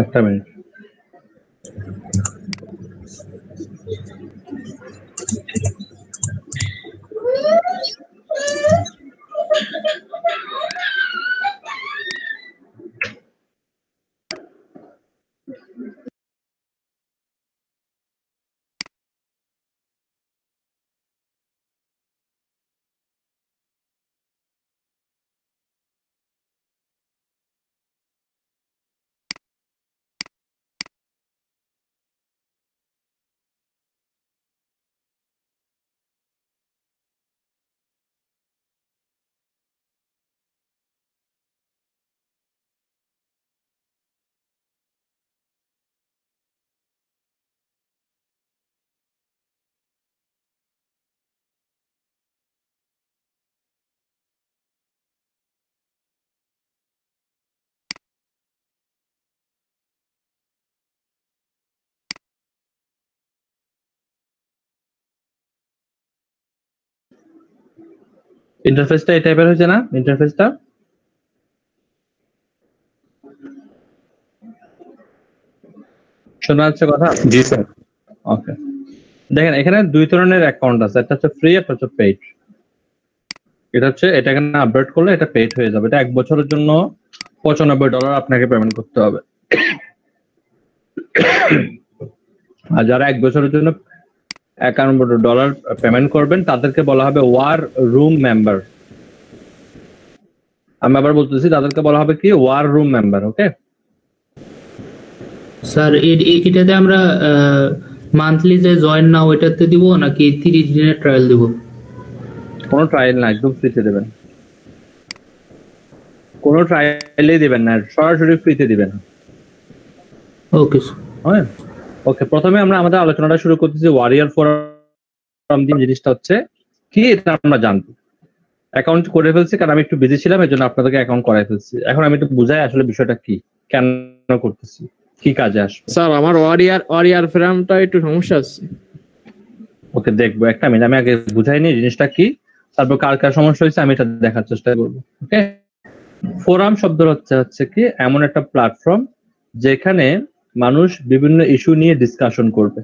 একটা মিনিট। ইন্টারফেসটা এই টাইপের হয়েছে না? ইন্টারফেসটা শোনা যাচ্ছে কথা? জি স্যার। ওকে, দেখেন এখানে দুই ধরনের অ্যাকাউন্ট আছে, একটা হচ্ছে ফ্রি, একটা হচ্ছে পেইড। এটা হচ্ছে এটা এখানে আপডেট করলে এটা পেইড হয়ে যাবে। এটা 1 বছরের জন্য $95 আপনাকে পেমেন্ট করতে হবে। আর যারা 1 বছরের জন্য $51 পেমেন্ট করবেন তাদেরকে বলা হবে ওয়ার রুম মেম্বার। আমি আবার বলতেছি, তাদেরকে বলা হবে কি war room member. Okay sir, এটাতে আমরা মান্থলি যে জয়েন নাও এটাতে দিব নাকি 30 দিনের ট্রায়াল দিব? কোনো ট্রায়াল না, একদম ফ্রিতে দেবেন। কোনো ট্রায়ালই দিবেন না, সরাসরি ফ্রিতে দিবেন। Okay sir. হ্যাঁ, ওকে। প্রথমে আমরা আমাদের আলোচনাটা শুরু করতেছি ওয়ারিয়র ফোরাম দিয়ে। জিনিসটা হচ্ছে কি এটা আমরা জানবো। অ্যাকাউন্ট করে ফেলছি কারণ আমি একটু বিজি ছিলাম, এর জন্য আপনাদেরকে অ্যাকাউন্ট করাই ফেলছি। এখন আমি একটু বুঝাই আসলে বিষয়টা কি, কেন করতেছি, কি কাজে আসবে। স্যার আমার ওয়ারিয়র ফোরামটা একটু সমস্যা আছে। ওকে, দেখবো একটা মিনিট, আমি আগে বুঝাই নি জিনিসটা কি, তারপর কার কার সমস্যা হয়েছে আমি এটা দেখার চেষ্টা করবো। ওকে, ফোরাম শব্দ হচ্ছে কি এমন একটা প্ল্যাটফর্ম যেখানে মানুষ বিভিন্ন ইস্যু নিয়ে ডিসকাশন করবে।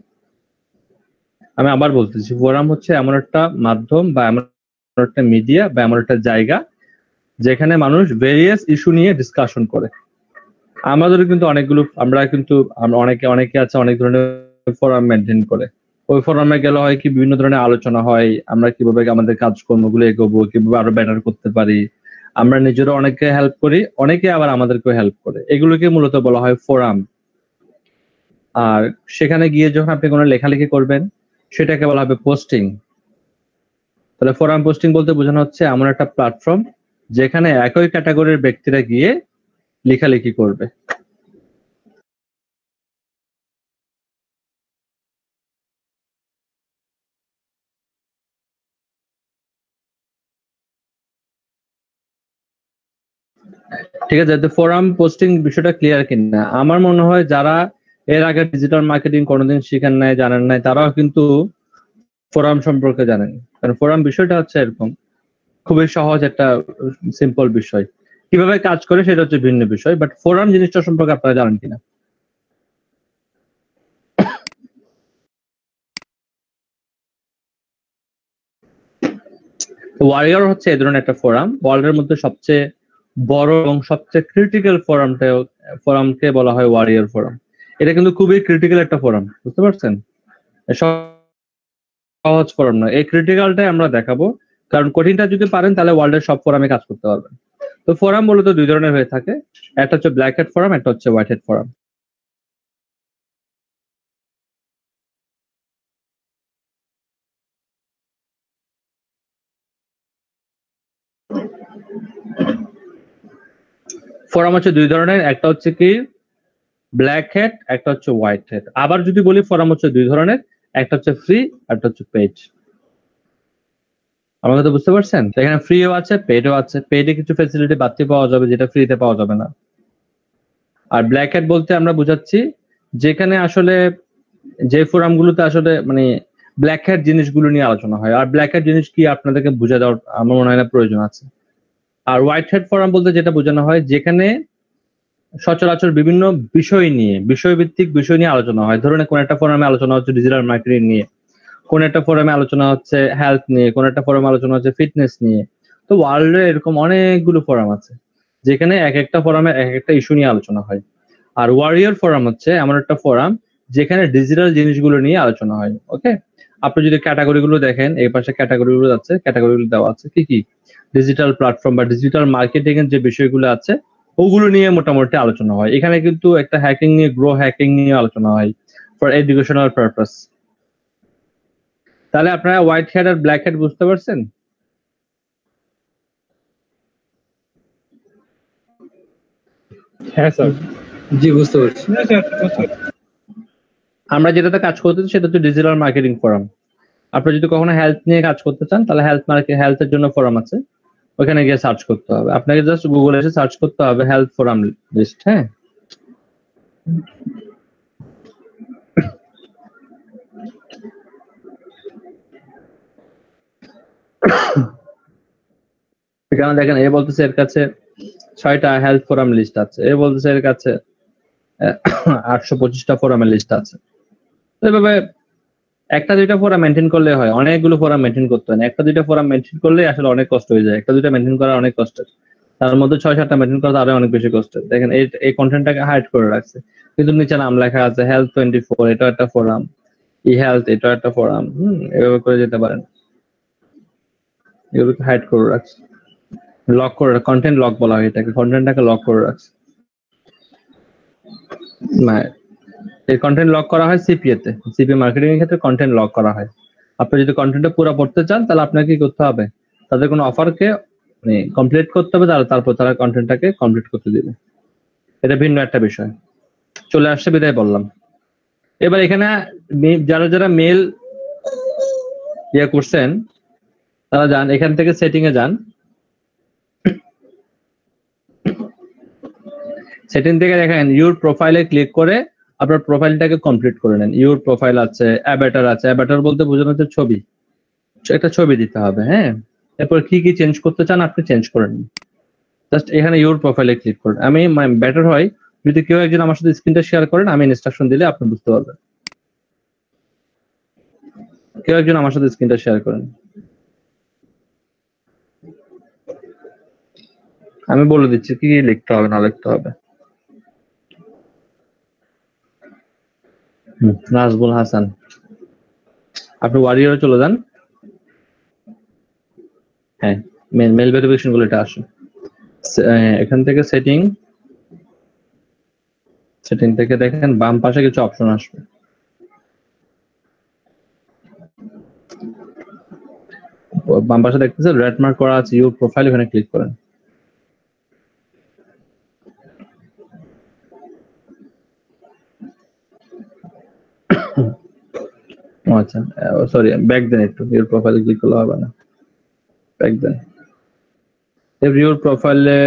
আমি আবার বলতেছি, ফোরাম হচ্ছে এমন একটা মাধ্যম বা এমন একটা মিডিয়া বা এমন একটা জায়গা যেখানে মানুষ ভেরিয়াস ইস্যু নিয়ে ডিসকাশন করে। আমাদের কিন্তু অনেকগুলো, আমরা কিন্তু অনেকে আছে অনেক ধরনের ফোরাম মেনটেন করে। ওই ফোরামে গেলে হয় কি বিভিন্ন ধরনের আলোচনা হয়, আমরা কিভাবে আমাদের কাজকর্মগুলো এগোবো, কিভাবে আরো বেটার করতে পারি। আমরা নিজেরও অনেকে হেল্প করি, অনেকে আবার আমাদেরকেও হেল্প করে। এগুলোকে মূলত বলা হয় ফোরাম। আর সেখানে গিয়ে যখন আপনি কোনো লেখালেখি করবেন সেটাকে বলা হবে পোস্টিং। তাহলে ফোরাম পোস্টিং বলতে বোঝানো হচ্ছে এমন একটা প্ল্যাটফর্ম যেখানে একই ক্যাটাগরির ব্যক্তিরা গিয়ে লেখালেখি করবে। ঠিক আছে, তো ফোরাম পোস্টিং বিষয়টা ক্লিয়ার কিনা? আমার মনে হয় যারা এর আগে ডিজিটাল মার্কেটিং কোনোদিন শিখেন নাই, জানেন নাই, তারাও কিন্তু ফোরাম সম্পর্কে জানেন। কারণ ফোরাম বিষয়টা হচ্ছে এরকম, খুবই সহজ একটা সিম্পল বিষয়। কিভাবে কাজ করে সেটা হচ্ছে ভিন্ন বিষয়, বাট ফোরাম জিনিসটা সম্পর্কে আপনারা জানেন কিনা? ওয়ারিয়র হচ্ছে এই ধরনের একটা ফোরাম, ওয়ার্ল্ডের মধ্যে সবচেয়ে বড় এবং সবচেয়ে ক্রিটিক্যাল ফোরামকে বলা হয় ওয়ারিয়র ফোরাম। এটা কিন্তু খুবই ক্রিটিক্যাল একটা ফোরাম, বুঝতে পারছেন? সহজ ফোরাম না, এই ক্রিটিক্যালটাই আমরা দেখাবো। কারণ কঠিনটা যদি পারেন তাহলে ওয়ার্ল্ডের সব ফোরামে কাজ করতে পারবেন। তো ফোরাম মূলত দুই ধরনের হয়ে থাকে, একটা হচ্ছে ব্ল্যাক হেড ফোরাম, একটা হচ্ছে হোয়াইট হেড ফোরাম। ফোরাম হচ্ছে দুই ধরনের, একটা হচ্ছে কি ব্ল্যাক হেড, একটা হচ্ছে হোয়াইট হেড। আবার যদি বলি ফোরাম হচ্ছে দুই ধরনের, একটা হচ্ছে ফ্রি, একটা হচ্ছে পেইড। আমার কথা বুঝতে পারছেন? এখানে ফ্রিও আছে, পেইডও আছে। পেইডে কিছু ফ্যাসিলিটি বাড়তি পাওয়া যাবে যেটা ফ্রিতে পাওয়া যাবে না। আর ব্ল্যাক হেড বলতে আমরা বুঝাচ্ছি যেখানে আসলে যে ফোরামগুলোতে আসলে মানে ব্ল্যাক হেড জিনিসগুলো নিয়ে আলোচনা হয়। আর ব্ল্যাক হেড জিনিস কি আপনাদেরকে বুঝা দেওয়ার আমার মনে হয় না প্রয়োজন আছে। আর হোয়াইট হেড ফোরাম বলতে যেটা বোঝানো হয় যেখানে সচরাচর বিভিন্ন বিষয়ভিত্তিক বিষয় নিয়ে আলোচনা হয়। ধরুন কোন একটা ফোরামে আলোচনা হচ্ছে ডিজিটাল মার্কেটিং নিয়ে, কোন একটা ফোরামে আলোচনা হচ্ছে হেলথ নিয়ে, কোন একটা ফোরামে আলোচনা হচ্ছে ফিটনেস নিয়ে। তো ওয়ার্ল্ডে এরকম অনেকগুলো ফোরাম আছে যেখানে এক একটা ফোরামে এক একটা ইস্যু নিয়ে আলোচনা হয়। আর ওয়ারিয়র ফোরাম হচ্ছে এমন একটা ফোরাম যেখানে ডিজিটাল জিনিসগুলো নিয়ে আলোচনা হয়। ওকে, আপনি যদি ক্যাটাগরিগুলো দেখেন, এই পাশে ক্যাটাগরিগুলো আছে, ক্যাটাগরিগুলো দেওয়া আছে কি কি ডিজিটাল প্ল্যাটফর্ম বা ডিজিটাল মার্কেটিং এর যে বিষয়গুলো আছে ওগুলো নিয়ে মোটামুটি আলোচনা হয়। এখানে কিন্তু একটা হ্যাকিং নিয়ে, গ্রো হ্যাকিং নিয়ে আলোচনা হয় ফর এডুকেশনাল পারপাস। তাহলে আপনারা হোয়াইট হ্যাট আর ব্ল্যাক হ্যাট বুঝতে পারছেন? হ্যাঁ স্যার। জি বুঝতে পারছি। আমরা যেটাতে কাজ করতেছি সেটা হচ্ছে ডিজিটাল মার্কেটিং ফোরাম। আপনি যদি কখনো হেলথ নিয়ে কাজ করতে চান তাহলে হেলথের জন্য ফোরাম আছে, ওখানে গিয়ে সার্চ করতে হবে। আপনাকে জাস্ট গুগলে এসে সার্চ করতে হবে হেলথ ফোরাম লিস্ট। হ্যাঁ, এখানে দেখেন এ বলতেছে এর কাছে 6টা হেলথ ফোরাম লিস্ট আছে, এ বলতেছে এর কাছে 825টা ফোরামের লিস্ট আছে। এভাবে একটা দুইটা ফোরাম মেনটেন করলে হয়, অনেকগুলো ফোরাম মেনটেন করতে হয় না। একটা দুইটা ফোরাম মেনটেন করলে আসলে অনেক কষ্ট হয়ে যায়। একটা দুইটা মেনটেন করা অনেক কষ্টের, তার মধ্যে 6-7টা মেনটেন করা আরো অনেক বেশি কষ্টের। দেখেন এই কন্টেন্টটাকে হাইড করে রাখছে, কিন্তু নিচে নাম লেখা আছে হেলথ 24, এটা একটা ফোরাম, ই হেলথ এটা একটা ফোরাম। এভাবে করে যেতে পারেন, এগুলোকে হাইড করে রাখছে, লক করে, কন্টেন্ট লক বলা হয় এটাকে, কন্টেন্টটাকে লক করে রাখছে। এই কন্টেন্ট লক করা হয় সিপিএ তে, সিপি মার্কেটিং এর ক্ষেত্রে কন্টেন্ট লক করা হয়। আপনি যদি কন্টেন্টটা পুরো পড়তে চান তাহলে আপনাকে কি করতে হবে, তাদের কোনো অফারকে মানে কমপ্লিট করতে হবে, তারপর তারা কন্টেন্টটাকে কমপ্লিট করতে দিবে। এটা ভিন্ন একটা বিষয়। চলে আসছে, বিদায় বললাম। এবার এখানে যারা যারা মেল ইয়ে করছেন তারা যান, এখান থেকে সেটিং এ যান, সেটিং থেকে দেখেন ইউর প্রোফাইলে ক্লিক করে আপনার প্রোফাইলটাকে কমপ্লিট করে নেন। ইউর প্রোফাইল আছে, অ্যাভাটার আছে, অ্যাভাটার বলতে বোঝানো হচ্ছে ছবি, একটা ছবি দিতে হবে। হ্যাঁ, এরপর কি কি চেঞ্জ করতে চান আপনি চেঞ্জ করে নিন, জাস্ট এখানে ইউর প্রোফাইলে ক্লিক করুন। আমি বেটার হয় যদি কেউ একজন আমার সাথে স্ক্রিনটা শেয়ার করেন, আমি ইনস্ট্রাকশন দিলে আপনি বুঝতে পারবেন। কেউ একজন আমার সাথে স্ক্রিনটা শেয়ার করেন, আমি বলে দিচ্ছি কি লিখতে হবে না লিখতে হবে। নাজবুল হাসান, আপনি ওয়ারিয়রে চলে যান। হ্যাঁ, মেল ভেরিফিকেশন গুলো এটা আসে এখান থেকে সেটিং থেকে দেখেন বাম পাশে কিছু অপশন আসবে, বাম পাশে দেখতেছেন রেড মার্ক করা আছে ইউর প্রোফাইল, ওখানে ক্লিক করেন। আচ্ছা সরি, ব্যাক দেন একটু, ইউর প্রোফাইলে ক্লিক করলে হবে না, ব্যাক দেন। ইউর প্রোফাইলে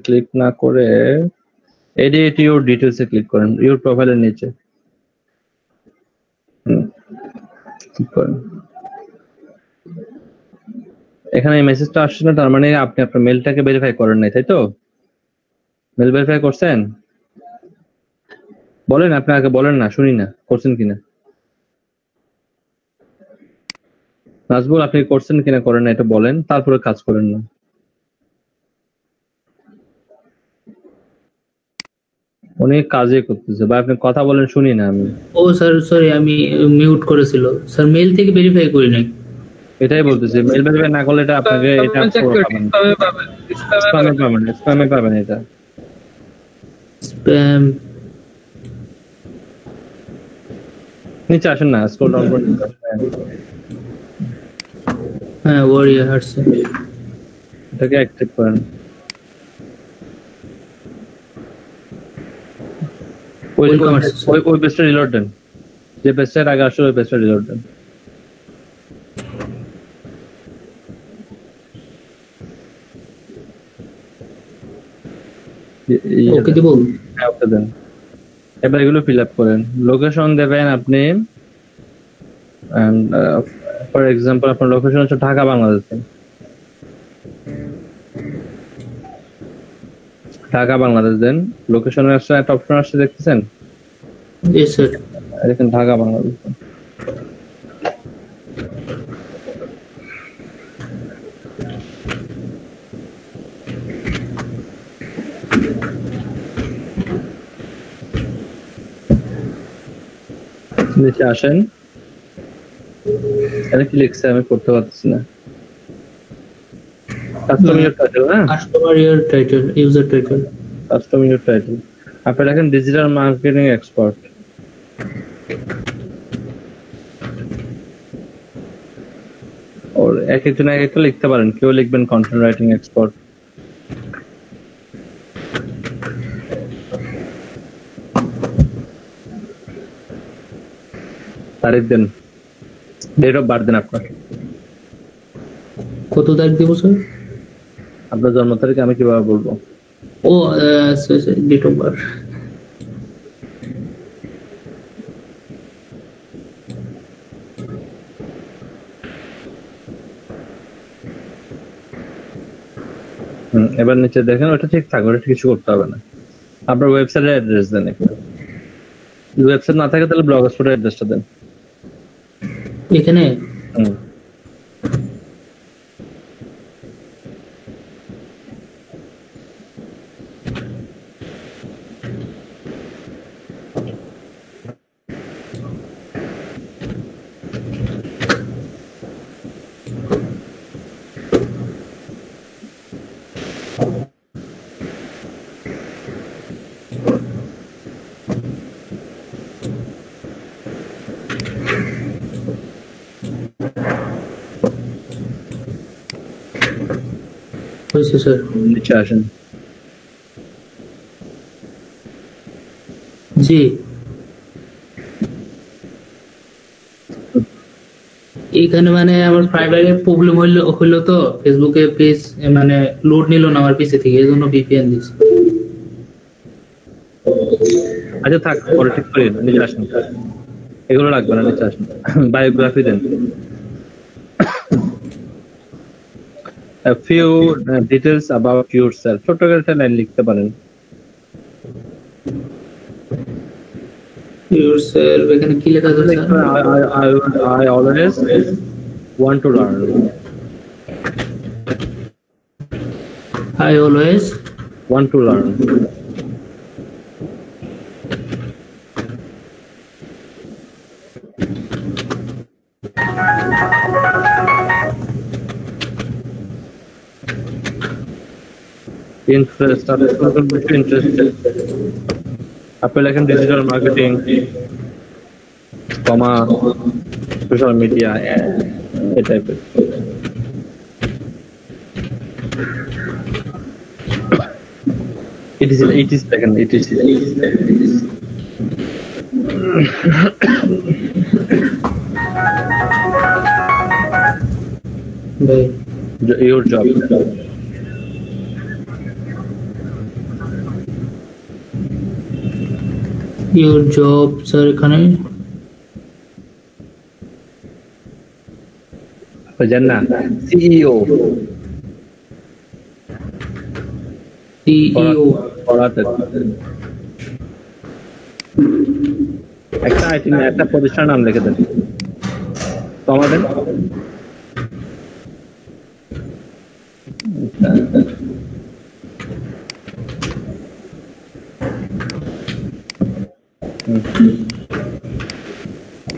ক্লিক না করে edit your details A click করেন, ইউর প্রোফাইলের নিচে ক্লিক করেন। এখানে এই মেসেজটা আসছে না, তার মানে আপনি আপনার মেলটাকে ভেরিফাই করেন নাই, তাই তো? মেল ভেরিফাই করছেন? বলেন, আপনি আগে বলেন না, শুনি না, করছেন কিনা। নাজবুল, আপনি করছেন কিনা করেন না এটা বলেন, তারপরে কাজ করেন না। উনি কাজে করতেছে ভাই, আপনি কথা বলেন, শুনি না আমি। ও স্যার সরি, আমি মিউট করেছিল স্যার, মেল থেকে ভেরিফাই করি নাই। এটাই বলতেছি, মেল ভেরিফাই না করলে এটা আপনাকে এটা স্প্যামে পাবেন এটা। স্প্যাম নিচে আসেন না, স্ক্রল ডাউন করে হ্যাঁ ওয়ারিয়র হারছে, এটাকে অ্যাক্টিভ করেন। ওই পেজটা রিলোড দেন, যে পেজটার আগে আসলে ওই পেজটা রিলোড দেন। ওকে দিব। হ্যাঁ ওকে দেন। এবার এগুলো ফিল আপ করেন, লোকেশন দেবেন আপনি, ফর এক্সাম্পল আপনার লোকেশন হচ্ছে ঢাকা বাংলাদেশে, ঢাকা বাংলাদেশ দেন, লোকেশনের আসছে একটা অপশন আসছে দেখতেছেন, জি স্যার। দেখেন ঢাকা বাংলাদেশ। নিচে আসেন, এখানে কি লিখছে আমি পড়তে পারছি না। কাস্টম ইউর টাইটেল, হ্যাঁ customer year title, user title, custom your title. আপনি দেখেন ডিজিটাল মার্কেটিং এক্সপার্ট। ওর এক একজন এক একটা লিখতে পারেন, কেউ লিখবেন কন্টেন্ট রাইটিং এক্সপার্ট। তারিখ দেন, ডেট অফ বার্থ দেন আপনার। কত তারিখ দিব স্যার? আপনার জন্ম তারিখ আমি কিভাবে বলবো? ও ডেট অফ বার্থ। এবার নিচে দেখেন, ওটা ঠিক থাকবে, ওটা কিছু করতে হবে না। আপনার ওয়েবসাইটের অ্যাড্রেস দেন একটু। ওয়েবসাইট না থাকে তাহলে ব্লগ স্পটের অ্যাড্রেসটা দেন এখানে। হয়েছে স্যার। নিচে আসেন। জি, এখানে মানে আমার ফাইবারের প্রবলেম হইলো তো, ফেসবুকে পেজ মানে লোড নিল না আমার পিসি থেকে, এজন্য ভিপিএন দিছি। আচ্ছা থাক, পরে ঠিক করি, নিচে আসেন, এগুলো লাগবে না, নিচে আসেন। বায়োগ্রাফি দেন, a few details about yourself, ছোট করে একটা লাইন লিখতে পারেন। yourself এখানে কি লেখা আছে sir? I always want to learn. I always want to learn. Interest, interested. আপনি লেখেন ডিজিটাল মার্কেটিং, কমা সোশ্যাল মিডিয়া, এই টাইপের। It is second, it is your job. Your job sir এখানে বুঝেন না, সিইও পড়াতে একটা আইটি একটা প্রতিষ্ঠান নাম লিখে দেন, কমা দেন।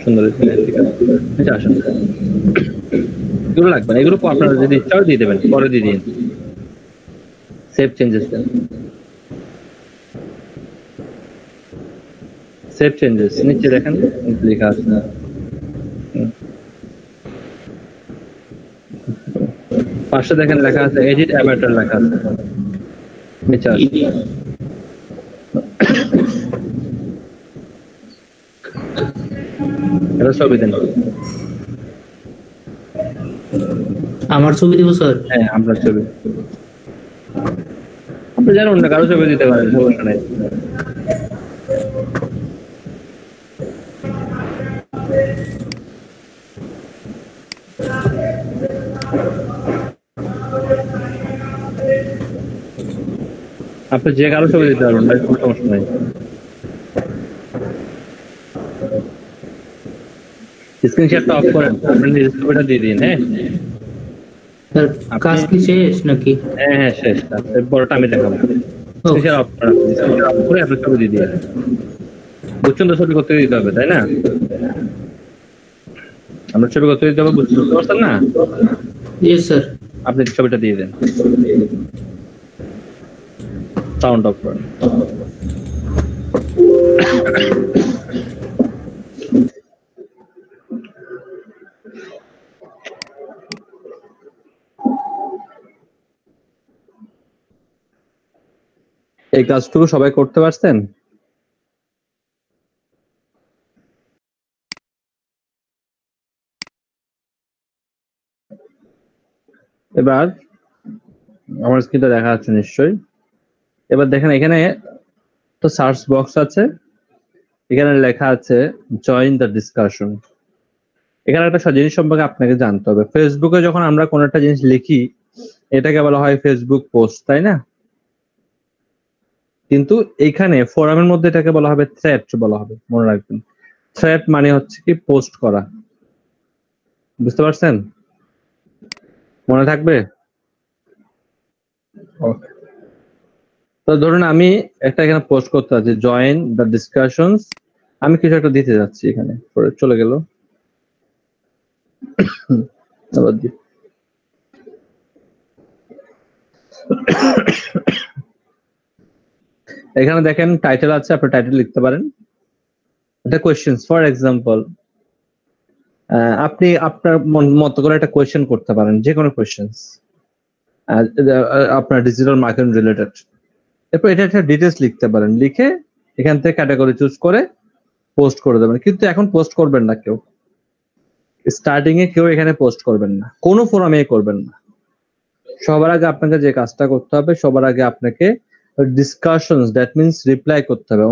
সুন্দর, ঠিক আছে। এগুলো লাগবে না, এগুলো আপনারা যদি ইচ্ছাও দিয়ে দেবেন, পরে দিয়ে দিন। সেভ চেঞ্জেস দেন, সেভ চেঞ্জেস নিচে দেখেন লেখা আছে, পাশে দেখেন লেখা আছে এডিট অ্যাভাটার লেখা আছে, নিচে আছে। এটা ছবি দেন। আমার ছবি দিব স্যার? হ্যাঁ আপনার ছবি, আপনি জানেন অন্য কারো ছবি দিতে পারেন, সমস্যা নাই। আপনি যে কারো ছবি দিতে পারবেন, ভাই কোনো সমস্যা নাই। স্ক্রিন শেয়ারটা অফ করেন, আপনি নিজের ছবিটা দিয়ে দিন। হ্যাঁ স্যার কাজ কি শেষ নাকি? হ্যাঁ হ্যাঁ শেষ, এরপরটা আমি দেখাবো। স্ক্রিন শেয়ার অফ করেন, স্ক্রিন শেয়ার অফ করে আপনি ছবি দিয়ে দিন। বুঝছেন তো, ছবি করতে দিতে হবে তাই না? আমরা ছবি করতে দিতে হবে, বুঝতে পারছেন না? Yes sir. আপনি ছবিটা দিয়ে দেন, সাউন্ড অফ করেন। এই কাজটুকু সবাই করতে পারছেন? এবার আমার স্ক্রিনটা দেখা যাচ্ছে নিশ্চয়ই। এবার দেখেন এখানে তো সার্চ বক্স আছে, এখানে লেখা আছে জয়েন দ্য ডিসকাশন। এখানে একটা জিনিস সম্পর্কে আপনাকে জানতে হবে। ফেসবুকে যখন আমরা কোনো একটা জিনিস লিখি, এটাকে বলা হয় ফেসবুক পোস্ট, তাই না? কিন্তু এখানে ফোরামের মধ্যে এটাকে বলা হবে থ্রেড বলা হবে, মনে রাখবেন। থ্রেড মানে হচ্ছে কি পোস্ট করা, বুঝতে পারছেন? মনে থাকবে? তো ধরুন আমি একটা এখানে পোস্ট করতে যাচ্ছি, জয়েন দ্য ডিসকাশনস, আমি কিছু একটা দিতে যাচ্ছি, এখানে পরে চলে গেল। আবার দিই। এখানে দেখেন টাইটেল আছে, আপনি টাইটেল লিখতে পারেন। এটা কোয়েশ্চেন্স, ফর এক্সাম্পল আপনি আপনার মতো করে একটা কোয়েশ্চেন করতে পারেন, যে কোনো কোয়েশ্চেন্স আপনার ডিজিটাল মার্কেটিং রিলেটেড। এরপর এটা একটা ডিটেলস লিখতে পারেন, লিখে এখান থেকে ক্যাটাগরি চুজ করে পোস্ট করে দেবেন। কিন্তু এখন পোস্ট করবেন না কেউ, স্টার্টিং এ কেউ এখানে পোস্ট করবেন না, কোনো ফোরামে করবেন না। সবার আগে আপনাকে যে কাজটা করতে হবে, সবার আগে আপনাকে ডিসকাশনস, দ্যাট মিনস রিপ্লাই করতে হবে।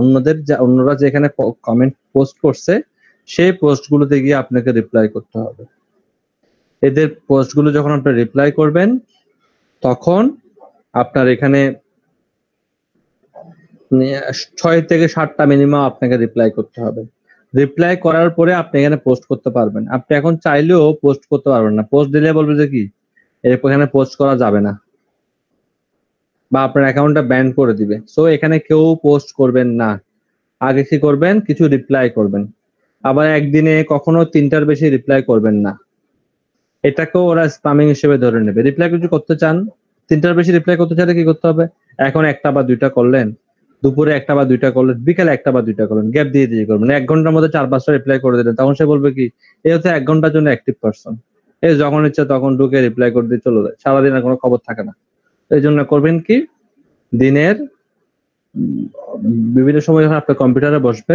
অন্যরা যে এখানে কমেন্ট পোস্ট করছে, সেই পোস্টগুলোতে গিয়ে আপনাকে রিপ্লাই করতে হবে। এদের পোস্টগুলো যখন আপনি রিপ্লাই করবেন, তখন আপনার এখানে 6 থেকে 7টা মিনিমাম আপনাকে রিপ্লাই করতে হবে। রিপ্লাই করার পরে আপনি এখানে পোস্ট করতে পারবেন। আপনি এখন চাইলেও পোস্ট করতে পারবেন না, পোস্ট দিলে বলবে যে কি এরপর এখানে পোস্ট করা যাবে না, বা আপনার অ্যাকাউন্টটা ব্যান করে দিবে। সো এখানে কেউ পোস্ট করবেন না, আগে কি করবেন, কিছু রিপ্লাই করবেন। আবার একদিনে কখনো 3টার বেশি রিপ্লাই করবেন না, এটাকেও ওরা স্প্যামিং হিসেবে ধরে নেবে। রিপ্লাই কিছু করতে চান, 3টার বেশি রিপ্লাই করতে চাইলে কি করতে হবে, এখন 1টা বা 2টা করলেন, দুপুরে 1টা বা 2টা করলেন, বিকালে 1টা বা 2টা করলেন, গ্যাপ দিয়ে দিয়ে করবেন। 1 ঘন্টার মধ্যে 4-5টা রিপ্লাই করে দিলেন, তখন সে বলবে কি এই হচ্ছে 1 ঘন্টার জন্য অ্যাক্টিভ পারসন, এই যখন ইচ্ছা তখন ঢুকে রিপ্লাই করে দিয়ে চলে যায়, সারাদিন আর কোনো খবর থাকে না। এই জন্য করবেন কি, দিনের বিভিন্ন সময় যখন আপনার কম্পিউটারে বসবে,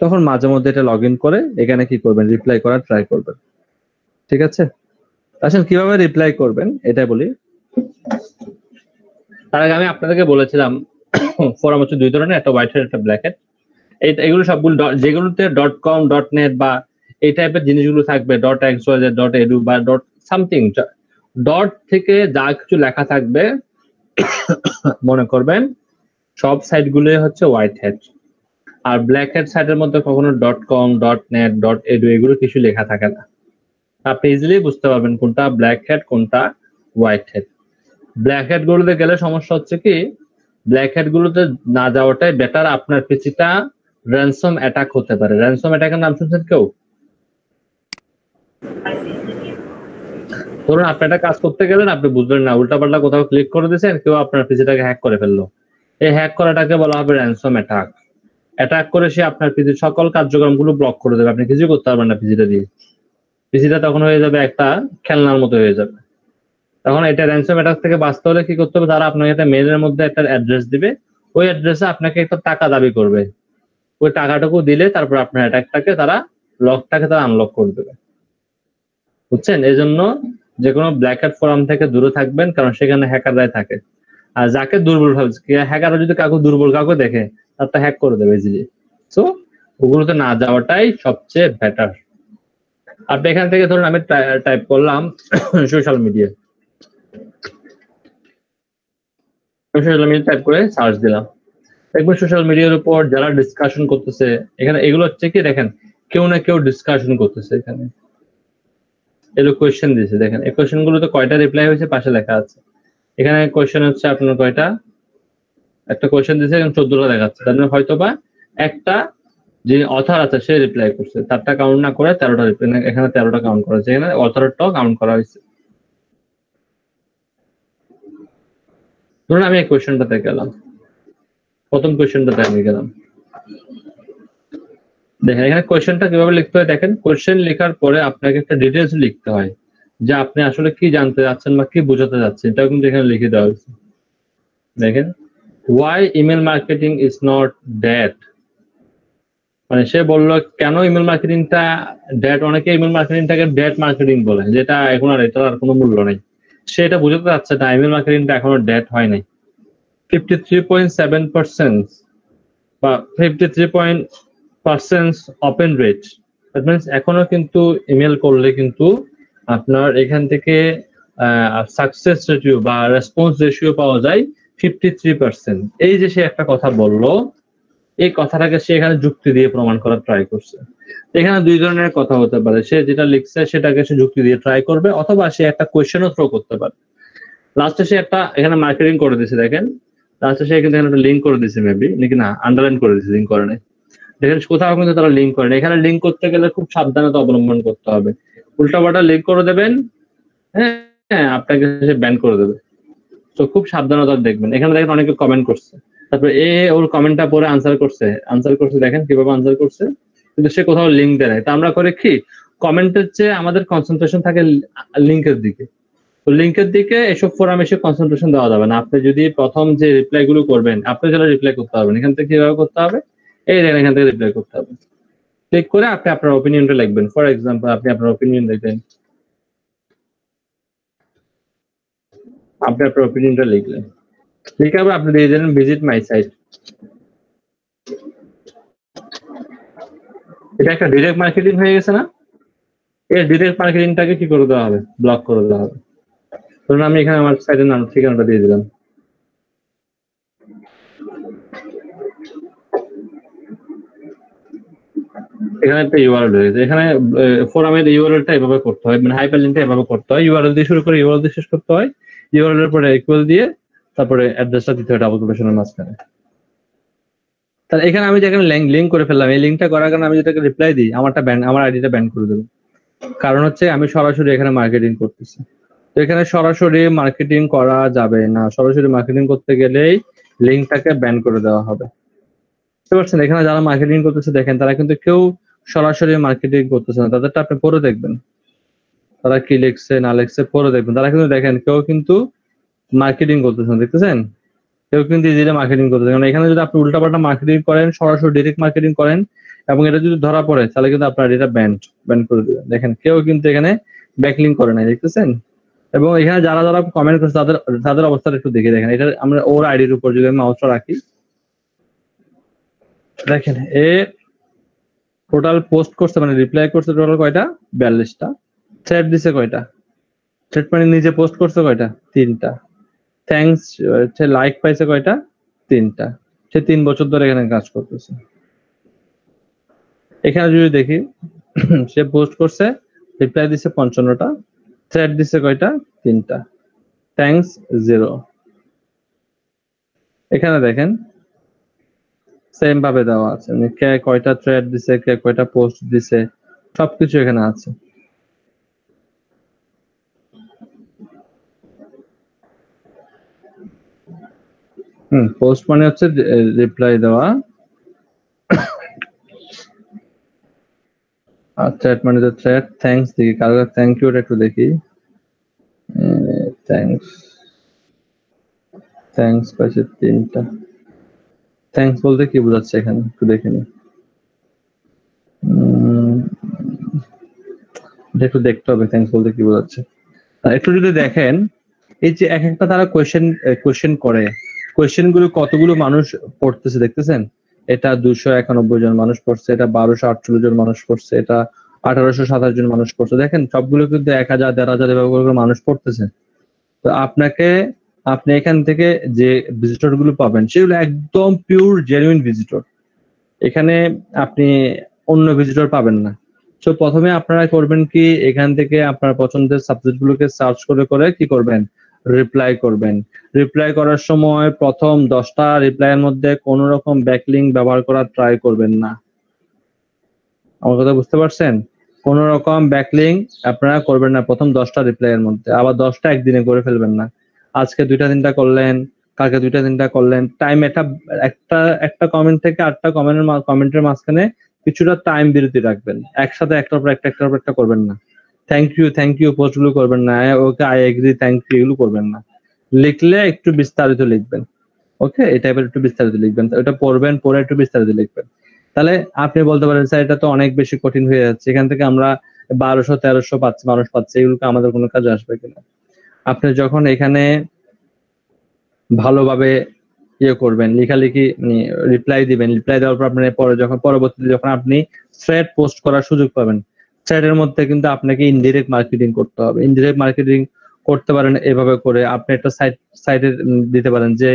তখন মাঝে মধ্যে এটা লগ ইন করে এখানে কি করবেন, রিপ্লাই করার ট্রাই করবেন। ঠিক আছে? আসলে কিভাবে রিপ্লাই করবেন এটাই বলি। তার আগে আমি আপনাদেরকে বলেছিলাম ফোরাম হচ্ছে 2 ধরনের, একটা হোয়াইট হ্যাট, একটা ব্ল্যাক হ্যাট। এগুলো সবগুলো যেগুলোতে .com .net বা এই টাইপের জিনিসগুলো থাকবে, .xyz .edu বা সামথিং, ডট থেকে যা কিছু লেখা থাকবে মনে করবেন সব সাইট গুলো হচ্ছে হোয়াইট হ্যাট। আর ব্ল্যাক হ্যাট সাইটের মধ্যে কখনো .com .net .edu এগুলো কিছু লেখা থাকে না। আপনি ইজিলি বুঝতে পারবেন কোনটা ব্ল্যাক হ্যাট কোনটা হোয়াইট হ্যাট। ব্ল্যাক হ্যাট গুলোতে গেলে সমস্যা হচ্ছে কি, ব্ল্যাক হ্যাট গুলোতে না যাওয়াটাই বেটার। আপনার পিসিটা র্যানসম অ্যাটাক হতে পারে। র্যানসম অ্যাটাকের নাম শুনছেন কেউ? ধরুন আপনি একটা কাজ করতে গেলেন, আপনি বুঝলেন না, উল্টাপাল্টা কোথাও ক্লিক করে দিয়েছেন, কেউ আপনার পিসিটাকে হ্যাক করে ফেললো। এই হ্যাক করাটাকে বলা হবে র্যানসম অ্যাটাক। অ্যাটাক করে সে আপনার পিসির সকল কার্যক্রমগুলো ব্লক করে দেবে, আপনি কিছু করতে পারবেন না পিসিটা দিয়ে। পিসিটা তখন হয়ে যাবে একটা খেলনার মতো হয়ে যাবে। তখন এটা র্যানসম অ্যাটাক থেকে বাঁচতে হলে কি করতে হবে, তারা আপনাকে একটা মেইলের মধ্যে একটা অ্যাড্রেস দিবে, ওই অ্যাড্রেসে আপনাকে একটা টাকা দাবি করবে। ওই টাকাটুকু দিলে তারপর আপনার অ্যাটাকটাকে তারা লকটাকে তারা আনলক করে দেবে। বুঝছেন? এই জন্য যে কোনো ব্ল্যাক হ্যাট ফোরাম থেকে দূরে থাকবেন, কারণ সেখানে হ্যাকাররাই থাকে। আর যাকে দুর্বল ভাবছে, হ্যাকাররা যদি কাউকে দুর্বল কাউকে দেখে, তার তো হ্যাক করে দেবে ইজিলি। সো ওগুলোতে না যাওয়াটাই সবচেয়ে বেটার। আপনি এখান থেকে ধরুন আমি টাইপ করলাম social media, social media type করে সার্চ দিলাম, দেখবেন সোশ্যাল মিডিয়ার উপর যারা ডিসকাশন করতেছে এখানে এগুলো হচ্ছে কি দেখেন কেউ না কেউ ডিসকাশন করতেছে। এখানে এগুলো কোয়েশ্চেন দিয়েছে, দেখেন এই কোয়েশ্চেন গুলোতে কয়টা রিপ্লাই হয়েছে পাশে লেখা আছে। এখানে কোয়েশ্চেন হচ্ছে আপনার কয়টা, একটা কোয়েশ্চেন দিয়েছে এবং 14টা দেখাচ্ছে, তার মানে হয়তো বা একটা যে অথর আছে সে রিপ্লাই করছে, 4টা কাউন্ট না করে 13টা রিপ্লাই, এখানে 13টা কাউন্ট করা হয়েছে, এখানে অথরটাও কাউন্ট করা হয়েছে। ধরুন আমি এই কোয়েশ্চেনটাতে গেলাম, প্রথম কোয়েশ্চেনটাতে আমি গেলাম, দেখেন এখানে কোয়েশ্চেনটা কিভাবে লিখতে হয়। দেখেন কোয়েশ্চেন লেখার পরে আপনাকে একটা ডিটেলস লিখতে হয় যে আপনি আসলে কি জানতে যাচ্ছেন বা কি বোঝাতে যাচ্ছেন, এটাও কিন্তু এখানে লিখে দেওয়া হয়েছে। দেখেন why email marketing is not dead, মানে সে বললো কেন ইমেল মার্কেটিংটা ড্যাট, অনেকে ইমেল মার্কেটিংটাকে ড্যাট মার্কেটিং বলে, যেটা এখন আর এটার আর কোনো মূল্য নেই। সে এটা বোঝাতে যাচ্ছে না ইমেল মার্কেটিংটা এখনো ড্যাট হয় নাই। 53.7% বা 53% ওপেন রেট, দ্যাট মিনস এখনো কিন্তু ইমেল করলে কিন্তু আপনার এখান থেকে সাকসেস রেশিও বা রেসপন্স রেশিও পাওয়া যায় 53%। এই যে সে একটা কথা বললো, এই কথাটাকে সে এখানে যুক্তি দিয়ে প্রমাণ করার ট্রাই করছে। এখানে দুই ধরনের কথা হতে পারে, সে যেটা লিখছে সেটাকে সে যুক্তি দিয়ে ট্রাই করবে, অথবা সে একটা কোয়েশ্চেনও থ্রো করতে পারে। লাস্টে সে একটা এখানে মার্কেটিং করে দিয়েছে, দেখেন লাস্টে সে কিন্তু এখানে একটা লিঙ্ক করে দিয়েছে, মেবি নাকি না আন্ডারলাইন করে দিয়েছে, লিঙ্ক করে নাই। দেখেন কোথাও কিন্তু তারা লিঙ্ক করে না। এখানে লিঙ্ক করতে গেলে খুব সাবধানতা অবলম্বন করতে হবে, উল্টাপাল্টা লিঙ্ক করে দেবেন, হ্যাঁ আপনাকে সে ব্যান করে দেবে। তো খুব সাবধানতা দেখবেন। এখানে দেখেন অনেকে কমেন্ট করছে, তারপরে ওর কমেন্টটা পরে আনসার করছে, দেখেন কিভাবে আনসার করছে, কিন্তু সে কোথাও লিঙ্ক দেয় নাই। তো আমরা করে কি কমেন্টের চেয়ে আমাদের কনসেন্ট্রেশন থাকে লিঙ্কের দিকে। তো লিঙ্কের দিকে এসব ফোরামে এসে কনসেন্ট্রেশন দেওয়া যাবে না। আপনি যদি প্রথম যে রিপ্লাই গুলো করবেন, আপনি যারা রিপ্লাই করতে পারবেন, এখান থেকে কিভাবে করতে হবে, এই দেখেন এখান থেকে রিপ্লাই করতে হবে। ক্লিক করে আপনি আপনার ওপিনিয়নটা লিখবেন। ফর এক্সাম্পল আপনি আপনার ওপিনিয়ন লিখবেন, আপনি আপনার ওপিনিয়নটা লিখলেন, লিখে আবার আপনি দিয়ে দিলেন ভিজিট মাই সাইট। এটা একটা ডিরেক্ট মার্কেটিং হয়ে গেছে না? এই ডিরেক্ট মার্কেটিংটাকে কি করে দেওয়া হবে, ব্লক করে দেওয়া হবে। ধরুন আমি এখানে আমার সাইটের নাম ঠিকানাটা দিয়ে দিলাম, এখানে একটা ইউআরএল রয়েছে। এখানে ফোরামের ইউআরএলটা এভাবে করতে হয়, মানে হাইপারলিংকটা এভাবে করতে হয়, ইউআরএল দিয়ে শুরু করে ইউআরএল দিয়ে শেষ করতে হয়, ইউআরএল এর পরে ইকুয়াল দিয়ে তারপরে অ্যাড্রেসটা দিতে হয় ডাবল কোটেশনের মাঝখানে। তাহলে এখানে আমি যেখানে লিঙ্ক করে ফেললাম, এই লিঙ্কটা করার কারণে আমি যেটাকে রিপ্লাই দিই, আমার আইডিটা ব্যান করে দেবে। কারণ হচ্ছে আমি সরাসরি এখানে মার্কেটিং করতেছি। তো এখানে সরাসরি মার্কেটিং করা যাবে না, সরাসরি মার্কেটিং করতে গেলেই লিঙ্কটাকে ব্যান করে দেওয়া হবে। বুঝতে পারছেন? এখানে যারা মার্কেটিং করতেছে দেখেন তারা কিন্তু কেউ সরাসরি মার্কেটিং করতেছে না, তাদেরটা আপনি পরে দেখবেন, তারা কি লিখছে না লিখছে পরে দেখবেন। তারা কিন্তু দেখেন কেউ কিন্তু মার্কেটিং করতেছে না, দেখতেছেন? কেউ কিন্তু ইজিলি মার্কেটিং করতেছে। কারণ এখানে যদি আপনি উল্টাপাল্টা মার্কেটিং করেন, সরাসরি ডিরেক্ট মার্কেটিং করেন এবং এটা যদি ধরা পড়ে তাহলে কিন্তু আপনার এটা ব্যান করে দেবে। দেখেন কেউ কিন্তু এখানে ব্যাকলিং করে নাই, দেখতেছেন? এবং এখানে যারা যারা কমেন্ট করছে তাদের অবস্থাটা একটু দেখে দেখেন। এটা আমরা ওর আইডির উপর যদি আমি মাউসটা রাখি, দেখেন এ টোটাল পোস্ট করছে, মানে রিপ্লাই করছে টোটাল কয়টা, 42টা। থ্রেড দিছে কয়টা, থ্রেড মানে নিজে পোস্ট করছে কয়টা, 3টা। থ্যাঙ্কস লাইক পাইছে কয়টা, 3টা। সে 3 বছর ধরে এখানে কাজ করতেছে। এখানে যদি দেখি সে পোস্ট করছে, রিপ্লাই দিছে 55টা, থ্রেড দিছে কয়টা, 3টা, থ্যাঙ্কস 0। এখানে দেখেন সেম ভাবে দেওয়া আছে, মানে কে কয়টা থ্রেড দিছে, কে কয়টা পোস্ট দিছে, সবকিছু এখানে আছে। পোস্ট মানে হচ্ছে রিপ্লাই দেওয়া, আর থ্রেড মানে তো থ্রেড। থ্যাঙ্কস দেখি, কারো থ্যাংক ইউটা একটু দেখি। থ্যাঙ্কস পাইছে 3টা। থ্যাঙ্কস বলতে কি বোঝাচ্ছে এখানে একটু দেখে নি, একটু দেখতে হবে থ্যাঙ্কস বলতে কি বোঝাচ্ছে। একটু যদি দেখেন এই যে এক একটা তারা কোয়েশ্চেন করে, কোয়েশ্চেন গুলো কতগুলো মানুষ পড়তেছে দেখতেছেন? এটা 291 জন মানুষ পড়ছে, এটা 1248 জন মানুষ পড়ছে, এটা 1827 জন মানুষ পড়ছে। দেখেন সবগুলো কিন্তু 1000 1500 এভাবে করে মানুষ পড়তেছে। তো আপনাকে আপনি এখান থেকে যে ভিজিটর গুলো পাবেন সেগুলো একদম পিওর জেনুইন ভিজিটর, এখানে আপনি অন্য ভিজিটর পাবেন না। তো প্রথমে আপনারা করবেন কি, এখান থেকে আপনার পছন্দের সাবজেক্ট গুলোকে সার্চ করে করে কি করবেন, রিপ্লাই করবেন। রিপ্লাই করার সময় প্রথম 10টা রিপ্লাইয়ের মধ্যে কোন রকম ব্যাকলিংক ব্যবহার করার ট্রাই করবেন না। আমার কথা বুঝতে পারছেন? কোন রকম ব্যাকলিংক আপনারা করবেন না প্রথম 10টা রিপ্লাইয়ের মধ্যে। আবার 10টা একদিনে করে ফেলবেন না। আজকে 2টা 3টা করলেন, কালকে 2টা 3টা করলেন। টাইম একটা কমেন্ট থেকে 8টা কমেন্টের মাঝখানে কিছুটা টাইম বিরতি রাখবেন। একসাথে একটার পর একটা করবেন না। থ্যাংক ইউ পোস্ট গুলো করবেন না। Okay I agree thank you এগুলো করবেন না। লিখলে একটু বিস্তারিত লিখবেন। ওকে, এই টাইপের একটু বিস্তারিত লিখবেন। ওটা পড়বেন, পড়ে একটু বিস্তারিত লিখবেন। তাহলে আপনি বলতে পারেন স্যার এটা তো অনেক বেশি কঠিন হয়ে যাচ্ছে, এখান থেকে আমরা 1200-1300 পাচ্ছি, মানুষ পাচ্ছে, এগুলোকে আমাদের কোনো কাজে আসবে কিনা। আপনি যখন এখানে ভালোভাবে করবেন, লেখালেখি রিপ্লাই দিবেন, রিপ্লাই দেওয়ার পর আপনার পরবর্তীতে যখন আপনি থ্রেড পোস্ট করার সুযোগ পাবেন, থ্রেডের মধ্যে কিন্তু আপনাকে ইনডিরেক্ট মার্কেটিং করতে হবে। ইনডিরেক্ট মার্কেটিং করতে পারেন এভাবে করে, আপনি একটা সাইটে দিতে পারেন যে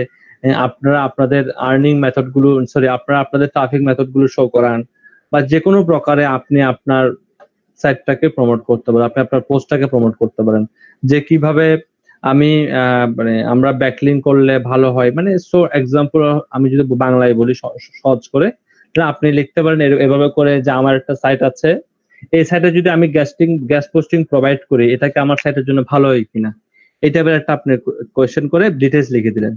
আপনারা আপনাদের আর্নিং মেথড গুলো আপনারা আপনাদের ট্রাফিক মেথড গুলো শো করান, বা যে কোনো প্রকারে আপনি আপনার সাইটটাকে প্রমোট করতে পারেন, আপনি আপনার পোস্টটাকে প্রমোট করতে পারেন যে কিভাবে আমি আমরা ব্যাকলিংক করলে ভালো হয়। সো এক্সাম্পল আমি যদি বাংলায় বলি সহজ করে, আপনি লিখতে পারেন এভাবে করে যে আমার একটা সাইট আছে, এই সাইটে যদি আমি গ্যাস পোস্টিং প্রোভাইড করি, এটাকে আমার সাইটের জন্য ভালো হয় কিনা, এই টাইপের একটা আপনি কোয়েশ্চেন করে ডিটেইলস লিখে দিলেন।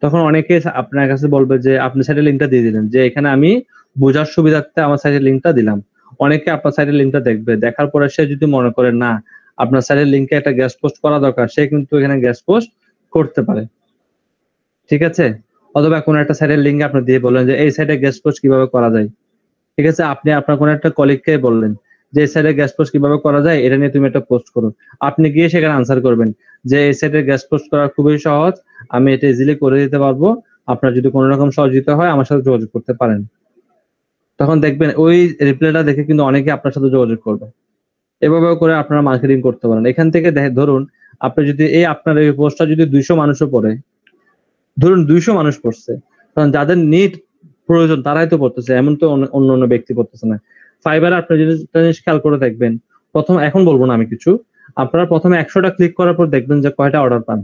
তখন অনেকে আপনার কাছে বলবে যে আপনি সাইটের লিঙ্কটা দিয়ে দিলেন, যে এখানে আমি বোঝার সুবিধার্থে আমার সাইটের লিঙ্কটা দিলাম। অনেকে আপনার সাইটের লিঙ্কটা দেখবে, দেখার পরে সে যদি মনে করে না আপনার সাইটের লিঙ্কে একটা গ্যাস পোস্ট করা দরকার, সে কিন্তু এখানে গ্যাস পোস্ট করতে পারে। ঠিক আছে? অথবা কোনো একটা সাইটের লিঙ্ক আপনি দিয়ে বললেন যে এই সাইটে গ্যাস পোস্ট কিভাবে করা যায়। ঠিক আছে? আপনি আপনার কোনো একটা কলিগকে বললেন যে এই সাইটে গ্যাস পোস্ট কিভাবে করা যায়, এটা নিয়ে তুমি একটা পোস্ট করো। আপনি গিয়ে সেখানে আনসার করবেন যে এই সাইটে গ্যাস পোস্ট করা খুবই সহজ, আমি এটা ইজিলি করে দিতে পারবো, আপনার যদি কোনো রকম সহযোগিতা হয় আমার সাথে যোগাযোগ করতে পারেন। তখন দেখবেন ওই রিপ্লাইটা দেখে কিন্তু অনেকে আপনার সাথে যোগাযোগ করবে। এভাবে করে আপনারা মার্কেটিং করতে পারেন। এখান থেকে ধরুন আপনি যদি আপনার এই পোস্টটা যদি 200 মানুষও পড়ে, ধরুন 200 মানুষ পড়ছে, কারণ যাদের নিট প্রয়োজন তারাই তো পড়তেছে, এমন তো অন্য ব্যক্তি পড়তেছে না। ফাইবারে আপনি জিনিস খেয়াল করে দেখবেন, এখন বলবো না আমি কিছু, আপনারা প্রথমে 100টা ক্লিক করার পর দেখবেন যে কয়টা অর্ডার পান।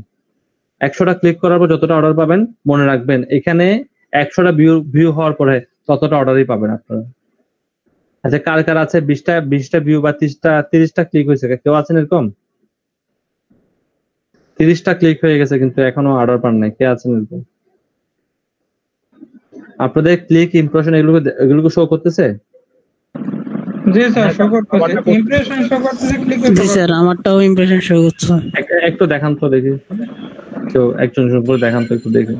100টা ক্লিক করার পর যতটা অর্ডার পাবেন মনে রাখবেন এখানে 100টা ভিউ হওয়ার পরে ততটা অর্ডারই পাবেন আপনারা। আচ্ছা, কার আছে 20টা ভিউ বা 30টা ক্লিক হয়েছে, কেউ আছেন এরকম? 30টা ক্লিক হয়ে গেছে কিন্তু এখনো অর্ডার পান নাই, কে আছেন এরকম? আপনাদের ক্লিক ইমপ্রেশন এগুলোকে শো করতেছে? জি স্যার, শো করতেছে, ইমপ্রেশন শো করতেছে, ক্লিক জি স্যার, আমারটাও ইমপ্রেশন শো করছে। একটু দেখান তো দেখি, কেউ একজন করে দেখান তো একটু দেখি।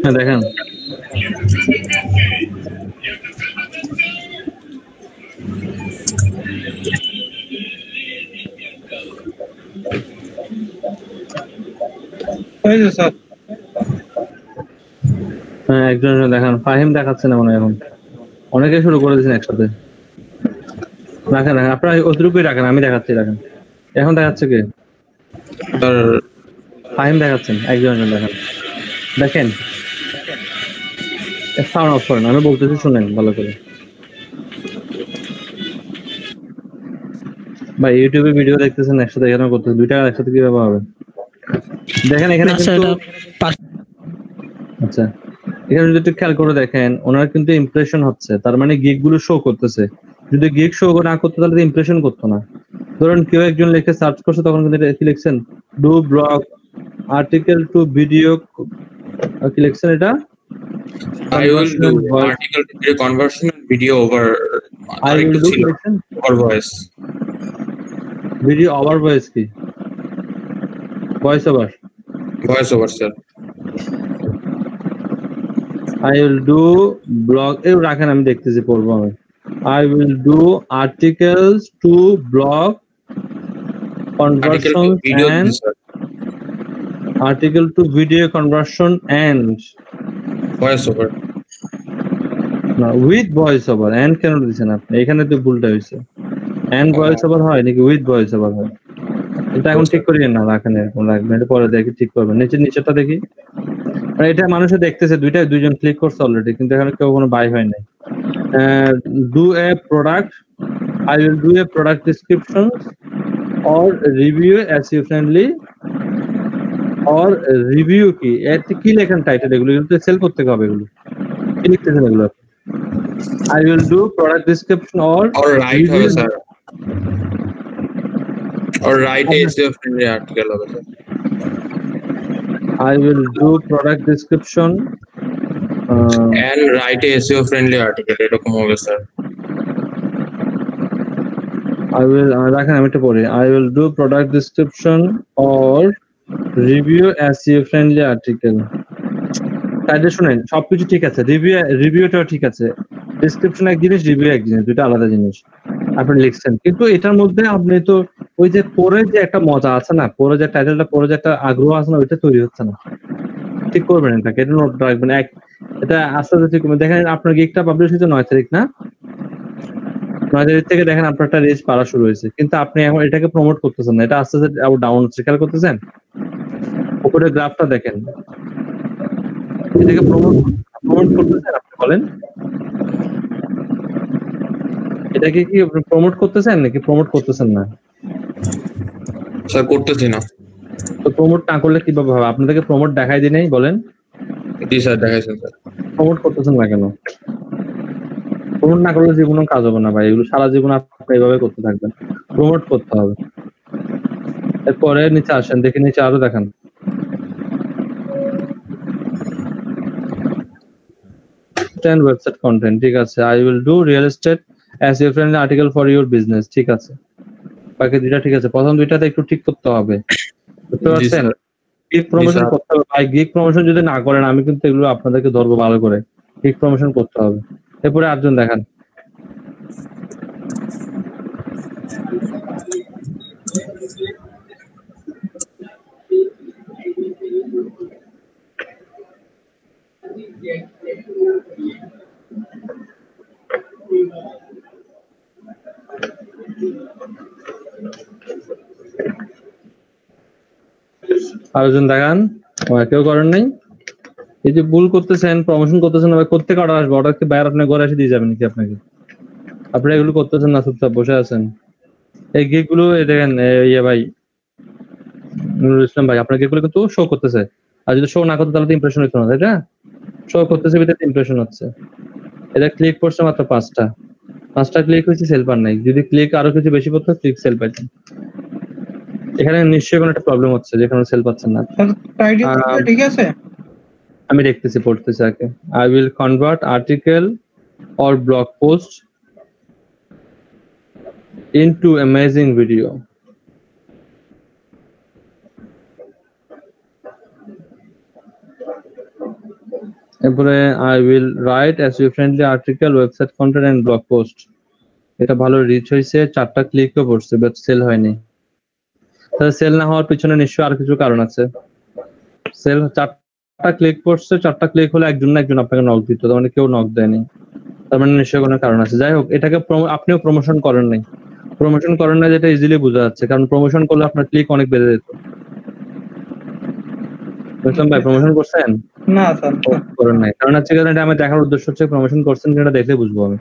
হ্যাঁ দেখেন, হ্যাঁ একজন দেখান। ফাহিম দেখাচ্ছে না মনে হয়, এখন অনেকে শুরু করে দিয়েছেন একসাথে। রাখেন আপনারা অতটুকুই রাখেন, আমি দেখাচ্ছি, রাখেন। এখন দেখাচ্ছে কে? ফাহিম দেখাচ্ছেন, একজন দেখান। দেখেন, সাউন্ড অফ করেন, আমি বলতেছি শুনেন ভালো করে। ভাই ইউটিউবে ভিডিও দেখতেছেন একসাথে, এখানে করতেছেন, দুইটা একসাথে কিভাবে হবে? দেখেন এখানে কিন্তু, আচ্ছা এখানে যদি একটু খেয়াল করে দেখেন, ওনার কিন্তু ইমপ্রেশন হচ্ছে, তার মানে গিগ গুলো শো করতেছে। যদি গিগ শো না করতো তাহলে ইমপ্রেশন করতো না। ধরুন কেউ একজন লিখে সার্চ করছে, তখন কিন্তু কি লিখছেন, do blog article to video, কি লিখছেন এটা? I will do article to video conversion and video over. I will do over voice. Video over voice কি? Voice over. Voice over, sir. I will do blog. এই রাখেন, আমি দেখতেছি, পড়বো আমি। I will do articles to blog Article to conversion video and sir. article to video conversion and Voice over. না with voice over and কেন দিচ্ছেন আপনি? এখানে তো ভুলটা হয়েছে। এন্ড ভয়েস ওভার হয় নাকি উইথ ভয়েস ওভার হয়? এটা এখন ঠিক করিয়েন না, রাখেন এরকম রাখবেন, এটা পরে দেখি ঠিক করবেন। নিচেরটা দেখি, মানে এটা মানুষে দেখতেছে, দুইজন ক্লিক করছে অলরেডি, কিন্তু এখানে কেউ কোনো বাই হয় নাই। Do a product, I will do a product description or review SEO friendly or review কি এতে কি লেখেন টাইটেল, এগুলো কিন্তু সেল করতে হবে, এগুলো কি লিখতেছেন এগুলো? I will do product description or write review. হবে sir, or write a SEO friendly article হবে sir. I will do product description and write a SEO friendly article এরকম হবে স্যার। I will রাখেন আমি এটা পড়ি। I will do product description or review SEO friendly article। তাইলে শুনেন, সবকিছু ঠিক আছে, রিভিউটাও ঠিক আছে, ডেসক্রিপশন এক জিনিস, রিভিউ এক জিনিস, দুটো আলাদা জিনিস আপনি লিখছেন। কিন্তু এটার মধ্যে আপনি তো ওই যে পরে যে একটা মজা আছে না, পরে যে টাইটেলটা, পরে যে একটা আগ্রহ আছে না, ওইটা তৈরি হচ্ছে না। ঠিক করবেন এটাকে, এটা নোট রাখবেন। এটা আস্তে আস্তে ঠিক করবেন। দেখেন আপনার গিগটা পাবলিশ হয়েছে 9 তারিখ না? 9 তারিখ থেকে দেখেন আপনার একটা রিচ পাওয়া শুরু হয়েছে, কিন্তু আপনি এখন এটাকে প্রমোট করতেছেন না, এটা আস্তে আস্তে ডাউন হচ্ছে, খেয়াল করতেছেন? উপরে গ্রাফটা দেখেন, এটাকে প্রমোট করতেছেন আপনি, বলেন এটাকে কি প্রমোট করতেছেন নাকি প্রমোট করতেছেন না? স্যার করতেছি না। তো প্রমোট না করলে কিভাবে হবে? আপনাদেরকে প্রমোট দেখাই দিই নাই, বলেন? জি স্যার দেখাইছেন স্যার। প্রমোট করতেছেন না কেন? প্রমোট না করলে জীবনেও কাজ হবে না ভাই, এগুলো সারা জীবন আপনি এইভাবে করতে থাকবেন। প্রমোট করতে হবে। এরপরে নিচে আসেন, দেখি নিচে আরো দেখান। ওয়েবসাইট কন্টেন্ট, ঠিক আছে। I will do real estate SEO friendly article for your business, ঠিক আছে। বাকি দুইটা ঠিক আছে, প্রথম দুইটাতে একটু ঠিক করতে হবে, বুঝতে পারছেন? গিগ প্রমোশন করতে হবে ভাই, গিগ প্রমোশন যদি না করেন আমি কিন্তু এগুলো আপনাদেরকে ধরবো ভালো করে। গিগ প্রমোশন করতে হবে। এরপরে আটজন দেখান। আরেকজন দেখান। কেউ করেন নাই? এই যে ভুল করতেছেন, প্রমোশন করতেছেন, করতে অর্ডার আসবে, অর্ডারকে বাইরে আপনার ঘরে এসে দিয়ে যাবেন নাকি আপনাকে? আপনি এগুলো করতেছেন না, চুপচাপ বসে আছেন। এই গিগ গুলো দেখেন, ইয়ে ভাই নুরুল ইসলাম ভাই, আপনার গিগ গুলো কিন্তু শো করতেছে, আর যদি শো না করতে তাহলে তো ইমপ্রেশন হতো না, তাই না? শো করতেছে, ভিতরে ইমপ্রেশন হচ্ছে। এটা ক্লিক করছে মাত্র 5টা ক্লিক হয়েছে, সেল পান নাই। যদি ক্লিক আরো কিছু বেশি করতে, ক্লিক সেল পাইতেন। এখানে নিশ্চয়ই কোনো একটা প্রবলেম হচ্ছে যেখানে সেল পাচ্ছেন না। টাইটেল ঠিক আছে, আমি দেখতেছি, পড়তেছি আগে। I will convert article or blog post into amazing video. এরপরে I will write SEO friendly article, website content and blog post. এটা ভালো রিচ হয়েছে, 4টা ক্লিকও পড়ছে, বাট সেল হয়নি। তাহলে সেল না হওয়ার পিছনে নিশ্চয়ই আর কিছু কারণ আছে। সেল 4টা ক্লিক পড়ছে, 4টা ক্লিক হলে একজন না একজন আপনাকে নক দিত, তার মানে কেউ নক দেয়নি, তার মানে নিশ্চয়ই কোনো কারণ আছে। যাই হোক, এটাকে আপনিও প্রমোশন করেন নাই, যেটা ইজিলি বোঝা যাচ্ছে, কারণ প্রমোশন করলে আপনার ক্লিক অনেক বেড়ে যেত। বুঝলাম ভাই, প্রমোশন করছেন? না স্যার করেন নাই, কারণ হচ্ছে এটা আমি দেখার উদ্দেশ্য হচ্ছে প্রমোশন করছেন কিনা দেখলে বুঝবো আমি।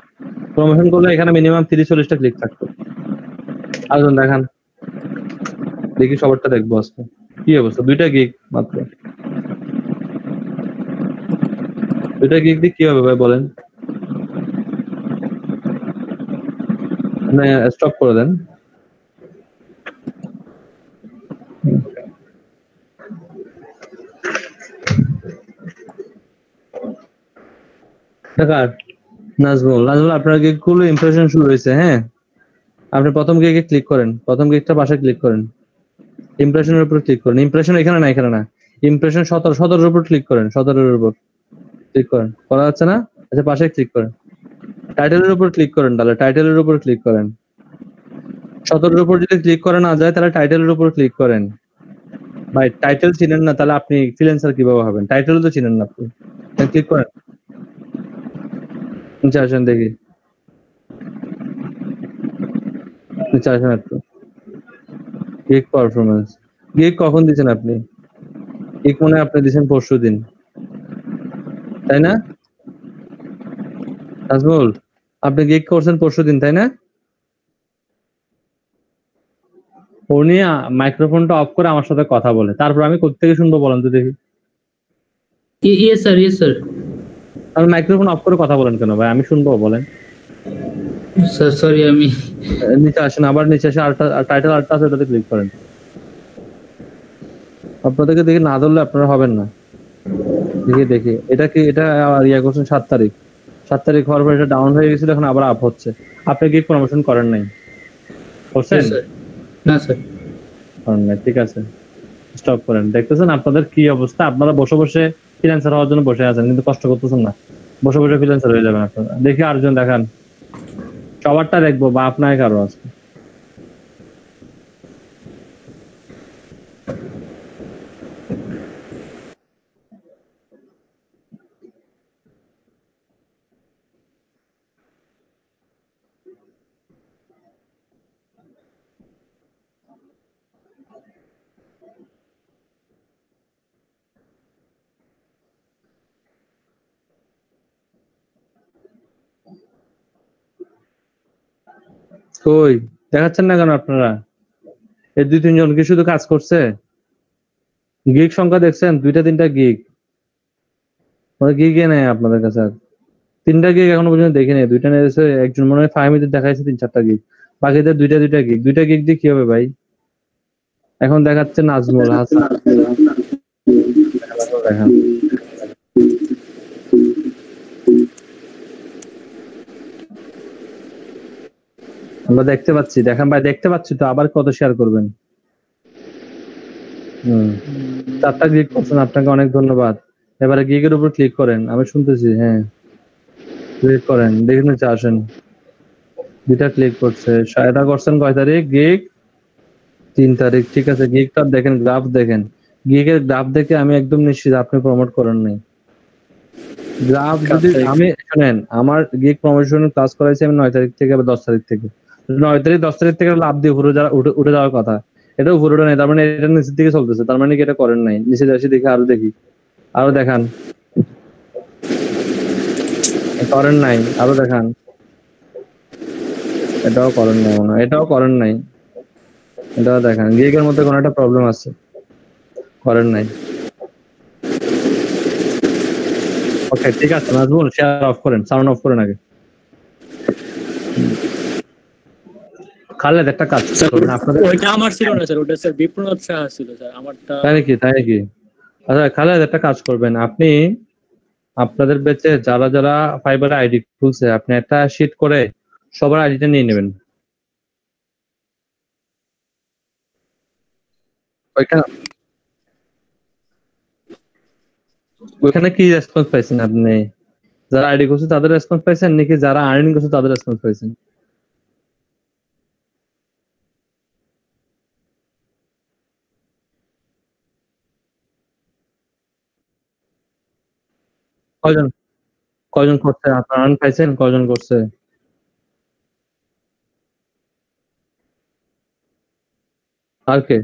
প্রমোশন করলে এখানে মিনিমাম 30-40টা ক্লিক থাকতো। আরেকজন দেখান, দেখি সবারটা দেখবো আজকে। কি অবস্থা? 2টা গিগ মাত্র, 2টা গিগ দিয়ে কি হবে ভাই বলেন? স্টপ করে দেন। নাজমুল, আপনার গিগ গুলো ইমপ্রেশন শুরু হয়েছে, হ্যাঁ? আপনি প্রথম গিগে ক্লিক করেন, প্রথম গিগটা পাশে ক্লিক করেন, ইমপ্রেশনের উপর ক্লিক করেন। ইমপ্রেশন এখানে না, ইমপ্রেশন 17 উপর ক্লিক করেন, 17 উপর ক্লিক করেন, করা যাচ্ছে না? আচ্ছা, পাশে ক্লিক করেন, টাইটেলের উপর ক্লিক করেন, তাহলে টাইটেলের উপর ক্লিক করেন, 17-এর উপর যদি ক্লিক করা না যায় তাহলে টাইটেলের উপর ক্লিক করেন। ভাই টাইটেল চিনেন না তাহলে আপনি ফ্রিল্যান্সার কিভাবে হবেন? টাইটেল তো চিনেন না আপনি, ক্লিক করেন। নিচে আসেন দেখি, নিচে আসেন একটু। গিগ পারফরমেন্স, গিগ কখন দিচ্ছেন আপনি? গিগ মনে হয় আপনি দিচ্ছেন পরশুদিন, তাই না নাজমুল? আপনি গিগ করছেন পরশুদিন, তাই না? উনি মাইক্রোফোনটা অফ করে আমার সাথে কথা বলে, তারপর আমি কোত্থেকে শুনবো বলেন তো দেখি? Yes sir. আপনি মাইক্রোফোন অফ করে কথা বলেন কেন ভাই? আমি শুনবো, বলেন। স্যার সরি, আমি নিচে আসেন, আবার নিচে এসে টাইটেল আর্টটা আছে, ওটাতে ক্লিক করেন। আপনাদেরকে দেখি না ধরলে আপনারা হবেন না। দেখি এটা কি, এটা ইয়া করছেন 7 তারিখ। 7 তারিখ হওয়ার পর এটা ডাউন হয়ে গেছিল, এখন আবার আপ হচ্ছে। আপনি গিগ প্রমোশন করেন নাই? করছেন? না স্যার করেন নাই, ঠিক আছে, স্টপ করেন। দেখতেছেন আপনাদের কি অবস্থা? আপনারা বসে বসে ফ্রিল্যান্সার হওয়ার জন্য বসে আছেন, কিন্তু কষ্ট করতেছেন না। বসে বসে ফ্রিল্যান্সার হয়ে যাবেন আপনারা। দেখি আরেকজন দেখান, সবারটা দেখবো বা আপনাকে কারো আছে। কই দেখাচ্ছেন না কেন আপনারা? এই 2-3 জন কি শুধু কাজ করছে? গিগ সংখ্যা দেখছেন? 2-3টা গিগ, মানে গিগে নেই আপনাদের কাছে। আর 3টা গিগ এখনো পর্যন্ত দেখি নাই। 2টা নিয়েছে একজন, মনে হয় ফাহিমিদের দেখাইছে 3-4টা গিগ, বাকিদের 2টা গিগ। 2টা গিগ দিয়ে কি হবে ভাই? এখন দেখাচ্ছে নাজমুল হাসান, দেখান। আমরা দেখতে পাচ্ছি, দেখেন ভাই, দেখতে পাচ্ছি তো, আবার কত শেয়ার করবেন? 4টা গিগ করছেন, আপনাকে অনেক ধন্যবাদ। এবারে গিগের উপর ক্লিক করেন, আমি শুনতেছি। হ্যাঁ, ক্লিক করেন, দেখে নিচে আসেন। 2টা ক্লিক করছে। এটা করছেন কয় তারিখ? গিগ 3 তারিখ, ঠিক আছে। গিগটা দেখেন, গ্রাফ দেখেন। গিগের গ্রাফ দেখে আমি একদম নিশ্চিত আপনি প্রমোট করেন নাই। গ্রাফ যদি আমি শুনেন, আমার গিগ প্রমোশন ক্লাস করাইছি আমি 9 তারিখ থেকে বা 10 তারিখ থেকে। 9 তারিখ 10 তারিখ থেকে লাভ দিয়ে উঠে যাওয়ার কথা, এটা উপরে নেই। তার মানে এটা নিচের দিকে চলতেছে, তার মানে কি এটা করেন নাই? নিচে আসি দেখি, আরো দেখি, আরো দেখান। করেন নাই, আরো দেখান। এটাও করেন নাই মনে হয়, এটাও করেন নাই। এটাও দেখান। গিগের মধ্যে কোনো একটা প্রবলেম আছে, করেন নাই। ওকে, ঠিক আছে নাজমুল, শেয়ার অফ করেন, সাউন্ড অফ করেন আগে। খালেদ একটা কাজ করবেন আপনাদের। ওইটা আমার ছিল না স্যার, ওটা স্যার বিপ্রনাথ সাহা ছিল স্যার, আমারটা। তাই নাকি? আচ্ছা খালেদ একটা কাজ করবেন, আপনি আপনাদের ব্যাচে যারা যারা ফাইবারে আইডি খুলছে, আপনি একটা শিট করে সবার আইডিটা নিয়ে নেবেন। ওইখানে কি রেসপন্স পাইছেন আপনি? যারা আইডি করছে তাদের রেসপন্স পাইছেন, নাকি যারা আর্নিং করছে তাদের রেসপন্স পাইছেন? কয়জন কয়জন করছে? আপনার আর্ন পাইছেন? কয়জন করছে? আর কে?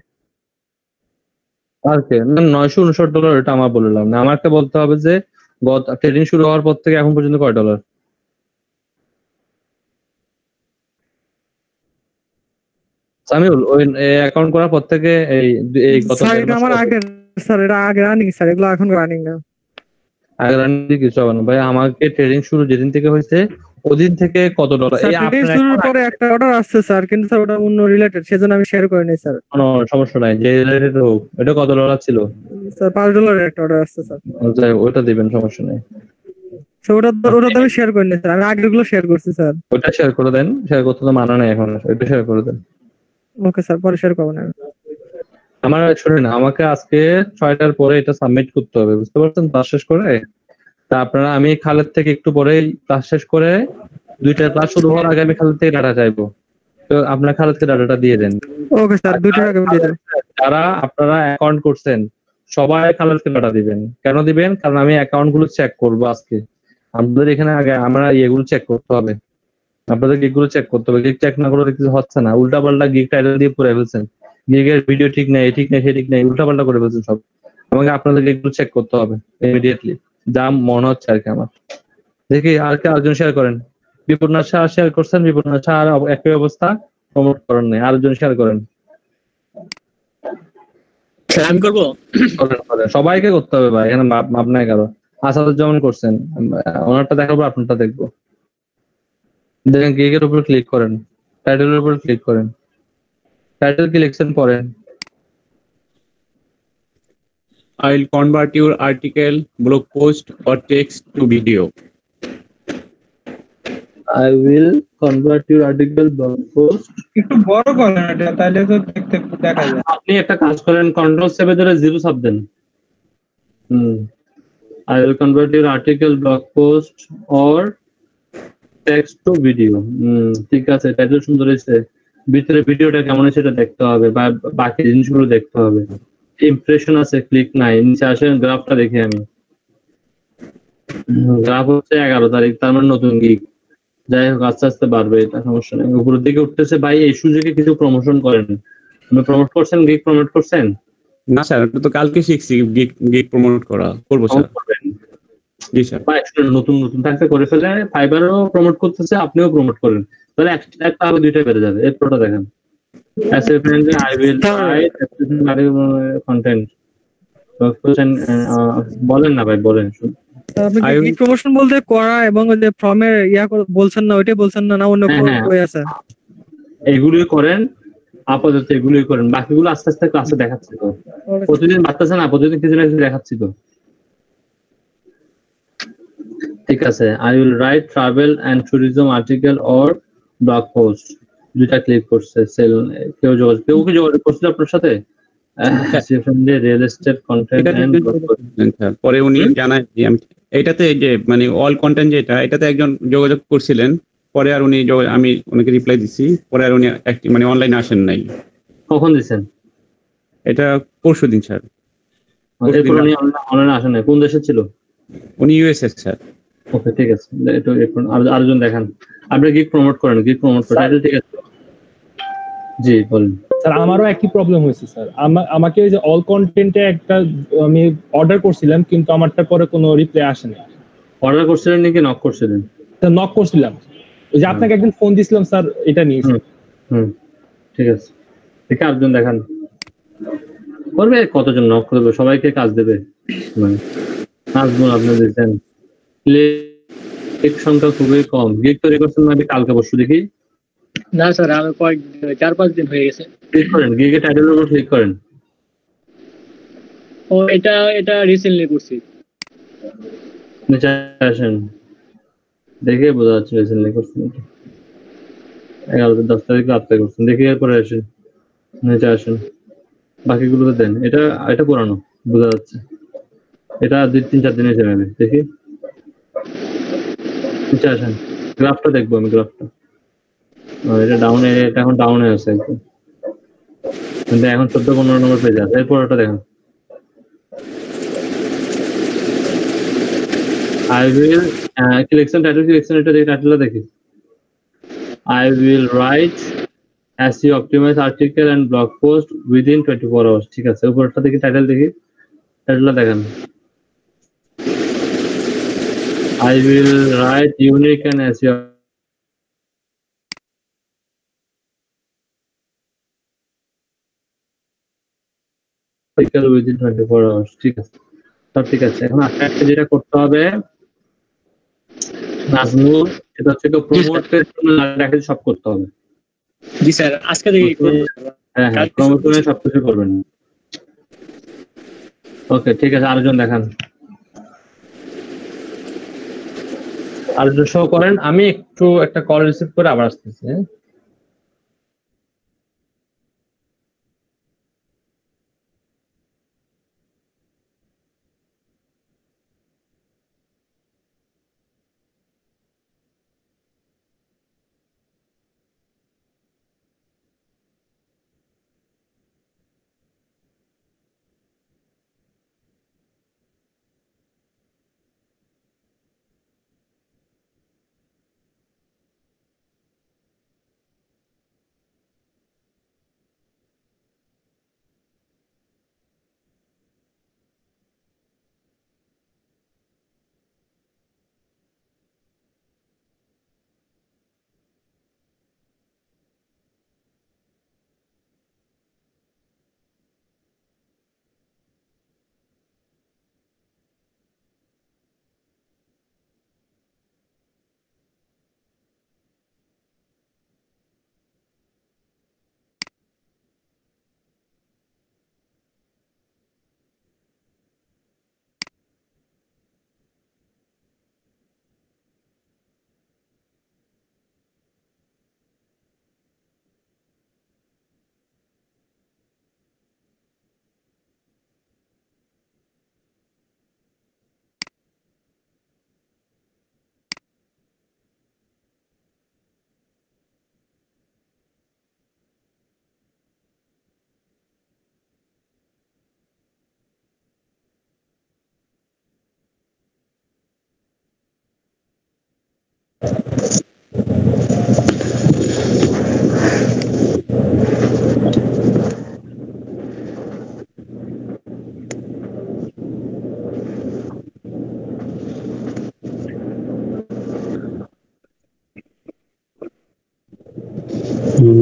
না, $959, এটা আমার বললাম না। আমাকে বলতে হবে যে গত ট্রেডিং শুরু হওয়ার পর থেকে এখন পর্যন্ত কয় ডলার? সামিউল, ওই অ্যাকাউন্ট করার পর থেকে এই গত স্যার এটা আমার আগে, স্যার এটা আগে রানিং স্যার, এগুলো এখন রানিং না। আগে রানিং কিছু হবে না ভাই। আমাকে ট্রেডিং শুরু যেদিন থেকে হয়েছে ওদিন থেকে কত ডলার? স্যার ট্রেডিং শুরুর পরে একটা অর্ডার আসছে স্যার, কিন্তু স্যার ওটা অন্য রিলেটেড, সেজন্য আমি শেয়ার করি নাই স্যার। কোনো সমস্যা নাই, যে রিলেটেড হোক। এটা কত ডলার ছিল? স্যার $5 একটা অর্ডার আসছে স্যার। যাই হোক, ওটা দিবেন, সমস্যা নাই। স্যার ওটা তো আমি শেয়ার করি নাই স্যার, আমি আগেরগুলো শেয়ার করছি স্যার। ওটা শেয়ার করে দেন, শেয়ার করতে তো মানা নাই এখন, ওটা শেয়ার করে দেন। ওকে স্যার, পরে শেয়ার করব না। আমার শুনেন, আমাকে আজকে 6টার পরে এটা সাবমিট করতে হবে, বুঝতে পারছেন? ক্লাস শেষ করে তা আপনারা, আমি খালেদ থেকে একটু পরে ক্লাস শেষ করে 2টার ক্লাস শুরু হওয়ার আগে আমি খালেদ থেকে ডাটা চাইবো। তো আপনার খালেদকে ডাটাটা দিয়ে দেন। ওকে স্যার, 2 টাকা দিয়ে দেন। যারা আপনারা অ্যাকাউন্ট করছেন সবাই খালেদকে ডাটা দিবেন। কেন দিবেন? কারণ আমি অ্যাকাউন্ট গুলো চেক করবো আজকে। আমাদের এখানে আগে আমরা ইয়েগুলো চেক করতে হবে, আপনাদের গিকগুলো চেক করতে হবে। গিক চেক না করলে কিছু হচ্ছে না, উল্টা পাল্টা গিক টাইটেল দিয়ে পুরো ফেলছেন, গিগের ভিডিও ঠিক নেই, ঠিক নেই, সে ঠিক নেই, উল্টা পাল্টা করে ফেলছেন সব। আমাকে আপনাদের গিকগুলো চেক করতে হবে ইমিডিয়েটলি, যা মনে হচ্ছে আর কি আমার। দেখি আর কে আরেকজন শেয়ার করেন। বিপুলনাথ শাহ শেয়ার করছেন, বিপুলনাথ শাহ একই অবস্থা, প্রমোট করেন নাই। আরেকজন শেয়ার করেন। আমি করবো। সবাইকে করতে হবে ভাই, এখানে মাপ নাই কারো। আসাদুজ্জামান করছেন, ওনারটা দেখাবো, আপনারটা দেখবো। দেখেন গিগের উপর ক্লিক করেন, টাইটেলের উপর ক্লিক করেন, টাইটেল কি লিখছেন পড়েন। I will convert your article, blog post or text to video. I will convert your article blog post. একটু বড় করেন এটা, তাহলে তো দেখতে দেখা যায়। আপনি একটা কাজ করেন, কন্ট্রোল সেভে ধরে 0 চাপ দেন। I will convert your article, blog post or text to video. ঠিক আছে, টাইটেল সুন্দর হয়েছে, ভিতরে ভিডিওটা কেমন হয়েছে সেটা দেখতে হবে, বা বাকি জিনিসগুলো দেখতে হবে। ইমপ্রেশন আছে, ক্লিক নাই। নিচে আসেন, গ্রাফটা দেখি আমি। গ্রাফ হচ্ছে 11 তারিখ, তার মানে নতুন গিগ। যাই হোক, আস্তে আস্তে বাড়বে, এটা সমস্যা নেই। উপরের দিকে উঠতেছে। ভাই এই সুযোগে কিছু প্রমোশন করেন। আপনি প্রমোট করছেন, গিগ প্রমোট করছেন? না স্যার, এটা তো কালকে শিখছি গিগ প্রমোট করা, করবো স্যার। জি স্যার। ভাই নতুন নতুন থাকতে করে ফেলে, ফাইবারও প্রমোট করতেছে, আপনিও প্রমোট করেন, তাহলে একটা আরো 2টা বেড়ে যাবে। এরপরটা দেখেন, as a friend I will write content. বলেন না ভাই, বলেন। আপনি কি প্রমোশন বলতে করা এবং ওই যে ফর্মের বলছেন না, ওইটাই বলছেন না, না অন্য কোনো ওয়ে আছে? এগুলোই করেন আপাতত, এগুলোই করেন, বাকিগুলো আস্তে আস্তে ক্লাসে দেখাচ্ছি তো। প্রতিদিন বাড়তেছে না, প্রতিদিন কিছু না কিছু দেখাচ্ছি তো। ঠিক আছে, I will write travel and tourism article or blog post. 2টা ক্লিক করছে। সেল কেউ কি যোগাযোগ করছিল আপনার সাথে? রিয়েল এস্টেট কন্টেন্ট এন্ড পরে উনি জানায় যে আমি এটাতে যে মানে অল কন্টেন্ট যেটা, এটাতে একজন যোগাযোগ করছিলেন, পরে আর উনি আমি ওনাকে রিপ্লাই দিছি, পরে আর উনি মানে অনলাইনে আসেন নাই। কখন দিছেন এটা? পরশুদিন স্যার। এরপর উনি অনলাইনে আসেন নাই? কোন দেশে ছিল উনি? USA sir. ওকে, ঠিক আছে। একটু আরেকজন দেখান। আপনি গিগ প্রমোট করেন, গিগ প্রমোট করেন। ঠিক আছে, জি বলেন। স্যার আমারও একই প্রবলেম হয়েছে স্যার। আমাকে ওই যে অল কন্টেন্টে একটা আমি অর্ডার করছিলাম, কিন্তু আমারটা পরে কোনো রিপ্লাই আসে না। অর্ডার করছিলেন নাকি নক করছিলেন? স্যার নক করছিলাম, ওই যে আপনাকে একদিন ফোন দিছিলাম স্যার, এটা নিয়ে। ঠিক আছে, ঠিক আছে। আরেকজন দেখান। করবে কতজন নক করবে? সবাইকে কাজ দেবে? কাজগুলো আপনি দেখছেন, ক্লিক সংখ্যা খুবই কম। গিগ তৈরি করছেন নাকি কালকে পরশু? দেখি। না স্যার, আমি 4-5 দিন হয়ে গেছে। ক্লিক করেন, গিগের টাইটেলের উপর ক্লিক করেন। ও এটা রিসেন্টলি করছি। নিচে আসেন, দেখে বোঝা যাচ্ছে রিসেন্টলি করছেন। 11-10 তারিখ রাত্রে করছেন, দেখে এরপরে আসেন, নিচে আসেন, বাকিগুলোতে দেন। এটা পুরানো বোঝা যাচ্ছে, এটা 2-3-4 দিনে যাবে। দেখি, নিচে আসেন, গ্রাফটা দেখবো আমি। গ্রাফটা এটা ডাউনে, এটা এখন ডাউনে আছে একদম, কিন্তু এখন 14-15 নম্বর পেজে আছে। এরপর ওটা দেখেন। I will title এটা দেখি, টাইটেলটা দেখি। I will write SEO optimized article and blog post within 24 hours. ঠিক আছে, উপরটা দেখি, টাইটেল দেখি, টাইটেলটা দেখেন। I will write unique and SEO article within 24 hours. ঠিক আছে, সব ঠিক আছে। এখন আপনাকে যেটা করতে হবে নাজমুল, সেটা হচ্ছে প্রমোটের জন্য সব করতে হবে। জি স্যার, আজকে থেকে হ্যাঁ, প্রমোট করে সবকিছু করবেন। ওকে, ঠিক আছে। আরেকজন দেখান, আরেকজন শো করেন। আমি একটু একটা কল রিসিভ করে আবার আসতেছি।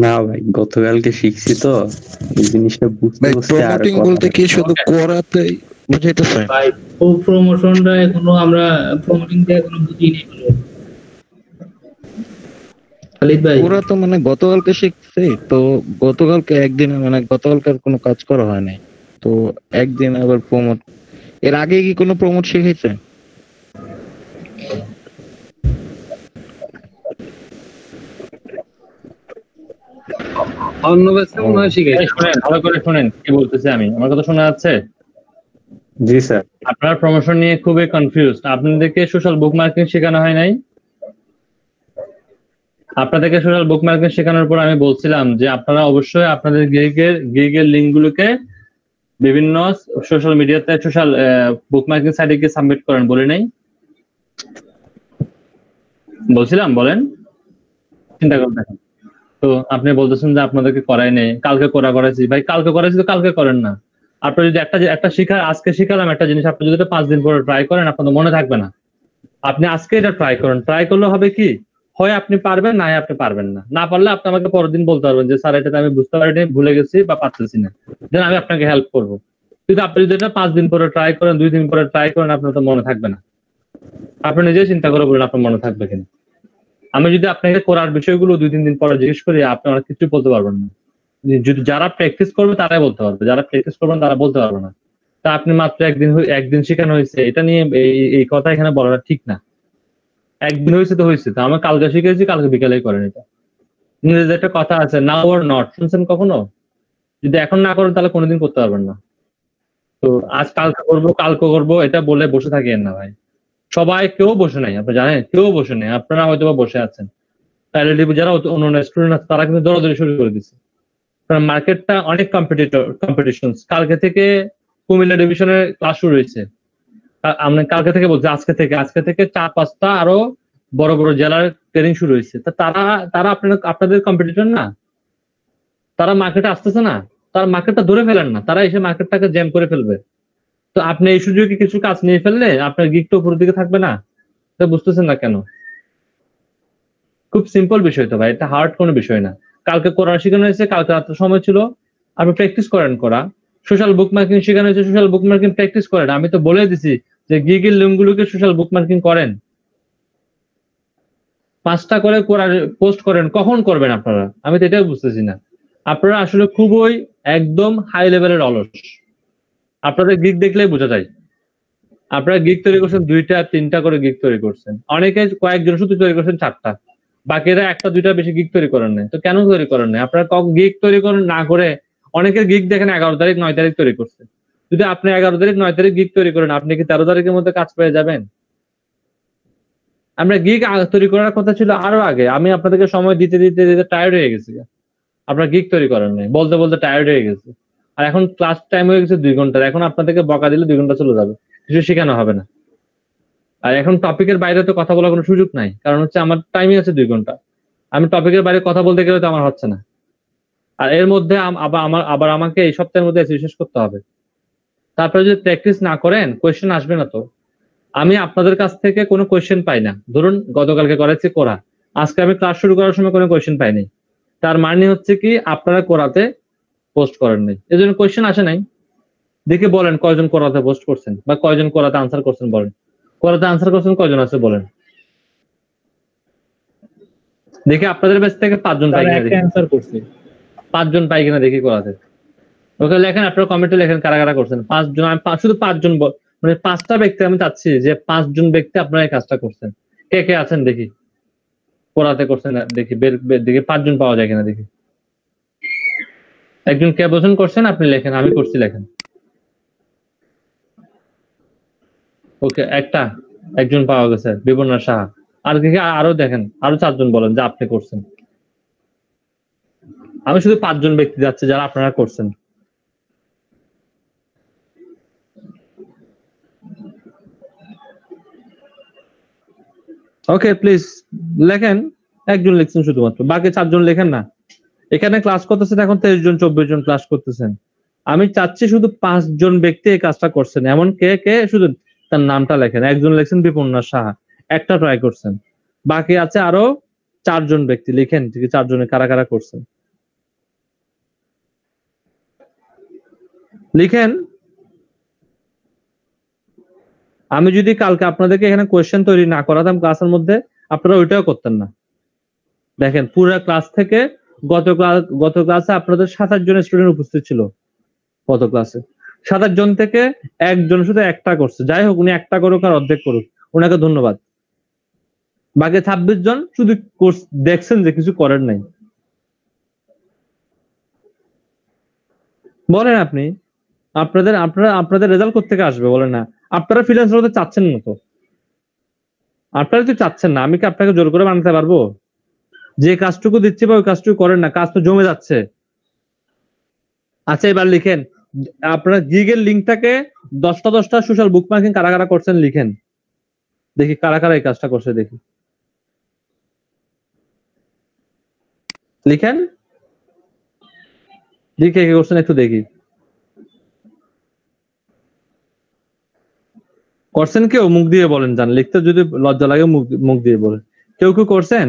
না ভাই, গতকালকে শিখছি তো এই জিনিসটা বুঝতে ভাই বুঝতে আর প্রমোটিং কথা বলতে কি শুধু করাতেই বুঝাইতেছে? ভাই প্রমোশনটা এখনো আমরা প্রমোটিংটা এখনো বুঝিনি। খালিদ ভাই ওরা তো মানে গতকালকে শিখছে তো, গতকালকে একদিনে মানে গতকালকার কোনো কাজ করা হয় নাই তো একদিন আবার প্রমোট। এর আগে কি কোনো প্রমোট শিখেছে? অন্য ব্যস্ত মনে হয় শিখেছে। শুনেন, ভালো করে শুনেন কি বলতেছি আমি, আমার কথা শোনা যাচ্ছে? জি স্যার। আপনার প্রমোশন নিয়ে খুবই কনফিউজড। আপনাদেরকে সোশ্যাল বুক মার্কেটিং শেখানো হয় নাই? আপনাদেরকে সোশ্যাল বুক মার্কেটিং শেখানোর পর আমি বলছিলাম যে আপনারা অবশ্যই আপনাদের গিগের লিঙ্কগুলোকে বিভিন্ন সোশ্যাল মিডিয়াতে সোশ্যাল বুক মার্কেটিং সাইটে গিয়ে সাবমিট করেন, বলে নাই? বলছিলাম, বলেন, চিন্তা করে দেখেন। তো আপনি বলতেছেন যে আপনাদেরকে করাই নেই, কালকে করাইছি। ভাই কালকে করাইছি তো কালকে করেন না। আপনি যদি একটা শিখার আজকে শিখালাম একটা জিনিস, আপনি যদি 5 দিন পরে ট্রাই করেন আপনার তো মনে থাকবে না। আপনি আজকে এটা ট্রাই করেন, ট্রাই করলে হবে কি, হয় আপনি পারবেন, না আপনি পারবেন না। না পারলে আপনি আমাকে পরের দিন বলতে পারবেন যে স্যার এটা আমি বুঝতে পারিনি, ভুলে গেছি বা পারতেছি না, দেন আমি আপনাকে হেল্প করবো। কিন্তু আপনি যদি এটা 5 দিন পরে ট্রাই করেন, 2 দিন পরে ট্রাই করেন, আপনার তো মনে থাকবে না। আপনি নিজে চিন্তা করে বলেন আপনার মনে থাকবে কিনা। আমি যদি আপনাকে করার বিষয়গুলো 2-3 দিন পরে জিজ্ঞেস করি, আপনি অনেক কিছু বলতে পারবেন না। যদি যারা প্র্যাকটিস করবে তারাই বলতে পারবে, যারা প্র্যাকটিস করবেন তারা বলতে পারবে না। তা আপনি মাত্র একদিন শেখানো হয়েছে, এটা নিয়ে এই কথা এখানে বলাটা ঠিক না। একদিন হয়েছে তো হয়েছে, তো আমি কালকে শিখেছি, কালকে বিকালেই করেন। এটা ইংরেজিতে একটা কথা আছে, নাও অর নট, শুনছেন কখনো? যদি এখন না করেন তাহলে কোনোদিন করতে পারবেন না। তো আজ কালকে করবো এটা বলে বসে থাকেন না ভাই। সবাই কেউ বসে নাই, আপনি জানেন, কেউ বসে নেই। আপনারা হয়তো বা বসে আছেন, যারা অন্য স্টুডেন্ট আছে তারা কিন্তু দৌড়াদৌড়ি শুরু করে দিচ্ছে, কারণ মার্কেটটা অনেক কম্পিটিশন। কালকে থেকে কুমিল্লা ডিভিশনের ক্লাস শুরু হয়েছে। আমরা কালকে থেকে বলছি, আজকে থেকে 4-5টা আরো বড় বড় জেলার ট্রেনিং শুরু হয়েছে। তারা আপনাদের কম্পিটিটর না, তারা মার্কেটে আসতেছে না, তারা মার্কেটটা ধরে ফেলেন না, তারা এসে মার্কেটটাকে জ্যাম করে ফেলবে। তো আপনি এই সুযোগে কিছু কাজ নিয়ে ফেললে আপনার গিকটা উপরের দিকে থাকবে না। এটা বুঝতেছেন না কেন? খুব সিম্পল বিষয় তো ভাই, এটা হার্ড কোনো বিষয় না। কালকে করা শেখানো হয়েছে, কালকে রাত্রে সময় ছিল, আপনি প্র্যাকটিস করেন। করা সোশ্যাল বুক মার্কিং শেখানো হয়েছে, সোশ্যাল বুক মার্কিং প্র্যাকটিস করেন। আমি তো বলে দিছি যে গিগের লিঙ্কগুলোকে সোশ্যাল বুক মার্কিং করেন, 5টা করে পোস্ট করেন। কখন করবেন আপনারা? আমি তো এটাই বুঝতেছি না। আপনারা আসলে খুবই একদম হাই লেভেলের অলস। আপনাদের গিগ দেখলেই বোঝা যায়। আপনারা গিগ তৈরি করছেন 2টা-3টা করে গিগ তৈরি করছেন, অনেকে কয়েকজন শুধু তৈরি করছেন 4টা, বাকিরা 1টা-2টা বেশি গিগ তৈরি করেন নাই। তো কেন তৈরি করেন নাই? আপনারা গিগ তৈরি করেন না করে অনেকের গিগ দেখেন 11 তারিখ 9 তারিখ তৈরি করছে। যদি আপনি 11 তারিখ 9 তারিখ গিগ তৈরি করেন, আপনি কি 13 তারিখের মধ্যে কাজ পেয়ে যাবেন? আমরা গিগ তৈরি করার কথা ছিল আরো আগে। আমি আপনাদেরকে সময় দিতে টায়ার্ড হয়ে গেছি। আপনারা গিগ তৈরি করেন নাই, বলতে বলতে টায়ার্ড হয়ে গেছে। আর এখন ক্লাস টাইম হয়ে গেছে 2 ঘন্টার। এখন আপনাদেরকে বকা দিলে 2 ঘন্টা চলে যাবে, কিছু শেখানো হবে না। আর এখন টপিকের বাইরে তো কথা বলার কোনো সুযোগ নাই, কারণ হচ্ছে আমার টাইমই আছে 2 ঘন্টা। আমি টপিকের বাইরে কথা বলতে গেলে তো আমার হচ্ছে না। আর এর মধ্যে আবার আমাকে এই সপ্তাহের মধ্যে শেষ করতে হবে। তারপরে যদি প্র্যাকটিস না করেন কোয়েশ্চেন আসবে না। তো আমি আপনাদের কাছ থেকে কোনো কোয়েশ্চেন পাই না। ধরুন গতকালকে করাচ্ছি কোরা, আজকে আমি ক্লাস শুরু করার সময় কোনো কোয়েশ্চেন পাইনি। তার মানে হচ্ছে কি আপনারা কোরাতে পোস্ট করেন নাই, এজন্য কোয়েশ্চেন আসে নাই। দেখে বলেন কয়জন কোরাতে পোস্ট করছেন বা কয়জন কোরাতে আনসার করছেন, বলেন কোরাতে আনসার করছেন কয়জন আছে বলেন দেখি। আপনাদের ব্যাচ থেকে 5 জন পাই কিনা, 5 জন পাই কিনা দেখি কোরাতে। ওকে লেখেন, আপনারা কমেন্টে লেখেন কারা কারা করছেন। 5 জন, আমি শুধু 5 জন, মানে 5টা ব্যক্তি আমি চাচ্ছি যে 5 জন ব্যক্তি আপনারা এই কাজটা করছেন। কে কে আছেন দেখি কোরাতে করছেন, দেখি দেখি 5 জন পাওয়া যায় কিনা দেখি। একজন কে বোঝেন করছেন আপনি লেখেন, আমি করছি লেখেন। ওকে, একজন পাওয়া গেছে, বিবর্ণা সাহা। আর দেখি আরো দেখেন, আরো 4 জন বলেন যে আপনি করছেন। আমি শুধু 5 জন ব্যক্তি যাচ্ছে যারা আপনারা করছেন। ওকে প্লিজ লেখেন, একজন লিখছেন শুধুমাত্র, বাকি 4 জন লেখেন না। এখানে ক্লাস করতেছেন এখন 23 জন 24 জন ক্লাস করতেছেন। আমি চাচ্ছি শুধু 5 জন ব্যক্তি এই কাজটা করছেন। এমন কে কে শুধু তার নামটা লেখেন। একজন লেখছেন বিপন্না সাহা, একটা ট্রাই করছেন, বাকি আছে আরো চারজন ব্যক্তি লিখেন, ঠিক আছে, চারজনে কারা কারা করছেন লিখেন। আমি যদি কালকে আপনাদেরকে এখানে কোয়েশ্চেন তৈরি না করাতাম ক্লাসের মধ্যে, আপনারা ওইটাও করতেন না। দেখেন পুরো ক্লাস থেকে গত ক্লাসে আপনাদের 7-8 জন স্টুডেন্ট উপস্থিত ছিল। গত ক্লাসে 7-8 জন থেকে একজন শুধু একটা করছে। যাই হোক, উনি একটা করুক আর অর্ধেক করুক, ওনাকে ধন্যবাদ। বাকি 26 জন শুধু কোর্স দেখছেন যে কিছু করেন নাই। বলেন আপনি আপনাদের রেজাল্ট কোত্থেকে আসবে বলেন না? আপনারা ফ্রিল্যান্সার হতে চাচ্ছেন না তো, আপনারা তো চাচ্ছেন না, আমি কি আপনাকে জোর করে বানাতে পারবো? যে কাজটুকু দিচ্ছি বা ওই কাজটুকু করেন না, কাজ তো জমে যাচ্ছে। আচ্ছা এবার লিখেন, আপনারা গিগের লিঙ্কটাকে 10টা সোশ্যাল বুকমার্কিং কারা কারা করছেন লিখেন, দেখি কারা কারা এই কাজটা করছে দেখি। লিখেন লিখে কে করছেন একটু দেখি। করছেন কেউ? মুখ দিয়ে বলেন, জান লিখতে যদি লজ্জা লাগে মুখ দিয়ে বলেন। কেউ করছেন?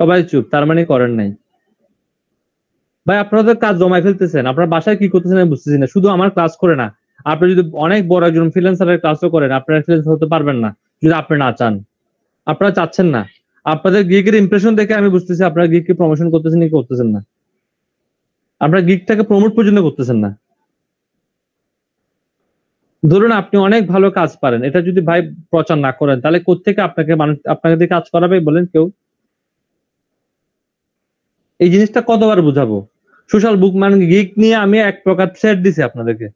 সবাই চুপ, তার মানে করেন নাই। ভাই আপনাদের কাজ জমায় ফেলতেছেন, আপনার বাসায় কি করতেছেন আমি বুঝতেছি না। শুধু আমার ক্লাস করে না, আপনি যদি অনেক বড় একজন ফ্রিল্যান্সারের ক্লাসও করেন, আপনারা ফ্রিল্যান্সার হতে পারবেন না যদি আপনি না চান। আপনারা চাচ্ছেন না। আপনাদের গিগের ইমপ্রেশন দেখে আমি বুঝতেছি আপনারা গিগকে প্রমোশন করতেছেন কি করতেছেন না। আপনারা গিগটাকে প্রমোট পর্যন্ত করতেছেন না। ধরুন আপনি অনেক ভালো কাজ পারেন, এটা যদি ভাই প্রচার না করেন তাহলে কোত্থেকে আপনাকে দিয়ে কাজ করাবে বলেন কেউ? এই জিনিসটা কতবার বুঝাবো? সোশ্যাল বুক মানে গিগ নিয়ে আমি এক প্রকার থ্রেড দিছি আপনাদেরকে,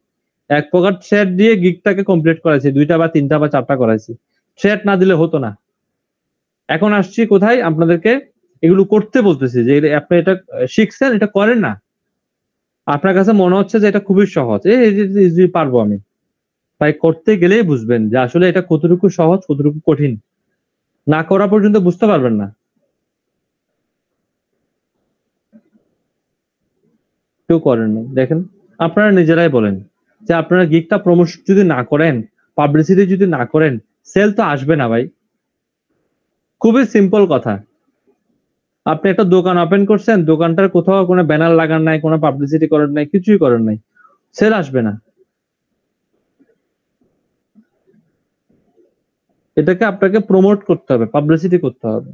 এক প্রকার থ্রেড দিয়ে গিগটাকে কমপ্লিট করাইছি, 2টা বা 3টা বা 4টা করাইছি। থ্রেড না দিলে হতো না। এখন আসছি কোথায়? আপনাদেরকে এগুলো করতে বলতেছি যে আপনি এটা শিখছেন, এটা করেন না। আপনার কাছে মনে হচ্ছে যে এটা খুবই সহজ, এই পারবো আমি। তাই করতে গেলেই বুঝবেন যে আসলে এটা কতটুকু সহজ কতটুকু কঠিন। না করা পর্যন্ত বুঝতে পারবেন না। কেউ করেন না। দেখেন আপনারা নিজেরাই বলেন যে আপনারা গিগটা প্রমোশন যদি না করেন, পাবলিসিটি যদি না করেন, সেল তো আসবে না ভাই। খুবই সিম্পল কথা। আপনি একটা দোকান ওপেন করছেন, দোকানটার কোথাও কোনো ব্যানার লাগান নাই, কোনো পাবলিসিটি করেন নাই, কিছুই করেন নাই, সেল আসবে না। এটাকে আপনাকে প্রমোট করতে হবে, পাবলিসিটি করতে হবে।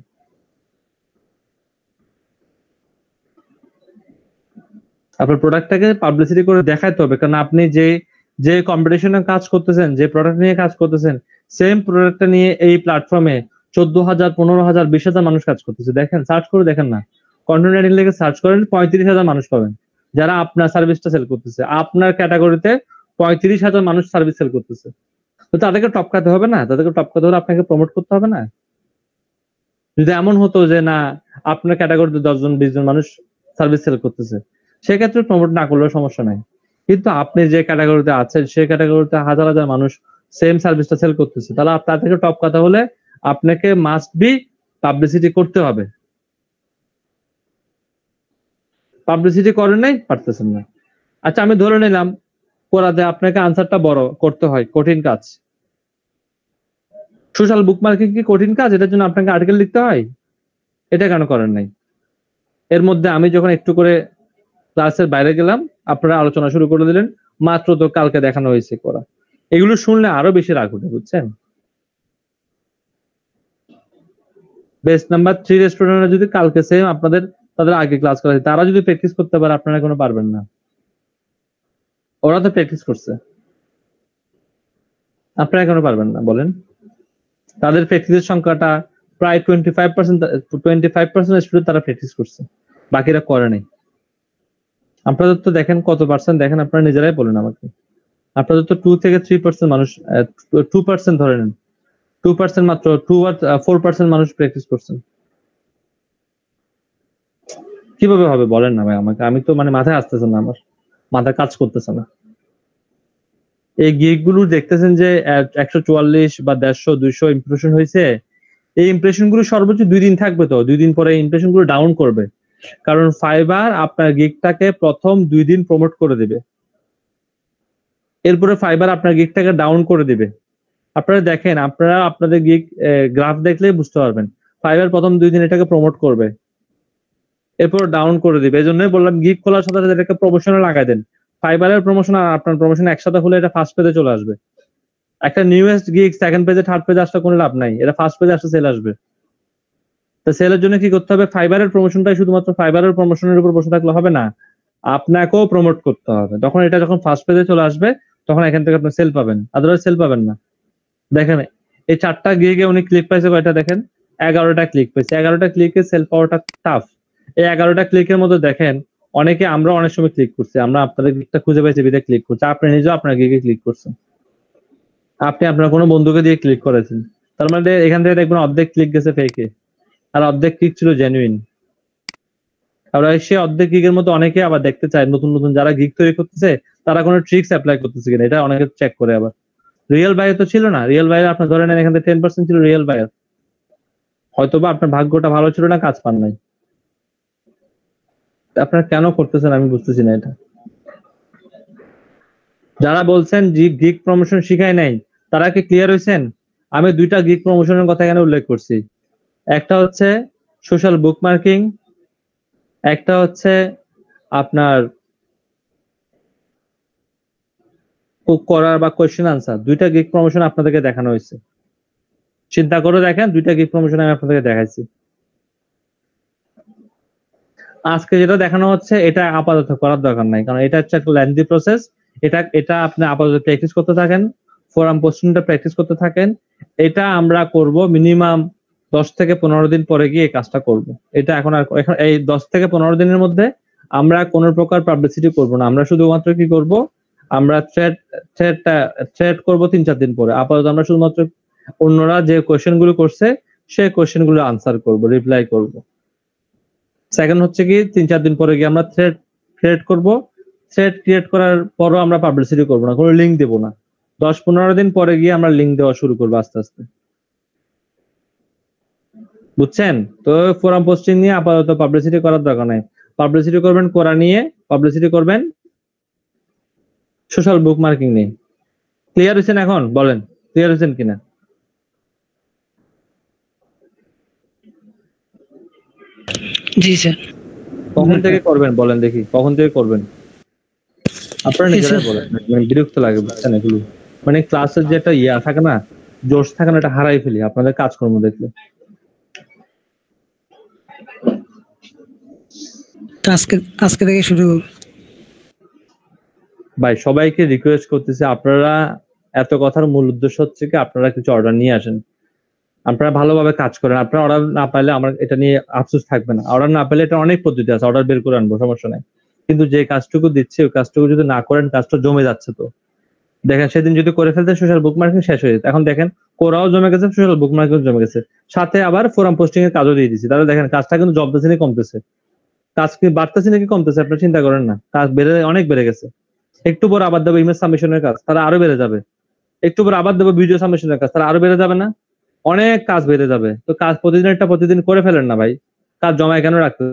আপনার প্রোডাক্টটাকে পাবলিসিটি করে দেখাইতে হবে, কারণ আপনি যে কম্পিটিশনে কাজ করতেছেন, যে প্রোডাক্ট নিয়ে কাজ করতেছেন, সেম প্রোডাক্টটা নিয়ে এই প্ল্যাটফর্মে 14,000, 15,000, 20,000 মানুষ কাজ করতেছে। দেখেন, সার্চ করে দেখেন না, কন্টেন্ট রাইটিং লিখে সার্চ করেন, 35,000 মানুষ পাবেন যারা আপনার সার্ভিসটা সেল করতেছে। আপনার ক্যাটাগরিতে 35,000 মানুষ সার্ভিস সেল করতেছে। তো তাদেরকে টপকাতে হবে না? তাদেরকে টপকাতে হলে আপনাকে প্রমোট করতে হবে না? যদি এমন হতো যে না, আপনার ক্যাটাগরিতে 10জন 20জন মানুষ সার্ভিস সেল করতেছে, সেক্ষেত্রে প্রমোট না করলেও সমস্যা নাই। কিন্তু আপনি যে ক্যাটাগরিতে আছেন, সেই ক্যাটাগরিতে হাজার হাজার মানুষ সেম সার্ভিসটা সেল করতেছে, তাহলে আপনার থেকে টপকাতে হলে আপনাকে মাস্ট বি পাবলিসিটি করতে হবে। পাবলিসিটি করেন নাই, পারতেছেন না। আচ্ছা আমি ধরে নিলাম করাতে আপনাকে আনসারটা বড় করতে হয়, কঠিন কাজ। সোশ্যাল বুকমার্কিং কি কঠিন কাজ? এটার জন্য আপনাকে আর্টিকেল লিখতে হয়? এটা কেন করেন নাই? এর মধ্যে আমি যখন একটু করে ক্লাসের বাইরে গেলাম, আপনারা আলোচনা শুরু করে দিলেন, মাত্র তো কালকে দেখানো হয়েছে করা। এগুলো শুনলে আরো বেশি রাগ উঠে, বুঝছেন? বেস্ট নাম্বার 3 রেস্টুরেন্টরা যদি কালকে সেম তাদের আগে ক্লাস করাছে, তারা যদি প্র্যাকটিস করতে পারে, আপনারা কোনো পারবেন না। ওরা তো প্র্যাকটিস করছে, আপনারা কেন পারবেন না বলেন? তাদের প্র্যাকটিসের সংখ্যাটা প্রায় 25% স্টুডেন্ট তারা প্র্যাকটিস করছে, বাকিরা করে নাই। আপনাদের তো দেখেন কত পার্সেন্ট, দেখেন আপনারা নিজেরাই বলেন আমাকে। আপনাদের তো 2 থেকে 3% মানুষ, 2% ধরে নেন, 2% মাত্র, 2 or 4% মানুষ প্র্যাকটিস করছেন। কিভাবে হবে বলেন না ভাই আমাকে? আমি তো মাথায় আসতেছে না, আমার মাথা কাজ করতেছে না। এই গিগ গুলো দেখতেছেন যে 144 বা 150, 200 ইমপ্রেশন হয়েছে। এই ইমপ্রেশন গুলো সর্বোচ্চ 2 দিন থাকবে, তো 2 দিন পরে ইমপ্রেশন গুলো ডাউন করবে, কারণ ফাইবার আপনার গিগটাকে প্রথম 2 দিন প্রমোট করে দিবে, এরপরে ফাইবার আপনার গিগটাকে ডাউন করে দিবে। আপনারা দেখেন, আপনারা আপনাদের গিগ গ্রাফ দেখলেই বুঝতে পারবেন। ফাইবার প্রথম 2 দিন এটাকে প্রমোট করবে, এরপর ডাউন করে দিবে। এই জন্যই বললাম গিগ খোলার সাথে সাথে এটাকে প্রমোশনে লাগাই দেন। ফাইবারের প্রমোশন আর আপনার প্রমোশন একসাথে হলে এটা ফার্স্ট পেজে চলে আসবে। একটা নিউয়েস্ট গিগ সেকেন্ড পেজে থার্ড পেজে আসলে কোনো লাভ নাই, এটা ফার্স্ট পেজে আসলে সেল আসবে। তো সেলের জন্য কি করতে হবে? ফাইবারের প্রমোশনটাই শুধুমাত্র ফাইবারের প্রমোশনের উপর বসে থাকলে হবে না, আপনাকেও প্রমোট করতে হবে। তখন এটা যখন ফার্স্ট পেজে চলে আসবে তখন এখান থেকে আপনি সেল পাবেন, আদারওয়াইজ সেল পাবেন না। দেখেন এই 4টা গিগে উনি ক্লিক পাইছে কয়টা দেখেন, 11টা ক্লিক পাইছে। 11টা ক্লিকে সেল পাওয়াটা টাফ। এই 11টা ক্লিকের মধ্যে দেখেন অনেকে, আমরা অনেক সময় ক্লিক করছি, আমরা আপনাদের গিগটা খুঁজে পাইছি বিদে ক্লিক করছি, আপনি নিজেও আপনার গিগে ক্লিক করছেন, আপনি আপনার কোনো বন্ধুকে দিয়ে ক্লিক করেছেন। তার মানে এখান থেকে দেখবেন অর্ধেক ক্লিক গেছে ফেকে, আর অর্ধেক ক্লিক ছিল জেনুইন। আর সে অর্ধেক গিগের মধ্যে অনেকে আবার দেখতে চায় নতুন নতুন যারা গিগ তৈরি করতেছে তারা কোনো ট্রিক্স অ্যাপ্লাই করতেছে কিনা, এটা অনেকে চেক করে। আবার রিয়েল বায়ার তো ছিল না, রিয়েল বায়ার আপনার ধরে নেন এখান থেকে 10% ছিল রিয়েল বায়ার, হয়তোবা আপনার ভাগ্যটা ভালো ছিল না, কাজ পান নাই। আপনারা কেন করতেছেন আমি বুঝতেছি না এটা। যারা বলছেন গিগ প্রমোশন শিখায় নাই তারা কি ক্লিয়ার হয়েছেন? আমি 2টা গিগ প্রমোশনের কথা এখানে উল্লেখ করছি, একটা হচ্ছে সোশ্যাল বুকমার্কিং, একটা হচ্ছে আপনার করার বা কোয়েশ্চেন আনসার। 2টা গিগ প্রমোশন আপনাদেরকে দেখানো হয়েছে, চিন্তা করে দেখেন 2টা গিগ প্রমোশন আমি আপনাদেরকে দেখাইছি। আজকে যেটা দেখানো হচ্ছে এটা আপাতত করার দরকার নাই, কারণ এটা হচ্ছে একটা লেন্থি প্রসেস। এটা আপনি আপাতত প্র্যাকটিস করতে থাকেন, ফোরাম পোস্টিংটা প্র্যাকটিস করতে থাকেন। এটা আমরা করব মিনিমাম 10 থেকে 15 দিন পরে গিয়ে এই কাজটা করব। এটা এখন এই 10 থেকে 15 দিনের মধ্যে আমরা কোনো প্রকার পাবলিসিটি করব না, আমরা শুধুমাত্র কি করব, আমরা থ্রেড করব 3-4 দিন পরে। আপাতত আমরা শুধুমাত্র অন্যরা যে কোয়েশ্চেন গুলো করছে সেই কোয়েশ্চেন গুলো আনসার করব, রিপ্লাই করব। সেকেন্ড হচ্ছে কি 3-4 দিন পরে গিয়ে আমরা থ্রেড ক্রিয়েট করব। থ্রেড ক্রিয়েট করার পরও আমরা পাবলিসিটি করব না, কোনো লিঙ্ক দেব না। 10-15 দিন পরে গিয়ে আমরা লিঙ্ক দেওয়া শুরু করবো আস্তে আস্তে, বুঝছেন? তো ফোরাম পোস্টিং নিয়ে আপাতত পাবলিসিটি করার দরকার নাই। পাবলিসিটি করবেন কোরা নিয়ে, পাবলিসিটি করবেন সোশ্যাল বুক মার্কিং নিয়ে। ক্লিয়ার হয়েছেন এখন? বলেন ক্লিয়ার হয়েছেন কিনা? জি স্যার। কখন থেকে করবেন বলেন দেখি, কখন থেকে করবেন আপনারা নিজেরাই বলেন। মানে বিরক্ত লাগে বুঝছেন এগুলো, মানে ক্লাসের যে একটা ইয়া থাকে না, জোশ থাকে না, এটা হারাই ফেলি আপনাদের কাজকর্ম দেখলে। আজকে থেকে শুরু করব ভাই। সবাইকে রিকোয়েস্ট করতেছি, আপনারা এত কথার মূল উদ্দেশ্য হচ্ছে কি আপনারা কিছু অর্ডার নিয়ে আসেন, আপনারা ভালোভাবে কাজ করেন। আপনারা অর্ডার না পাইলে আমার এটা নিয়ে আফসোস থাকবে না, অর্ডার না পেলে এটা অনেক পদ্ধতি আছে, অর্ডার বের করে আনবো, সমস্যা নাই। কিন্তু যে কাজটুকু দিচ্ছে ওই কাজটুকু যদি না করেন কাজটা জমে যাচ্ছে। তো দেখেন সেদিন যদি করে ফেলতে সোশ্যাল বুক মার্কিং শেষ হয়ে যেত, এখন দেখেন কোরাও জমে গেছে, সোশ্যাল বুক মার্কিং জমে গেছে, সাথে আবার ফোরাম পোস্টিং এর কাজও দিয়ে দিচ্ছি। তাহলে দেখেন কাজটা কিন্তু জবতেছে না কমতেছে, কাজ কি বাড়তেছে নাকি কমতেছে? আপনি চিন্তা করেন না, কাজ অনেক বেড়ে গেছে। একটু পর আবার দেবো ইমেজ সাবমিশনের কাজ, তারা আরো বেড়ে যাবে। একটু পর আবার দেবো ভিডিও সাবমিশনের কাজ, তারা আরো বেড়ে যাবে না? অনেক কাজ বেড়ে যাবে। তো কাজ প্রতিদিন করে ফেলেন না ভাই, কাজ জমায় কেন রাখতে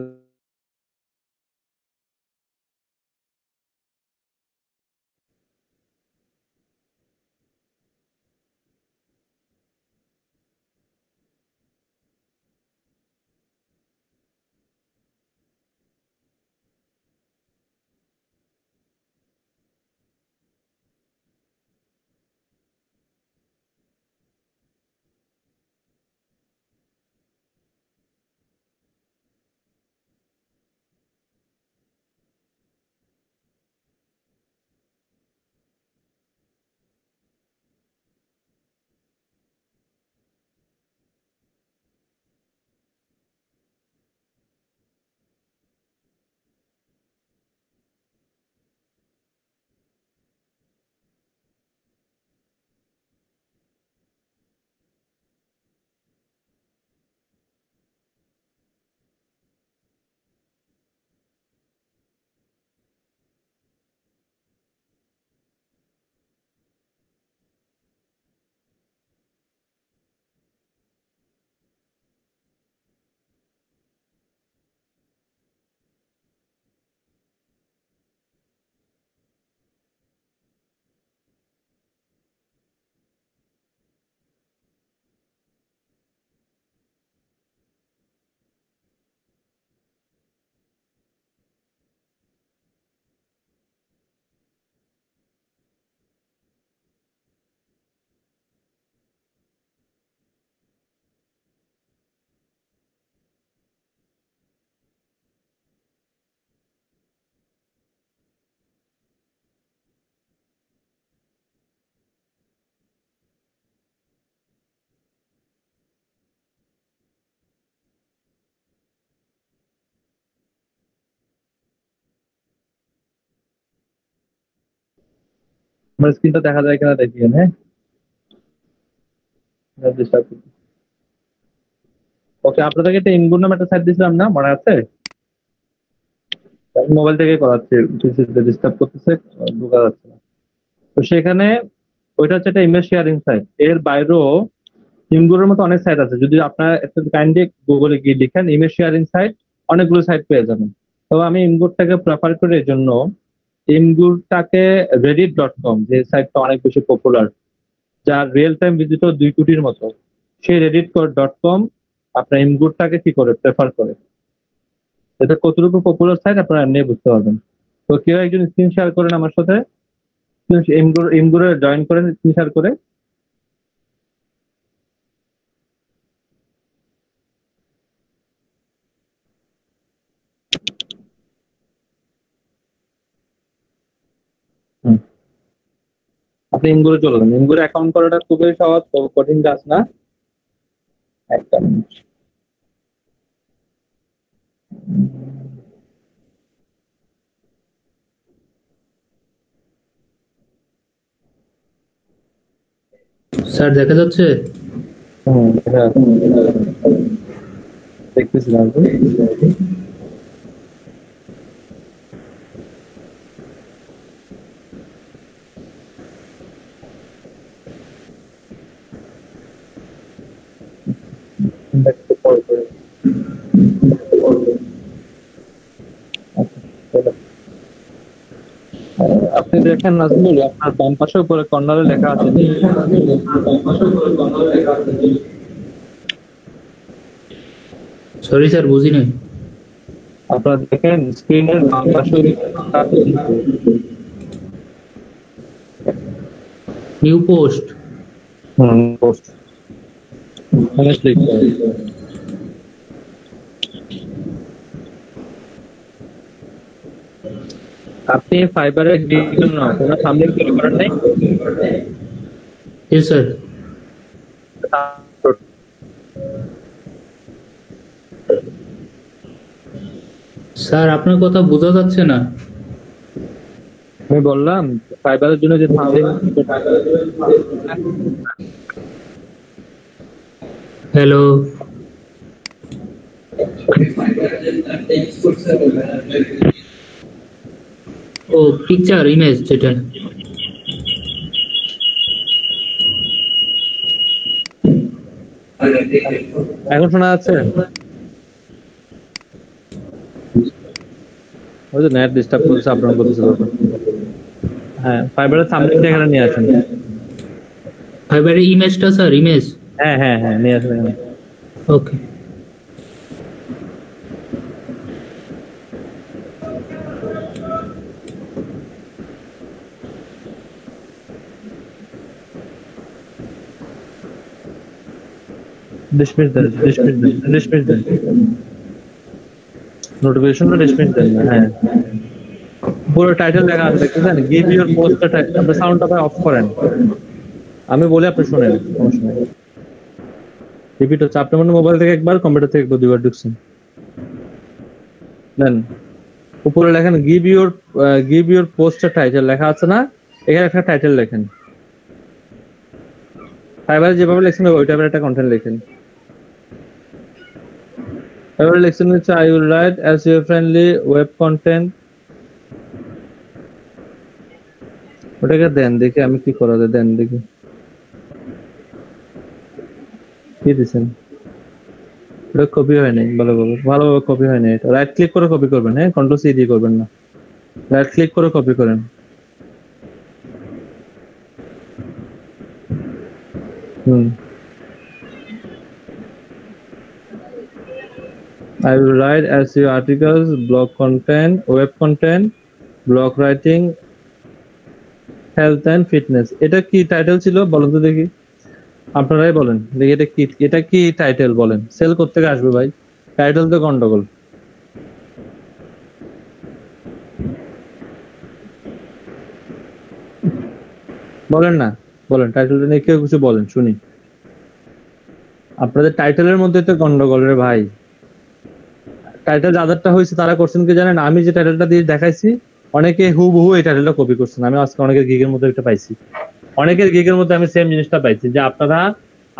আমার স্ক্রিনটা দেখা যায় কিনা দেখিয়েন। হ্যাঁ, ওকে, আপনাদেরকে একটা ইনগুড নামে একটা সাইট দিয়েছিলাম না, মনে আছে? মোবাইল থেকে করাচ্ছে, ডিস্টার্ব করতেছে, ঢোকা যাচ্ছে না। তো সেখানে ওইটা হচ্ছে একটা ইমেজ শেয়ারিং সাইট। এর বাইরেও ইমগুলোর মতো অনেক সাইট আছে। যদি আপনারা একটু কাইন্ডলি গুগলে গিয়ে লিখেন ইমেজ শেয়ারিং সাইট, অনেকগুলো সাইট পেয়ে যাবেন। তো আমি ইমগুডটাকে প্রেফার করি, এর জন্য ইমগুডটাকে reddit.com, যে সাইটটা অনেক বেশি পপুলার, যার রিয়েল টাইম ভিজিটর 2 কোটির মতো, সেই reddit.com আপনার ইমগুডটাকে কি করে প্রেফার করে। এটা কতটুকু পপুলার সাইট আপনারা এমনি বুঝতে পারবেন। তো কেউ একজন স্ক্রিন শেয়ার করেন আমার সাথে, ইমগুডে জয়েন করেন স্ক্রিন শেয়ার করে। আপনি ইমগুডে চলে যান। ইমগুডে অ্যাকাউন্ট করাটা খুবই সহজ, কঠিন কাজ না। একটা মিনিট। স্যার দেখা যাচ্ছে? দেখতেছিলাম। আপনি দেখেন নাজমুল, আপনার বাম পাশে উপরে কর্নারে লেখা আছে সরি স্যার, বুঝি নাই। আপনারা দেখেন স্ক্রিনের বাম পাশে নিউ পোস্ট। পোস্ট ওখানে ক্লিক করুন। আপনি ফাইবারের ডিটেইল না কোনো সামনে ক্লিক করেন নাই? জি স্যার। স্যার আপনার কথা বোঝা যাচ্ছে না। আমি বললাম ফাইবারের জন্য যে হ্যালো, ও পিকচার ইমেজ যেটা। এখন শোনা যাচ্ছে? ওই যে নেট ডিস্টার্ব করছে, আপনার বলতেছে। হ্যাঁ, ফাইবারের সামনেটা এখানে নিয়ে আসেন। ফাইবারের ইমেজটা স্যার, ইমেজ। হ্যাঁ হ্যাঁ হ্যাঁ, নিয়ে আসেন এখানে। ওকে। ডিসমিস দেন, ডিসমিস দেন। নোটিফিকেশনটা ডিসমিস দেন না। হ্যাঁ, পুরো টাইটেল লেখা আছে দেখতেছেন, গিভ ইউর পোস্ট টাইটেল। আপনি সাউন্ডটা অফ করেন, আমি বলি আপনি শুনেন, সমস্যা নেই। রিপিট হচ্ছে, আপনি মনে মোবাইল থেকে একবার, কম্পিউটার থেকে একবার, দুইবার ঢুকছেন। দেন উপরে লেখেন গিভ ইউর পোস্ট টাইটেল লেখা আছে না, এখানে একটা টাইটেল লেখেন। ফাইবারে যেভাবে লিখছেন ওই টাইপের একটা কন্টেন্ট লেখেন। এবারে লিখছেন হচ্ছে I will right as your friendly web content. ওটাকে দেন, দেখি আমি কি করা যায়, দেন দেখি কি দিচ্ছেন। ওটা কপি হয় নাই ভালোভাবে কপি হয় নাই। এটা রাইট ক্লিক করে কপি করবেন। হ্যাঁ, কন্ট্রোল সি দিয়ে করবেন না, রাইট ক্লিক করে কপি করেন। I will write SEO articles, blog content, web content, blog writing, health and fitness. এটা কি টাইটেল ছিল বলেন তো দেখি, আপনারাই বলেন দেখি এটা কি টাইটেল বলেন। সেল করতে আসবে ভাই, টাইটেল তো গন্ডগোল। বলেন না, বলেন টাইটেলটা নিয়ে কেউ কিছু বলেন শুনি। আপনাদের টাইটেলের মধ্যে তো গন্ডগোল রে ভাই। টাইটেল যাদেরটা হয়েছে তারা করছেন কি জানেন, আমি যে টাইটেলটা দিয়ে দেখাইছি অনেকে হুবহু এই টাইটেলটা কপি করছেন। আমি আজকে অনেকের গিগের মধ্যে এটা পাইছি, অনেকের গিগের মধ্যে আমি সেম জিনিসটা পাইছি, যে আপনারা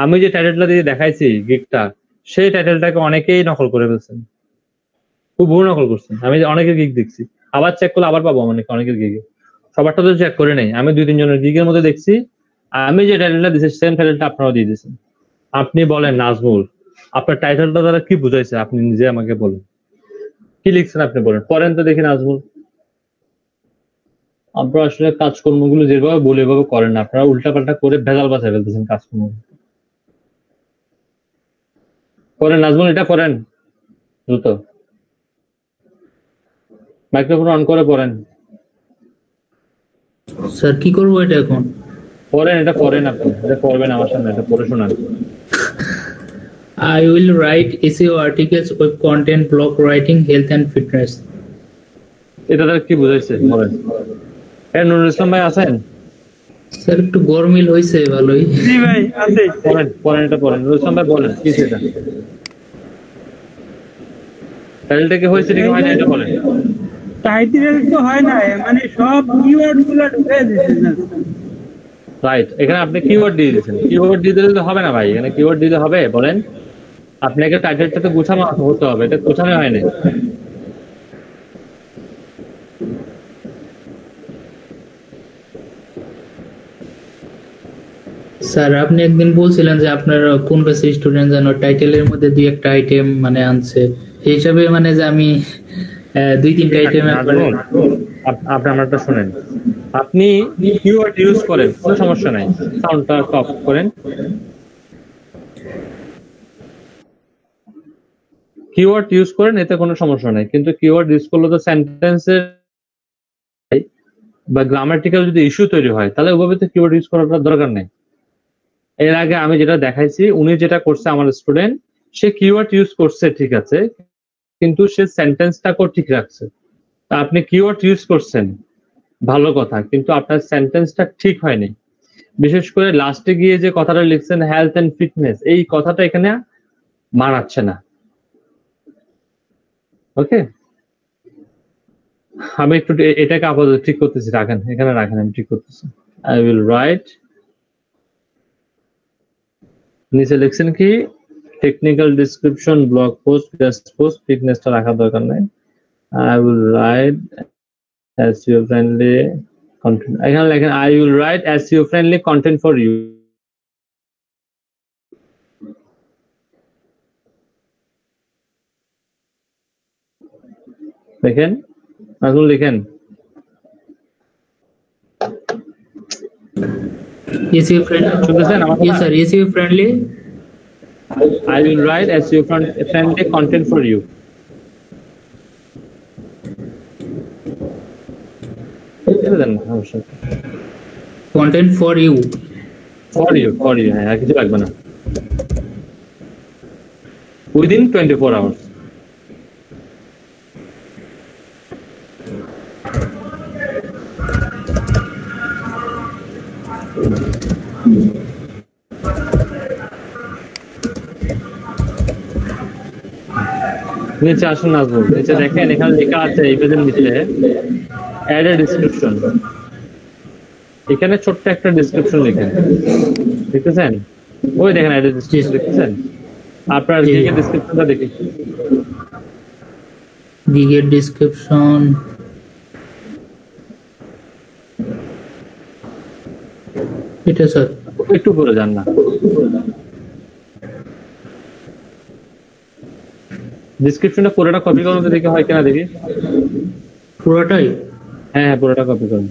আমি যে টাইটেলটা দিয়ে দেখাইছি গিগটা, সেই টাইটেলটাকে অনেকেই নকল করে ফেলছেন, হুবহু নকল করছেন। আমি অনেকের গিগ দেখছি, আবার চেক করলে আবার পাবো অনেকের গিগে, সবারটা তো চেক করে নেই। আমি 2-3 জনের গিগের মধ্যে দেখছি আমি যে টাইটেলটা দিয়েছি সেম টাইটেলটা আপনারাও দিয়ে দিয়েছেন। আপনি বলেন নাজমুল, আপনার টাইটেলটা দ্বারা কি বুঝাইছে আপনি নিজে আমাকে বলেন, কি লিখছেন আপনি বলেন, পড়েন তো দেখি নাজমুল। আপনারা আসলে কাজকর্মগুলো যেভাবে বলে এভাবে করেন না, আপনারা উল্টাপাল্টা করে ভেজাল বাঁচায় ফেলতেছেন কাজকর্ম। করেন নাজমুল, এটা করেন দ্রুত, মাইক্রোফোন অন করে পড়েন। স্যার কি করবো এটা এখন? পড়েন, এটা পড়েন, আপনি এটা পড়বেন আমার সামনে, এটা পড়ে শোনান। I will write SEO articles with content, blog writing, health and fitness. এটা দ্বারা কি বুঝাইছে বলেন? নুরুল ইসলাম ভাই আছেন? স্যার একটু গরমিল হয়েছে, ভালোই। জি ভাই আছে। পড়েন এটা পড়েন, নুরুল ইসলাম ভাই বলেন কি সেটা, টাইটেলটা কি হয়েছে নাকি হয় না এটা বলেন। টাইটেল তো হয় না, মানে সব কিওয়ার্ড গুলো ঢুকে দিয়েছে। রাইট, এখানে আপনি কিওয়ার্ড দিয়ে দিয়েছেন, কিওয়ার্ড দিয়ে দিলে তো হবে না ভাই, এখানে কিওয়ার্ড দিতে হবে বলেন। আপনাকে টাইটেলটা তো গোছানো হতে হবে, এটা গোছানো হয়নি। স্যার আপনি একদিন বলছিলেন যে আপনার কোন ব্যাচের স্টুডেন্ট যেন টাইটেলের মধ্যে 2-1টা আইটেম মানে আনছে, সেই হিসাবে মানে যে আমি 2-3টা আইটেম আপনি আমারটা শুনেন, আপনি কিওয়ার্ড ইউজ করেন, কোনো সমস্যা নাই, সাউন্ডটা অফ করেন, কিওয়ার্ড ইউজ করেন, এতে কোনো সমস্যা নাই। কিন্তু কিওয়ার্ড ইউজ করলে তো সেন্টেন্সের বা গ্রামাটিক্যাল যদি ইস্যু তৈরি হয় তাহলে ওভাবে তো কিওয়ার্ড ইউজ করার দরকার নেই। এর আগে আমি যেটা দেখাইছি, উনি যেটা করছে আমার স্টুডেন্ট, সে কিওয়ার্ড ইউজ করছে ঠিক আছে, কিন্তু সে সেন্টেন্সটাকেও ঠিক রাখছে। তা আপনি কিওয়ার্ড ইউজ করছেন ভালো কথা, কিন্তু আপনার সেন্টেন্সটা ঠিক হয়নি। বিশেষ করে লাস্টে গিয়ে যে কথাটা লিখছেন হেলথ এন্ড ফিটনেস, এই কথাটা এখানে মানাচ্ছে না। ওকে, আমি একটু এটাকে আপাতত ঠিক করতেছি, রাখেন এখানে রাখেন, আমি ঠিক করতেছি। আই উইল রাইট, নিচে লিখছেন কি technical description, blog post, guest post, ফিটনেসটা রাখার দরকার নাই। I will write SEO friendly content, এখানে লেখেন I will write SEO friendly content for you। দেখেন নাজমুল, লিখেন SEO friendly, শুনতেছেন আমার? yes sir, SEO friendly, I will write SEO friendly content for you। content for you, for you, হ্যাঁ কিছু লাগবে না, within 24 hours। নিচে আসুন নাজমুল, নিচে দেখেন এখানে লেখা আছে এই পেজের নিচে অ্যাড এ ডেসক্রিপশন, এখানে ছোট্ট একটা ডেসক্রিপশন লিখেন, দেখতেছেন? ওই দেখেন অ্যাড এ ডেসক্রিপশন, দেখতেছেন? আপনার গিগের ডেসক্রিপশনটা দেখি, গিগের ডেসক্রিপশন এটা স্যার একটু পরে যান না, ডেসক্রিপশনটা পুরোটা কপি করুন তো দেখি হয় কিনা দেখি। পুরোটাই? হ্যাঁ পুরোটা কপি করুন।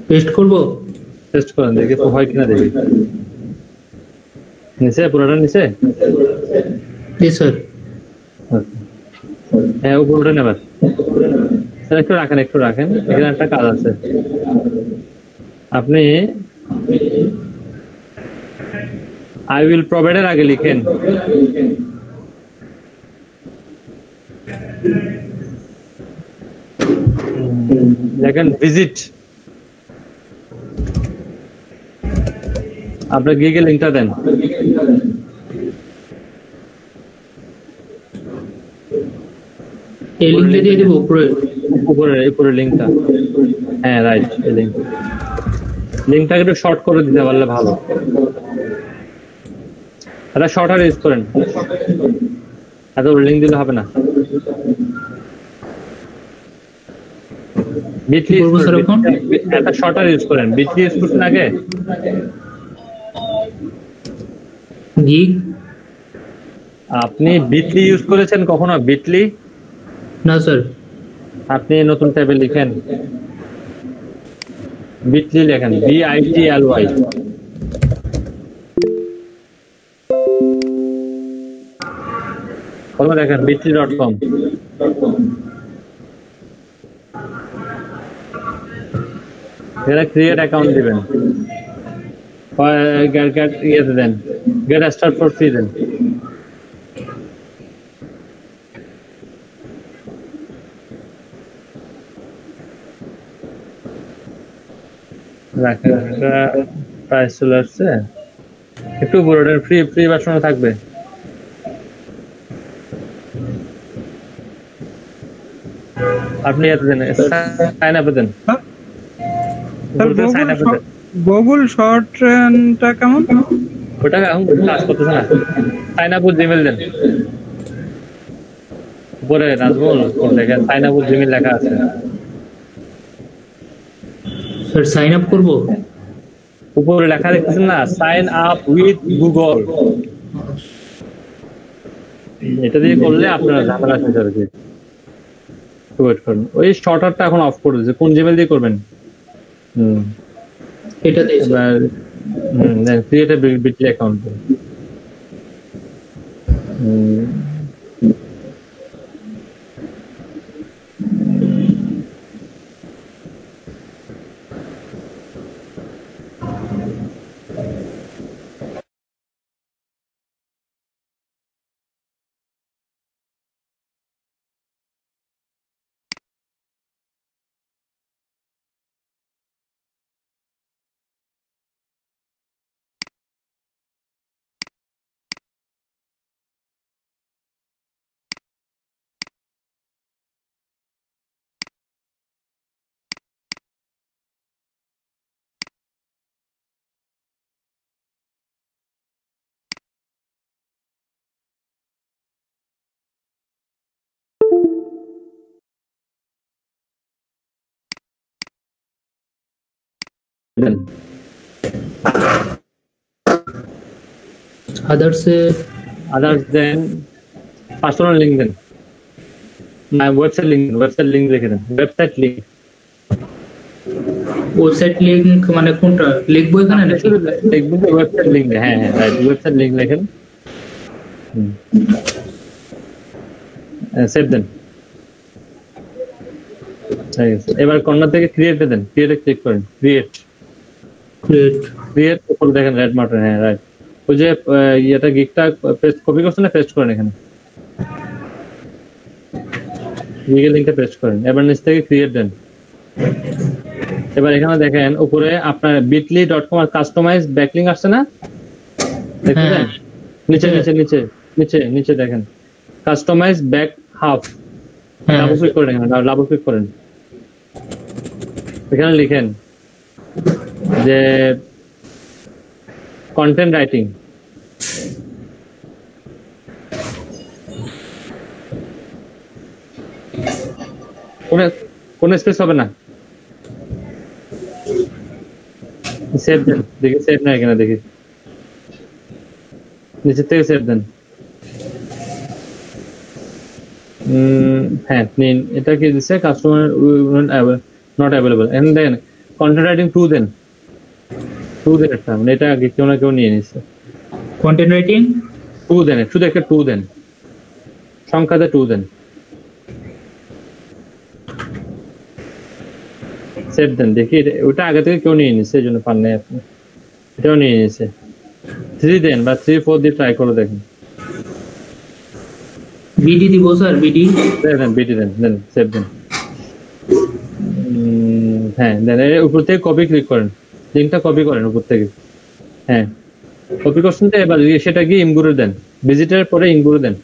পেস্ট করব? পেস্ট করেন দেখি হয় কিনা দেখি। নিচে পুরোটা নিচে? জি স্যার। হ্যাঁ পুরোটা নেবার স্যার, একটু রাখেন এখানে একটা কাজ আছে। আপনি I will provide এর আগে লিখেন দেখেন ভিজিট, আপনার গিগে লিংকটা দেন। এই লিংকটা দিয়ে দিব উপরে উপরে লিংকটা। হ্যাঁ রাইট, এই লিংকটাকে একটু শর্ট করে দিতে পারলে ভালো। এটা শর্টার ইউজ করেন, এত লিংক দিলে হবে না। বিটলি একটা শর্টার ইউজ করেন। বিটলি ইউজ করছেন আগে? জি, আপনি বিটলি ইউজ করেছেন কখনো? বিটলি না স্যার। আপনি নতুন ট্যাবে লিখেন বিটলি, লেখেন BITLY, দেখেন bitly.com। ক্রিয়েট অ্যাকাউন্ট দিবেন, ইয়েতে দেন গেট স্টার্ট ফর ফ্রি দেন। প্রাইস চলে আসছে, একটু বড় ফ্রি ভার্সন থাকবে। আপনি এত দেন, সাইন আপ দেন। গুগল শর্ট ট্রেনটা কেমন? ওটা এখন কাজ করতেছে না। সাইন আপ উইথ জিমেইল দেন, উপরে নাজমুল দেখেন সাইন আপ উইথ জিমেইল লেখা আছে। স্যার সাইন আপ করব? উপরে লেখা দেখতেছেন না, সাইন আপ উইথ গুগল। এটা দিয়ে করলে আপনার ঝামেলা শেষ হবে। ওয়েট করুন, ওই শর্টারটা এখন অফ করে দিয়েছে। কোন জিমেইল দিয়ে করবেন? এটা দিয়ে এবার create a Bitly account. Others দেন, পার্সোনাল লিংক দেন, ওয়েবসাইট লিংক লিখে দেন। ওয়েবসাইট লিংক মানে কোনটা লিখবো এখানে নাকি? লিখবেন ওয়েবসাইট লিংক। হ্যাঁ রাইট, ওয়েবসাইট লিংক লেখেন, সেভ দেন। এবার কর্নার থেকে ক্রিয়েটে দেন, ক্রিয়েটে ক্লিক করেন। ক্রিয়েট উপরে দেখেন রেড মার্ক। হ্যাঁ রাইট, ওই যে ইয়েটা গিকটা পেস্ট কপি করছেন না, পেস্ট করেন এখানে, গিগের লিংকটা পেস্ট করেন। এবার নিচ থেকে ক্রিয়েট দেন। এবার এখানে দেখেন উপরে আপনার bitly.com আর কাস্টমাইজ ব্যাকলিংক আসছে না, দেখেন নিচে দেখেন customize back half, double click করেন, ডাবল ক্লিক করেন। এখানে লিখেন যে কন্টেন্ট রাইটিং, কোন স্পেস হবে না। সেভ দেন, দেখি সেভ নাই কিনা, দেখি নিচের থেকে সেভ দেন। হ্যাঁ নিন, এটা কি দিচ্ছে? Customer not available. And then content writing 2 দেন, একটা মানে এটা আগে কেউ না কেউ নিয়ে নিচ্ছে। কন্টেন্ট রাইটিং 2 দেন, শুধু একটা 2 দেন, সংখ্যাতে 2 দেন, সেভ দেন। দেখি ওটা আগে থেকে কেউ নিয়ে নিচ্ছে, এই জন্য পান নাই আপনি, এটাও নিয়ে নিচ্ছে। 3 দেন বা 3-4 দিয়ে ট্রাই করে দেখেন। বিডি দিব স্যার, বিডি দেন, সেভ দেন। হ্যাঁ দেন, উপর থেকে কপি ক্লিক করেন, লিংকটা কপি করেন উপর থেকে। হ্যাঁ কপি করছেন তো, এবার সেটা গিয়ে ইনগুরু দেন, ভিজিটের পরে ইনগুরু দেন।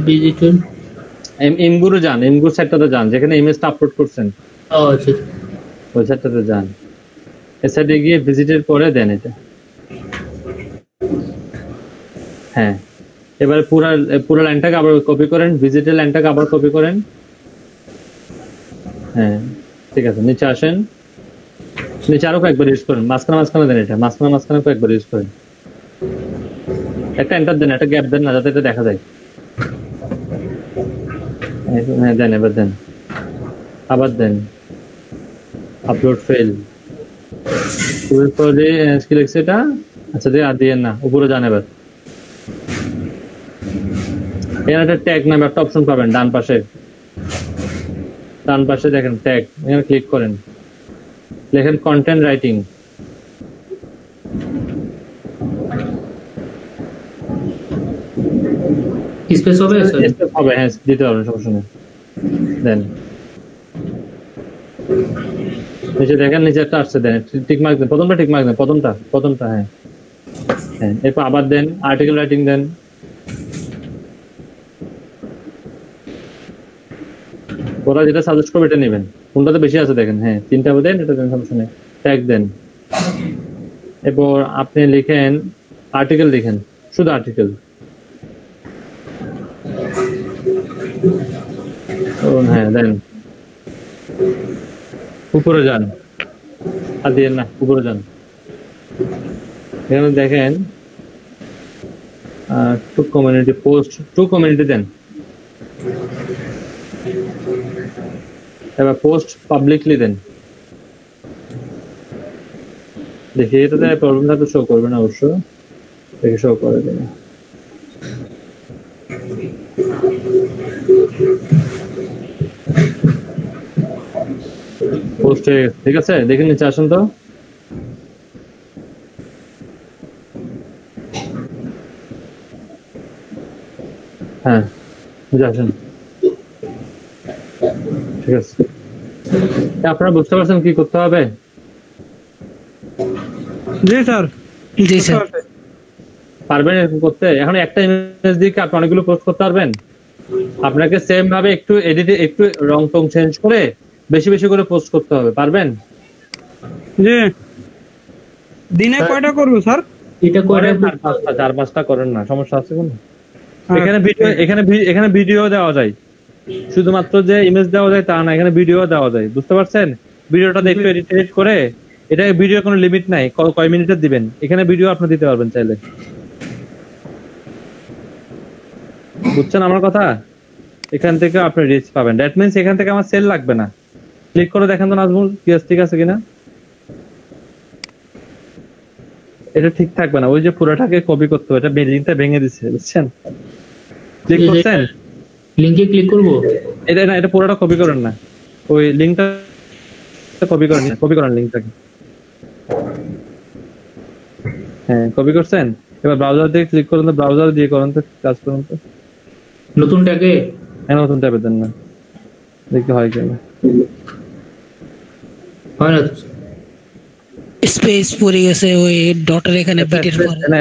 ভিজিটর ইমগুরু যান, ইমগুর সাইটটাতে যান যেখানে ইমেজটা আপলোড করছেন, ও আচ্ছা ওই সাইটটাতে যান। এই সাইটে গিয়ে ভিজিটের পরে দেন এটা। হ্যাঁ, এবারে পুরো লাইনটাকে আবার কপি করেন, ভিজিটের লাইনটাকে আবার কপি করেন। হ্যাঁ ঠিক আছে, নিচে আসেন, নিচে আরো কয়েকবার ইউজ করেন, মাঝখানে দেন, এটা মাঝখানে কয়েকবার ইউজ করেন। একটা এন্টার দেন, একটা গ্যাপ দেন না, যাতে এটা দেখা যায়। হ্যাঁ দেন, এবার দেন, আবার দেন, আপলোড ফেল পরে কি লিখছে এটা? আচ্ছা দিয়ে আর দিয়ে না, উপরে যান। এবার এখানে একটা ট্যাগ নামে একটা অপশন পাবেন ডান পাশে দেখেন ট্যাগ, এখানে ক্লিক করেন, লেখেন কন্টেন্ট রাইটিং। স্পেস হবে? স্পেস হবে, হ্যাঁ দিতে পারবেন, সমস্যা নেই। দেন নিচে দেখেন, নিচে একটা আসছে, দেন টিক মার্ক দেন, প্রথমটা টিক মার্ক দেন, প্রথমটা হ্যাঁ হ্যাঁ। এরপর আবার দেন আর্টিকেল রাইটিং দেন, ওরা যেটা সাজেস্ট করবে এটা নেবেন, কোনটাতে বেশি আছে দেখেন। হ্যাঁ তিনটা দেন, এটা দেন, সমস্যা নেই। ট্যাগ দেন, এরপর আপনি লিখেন আর্টিকেল, লিখেন শুধু আর্টিকেল। হ্যাঁ দেন, উপরে যান, আর দিয়ে না, উপরে যান। এখানে দেখেন to community post, to community দেন। এবার পোস্ট পাবলিকলি দেন। দেখি এটাতে প্রবলেমটা তো শো করবে না, অবশ্য দেখে শো করে দেবে। পোস্টে ঠিক আছে, দেখে নিচে আসুন তো। হ্যাঁ আসেন, ঠিক আছে। আপনারা বুঝতে পারছেন কি করতে হবে? জি স্যার, পারবেন এরকম করতে? এখন একটা ইমেজ দিয়ে কি আপনি অনেকগুলো পোস্ট করতে পারবেন? আপনাকে সেম ভাবে একটু এডিটে একটু রং টং চেঞ্জ করে বেশি বেশি করে পোস্ট করতে হবে, পারবেন? জি। দিনে কয়টা করবো স্যার? এটা করে 4-5টা করেন না, সমস্যা আছে কোনো? এখানে ভিডিও দেওয়া যায়, শুধুমাত্র যে ইমেজ দেওয়া যায় তা না, এখানে ভিডিও দেওয়া যায়, বুঝতে পারছেন? ভিডিওটা একটু এডিট করে, এটা ভিডিও কোনো লিমিট নাই, কয় মিনিটের দিবেন, এখানে ভিডিও আপনি দিতে পারবেন চাইলে, বুঝছেন আমার কথা? এখান থেকে আপনি রিচ পাবেন, দ্যাট মিন্স এখান থেকে আমার সেল লাগবে না। ক্লিক করে দেখেন তো নাজমুল, ঠিক আছে কিনা? এটা ঠিক থাকবে না, ওই যে পুরোটাকে কপি করতে হবে, এটা লিংকটা ভেঙে দিচ্ছে, বুঝছেন? ক্লিক করছেন, লিংকে ক্লিক করব, এটা না, এটা পুরোটা কপি করেন না, ওই লিংকটা কপি করেন লিংকটাকে। হ্যাঁ কপি করছেন, এবার ব্রাউজার দিয়ে ক্লিক করুন তো, ব্রাউজার দিয়ে করুন তো, কাজ করুন তো। নতুন ট্যাগে? হ্যাঁ নতুন ট্যাবে দেন না, দেখতে হয় কিনা। হয় না, স্পেস পড়ে গেছে ওই ডটের এখানে, বিটের পরে না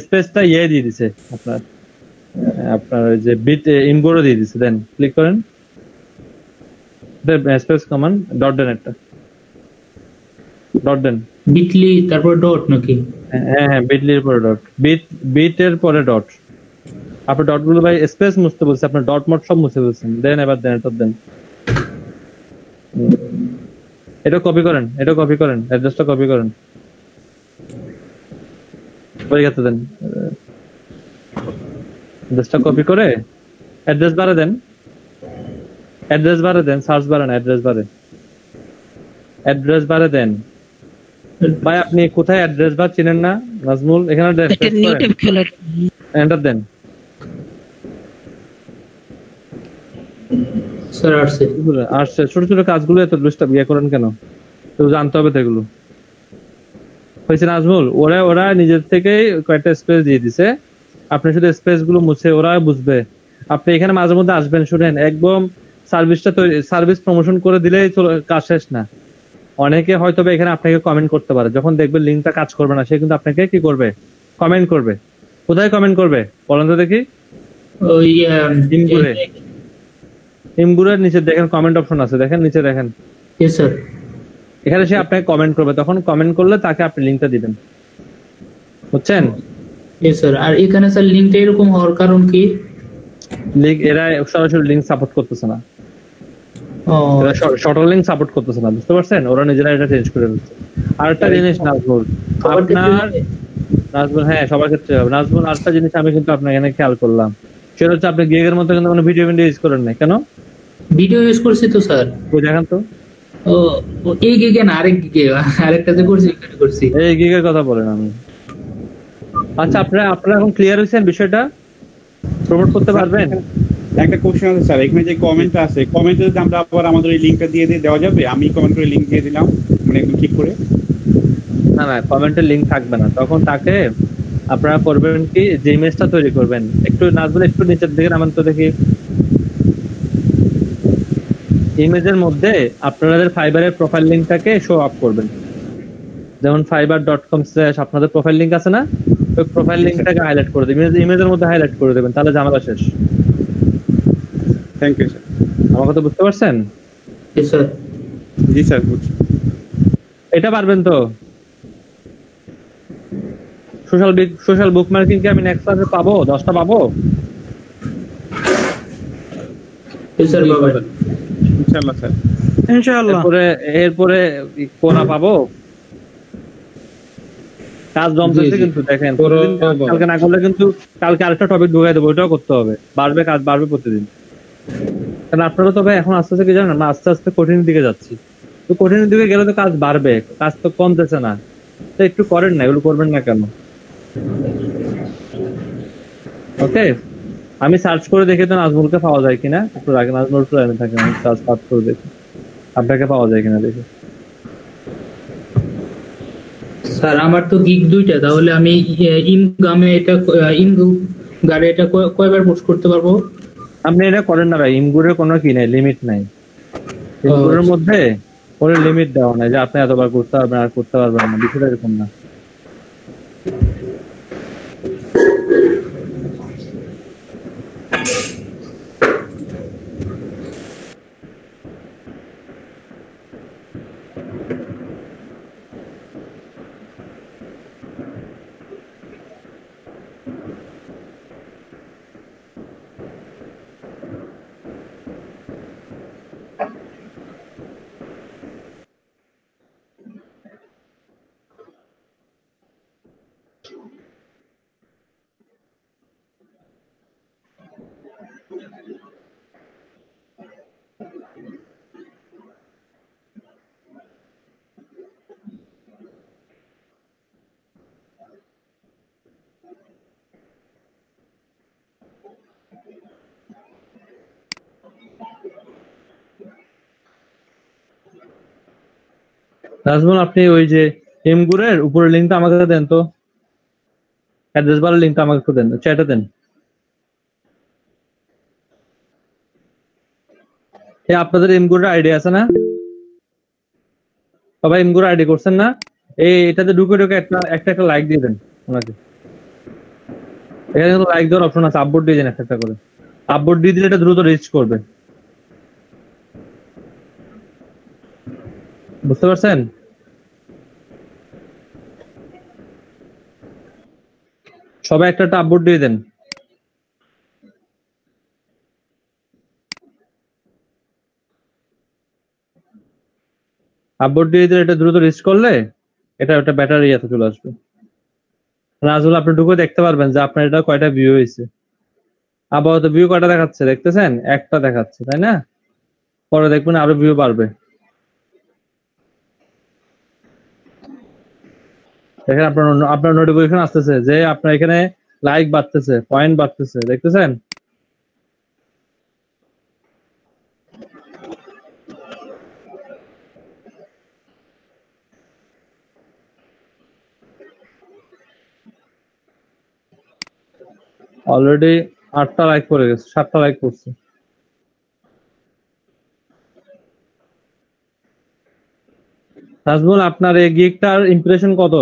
স্পেসটা দিয়ে দিয়েছে আপনার ওই যে বিট ইনবোর্ডও দিয়ে দিয়েছে। দেন ক্লিক করেন, স্পেস কমান্ড ডট দেন, একটা ডট দেন, বিটলি তারপর ডট নাকি? হ্যাঁ বিটলির পরে ডট, বিটের পরে ডট। আপনি ডট গুলো ভাই স্পেস মুছতে বলছে, আপনার ডট মট সব মুছে বলছেন। দেন এবার দেন, এটা দেন, এটা কপি করেন, অ্যাড্রেসটা কপি করেন, হয়ে গেছে। দেন অ্যাড্রেসটা কপি করে অ্যাড্রেস বারে দেন, সার্চ বারে না, অ্যাড্রেস বারে দেন। ভাই আপনি কোথায় অ্যাড্রেস বার চিনেন না নাজমুল? এখানে এন্টার দেন। স্যার আসছে ছোট ছোট কাজগুলো এত লুস্টা বিয়ে করেন কেন? তো জানতে হবে তো এগুলো। হয়েছে নাজমুল, ওরা নিজের থেকেই কয়েকটা স্পেস দিয়ে দিছে, আপনি শুধু স্পেস গুলো মুছে, ওরা বুঝবে। আপনি এখানে মাঝে মধ্যে আসবেন, শুনেন, একদম সার্ভিস প্রমোশন করে দিলেই কাজ শেষ না। অনেকে হয়তো এখানে আপনাকে কমেন্ট করতে পারে, যখন দেখবে লিঙ্কটা কাজ করবে না, সে কিন্তু আপনাকে কি করবে? কমেন্ট করবে। কোথায় কমেন্ট করবে বলেন তো দেখি? ওই ইমগুরের নিচে দেখেন কমেন্ট অপশন আছে, দেখেন নিচে দেখেন। Yes sir. এখানে সে আপনাকে কমেন্ট করবে, তখন কমেন্ট করলে তাকে আপনি লিংকটা দিবেন, বুঝছেন? Yes sir. আর এখানে স্যার লিংকটা এরকম হওয়ার কারণ কি? লিংক এরা সরাসরি লিংক সাপোর্ট করতেছে না, এরা শর্ট লিংক সাপোর্ট করতেছে না, বুঝতে পারছেন? ওরা নিজেরা এটা চেঞ্জ করে দিচ্ছে। আর একটা জিনিস নাজমুল, আপনার নাজমুল, হ্যাঁ সবার ক্ষেত্রে হবে নাজমুল। আরেকটা জিনিস আমি কিন্তু আপনার এখানে খেয়াল করলাম, সেটা হচ্ছে আপনি গিগের মতো কিন্তু কোনো ভিডিও ইউজ করেন না কেন? ভিডিও ইউজ করছি তো স্যার। ওই দেখেন তো, ও এই গিগে না, আরেক গিগে, আরেকটাতে করছি, এখানে করছি। এই গিগের কথা বলেন আমি। আচ্ছা, আপনারা এখন ক্লিয়ার হয়েছেন বিষয়টা? প্রমোট করতে পারবেন? একটা কোশ্চেন আছে স্যার, এখানে যে কমেন্ট আছে, কমেন্টে যদি আমরা আবার আমাদের এই লিংকটা দিয়ে দেওয়া যাবে? আমি কমেন্ট করে লিংক দিয়ে দিলাম, মানে একদম ঠিক করে। না না, কমেন্টের লিংক থাকবে না, তখন তাকে আপনারা করবেন কি, যে ইমেজটা তৈরি করবেন, একটু নাজমুল একটু নিচের দিকে নামান তো দেখি। ইমেজের মধ্যে আপনাদের ফাইবারের প্রোফাইল লিংকটাকে শো আপ করবেন, যেমন fiber.com/ আপনাদের প্রোফাইল লিংক আছে না, ওই প্রোফাইল লিংকটাকে হাইলাইট করে দিবেন, ইমেজের মধ্যে হাইলাইট করে দেবেন, তাহলে ঝামেলা শেষ। Thank you sir. আমার কথা বুঝতে পারছেন? জি স্যার। জি স্যার বুঝছি। এটা পারবেন তো? সোশ্যাল বুকমার্কিং কি আমি নেক্সট ক্লাসে পাবো? 10টা পাবো? জি স্যার পাবেন ইনশাআল্লাহ স্যার, ইনশাআল্লাহ। এরপরে কোনা পাবো? কাজ জমতেছে কিন্তু, দেখেন কালকে না করলে কিন্তু কালকে আরেকটা টপিক ঢুকাই দেবো, ওইটাও করতে হবে। বাড়বে, কাজ বাড়বে প্রতিদিন। কারণ আপনারা তো ভাই এখন আস্তে আস্তে কি জানেন, আমরা আস্তে আস্তে কঠিনের দিকে যাচ্ছি, তো কঠিনের দিকে গেলে তো কাজ বাড়বে, কাজ তো কমতেছে না, তো একটু করেন না, এগুলো করবেন না কেন? ওকে, আমি সার্চ করে দেখি তো নাজমুলকে পাওয়া যায় কিনা, একটু আগে নাজমুল একটু লাইনে থাকে, আমি সার্চ করে দেখি আপনাকে পাওয়া যায় কিনা দেখি। স্যার আমার তো গিগ দুইটা, তাহলে আমি ইনগামে এটা ইনগারে এটা কয়বার পোস্ট করতে পারবো? আপনি এটা করেন না ভাই, ইমগুরের কোনো কি নাই, লিমিট নাই। ইমগুরের মধ্যে কোনো লিমিট দেওয়া নাই যে আপনি এতবার করতে পারবেন আর করতে পারবেন না, বিষয়টা এরকম না। নাজমুল, আপনি ওই যে এমগুরের উপরের লিঙ্কটা আমাকে দেন তো, অ্যাড্রেস বারের লিঙ্কটা আমাকে একটু দেন, চ্যাটে দেন। এই আপনাদের এমগুরের আইডি আছে না সবাই? এমগুরের আইডি করছেন না? এটাতে ঢুকে ঢুকে একটা লাইক দিয়ে দেন ওনাকে। এখানে কিন্তু লাইক দেওয়ার অপশন আছে, আপবোর্ড দিয়ে দেন একটা করে। আপবোর্ড দিয়ে দিলে এটা দ্রুত রিচ করবে, বুঝতে পারছেন? সবাই একটা আপবোর্ড দিয়ে দেন। আপবোর্ড দিয়ে দিলে এটা দ্রুত রিচ করলে এটা একটা ব্যাটারি এত চলে আসবে। নাজমুল, আপনি ঢুকে দেখতে পারবেন যে আপনার এটা কয়টা ভিউ হয়েছে। আপাতত ভিউ কয়টা দেখাচ্ছে দেখতেছেন? একটা দেখাচ্ছে, তাই না? পরে দেখবেন আরো ভিউ বাড়বে। দেখেন আপনার নোটিফিকেশন আসতেছে যে আপনার এখানে লাইক বাড়তেছে, পয়েন্ট বাড়তেছে, দেখতেছেন? অলরেডি 8টা লাইক করে গেছে, 7টা লাইক করছে। নাজমুল, আপনার এই গিগটার ইমপ্রেশন কত?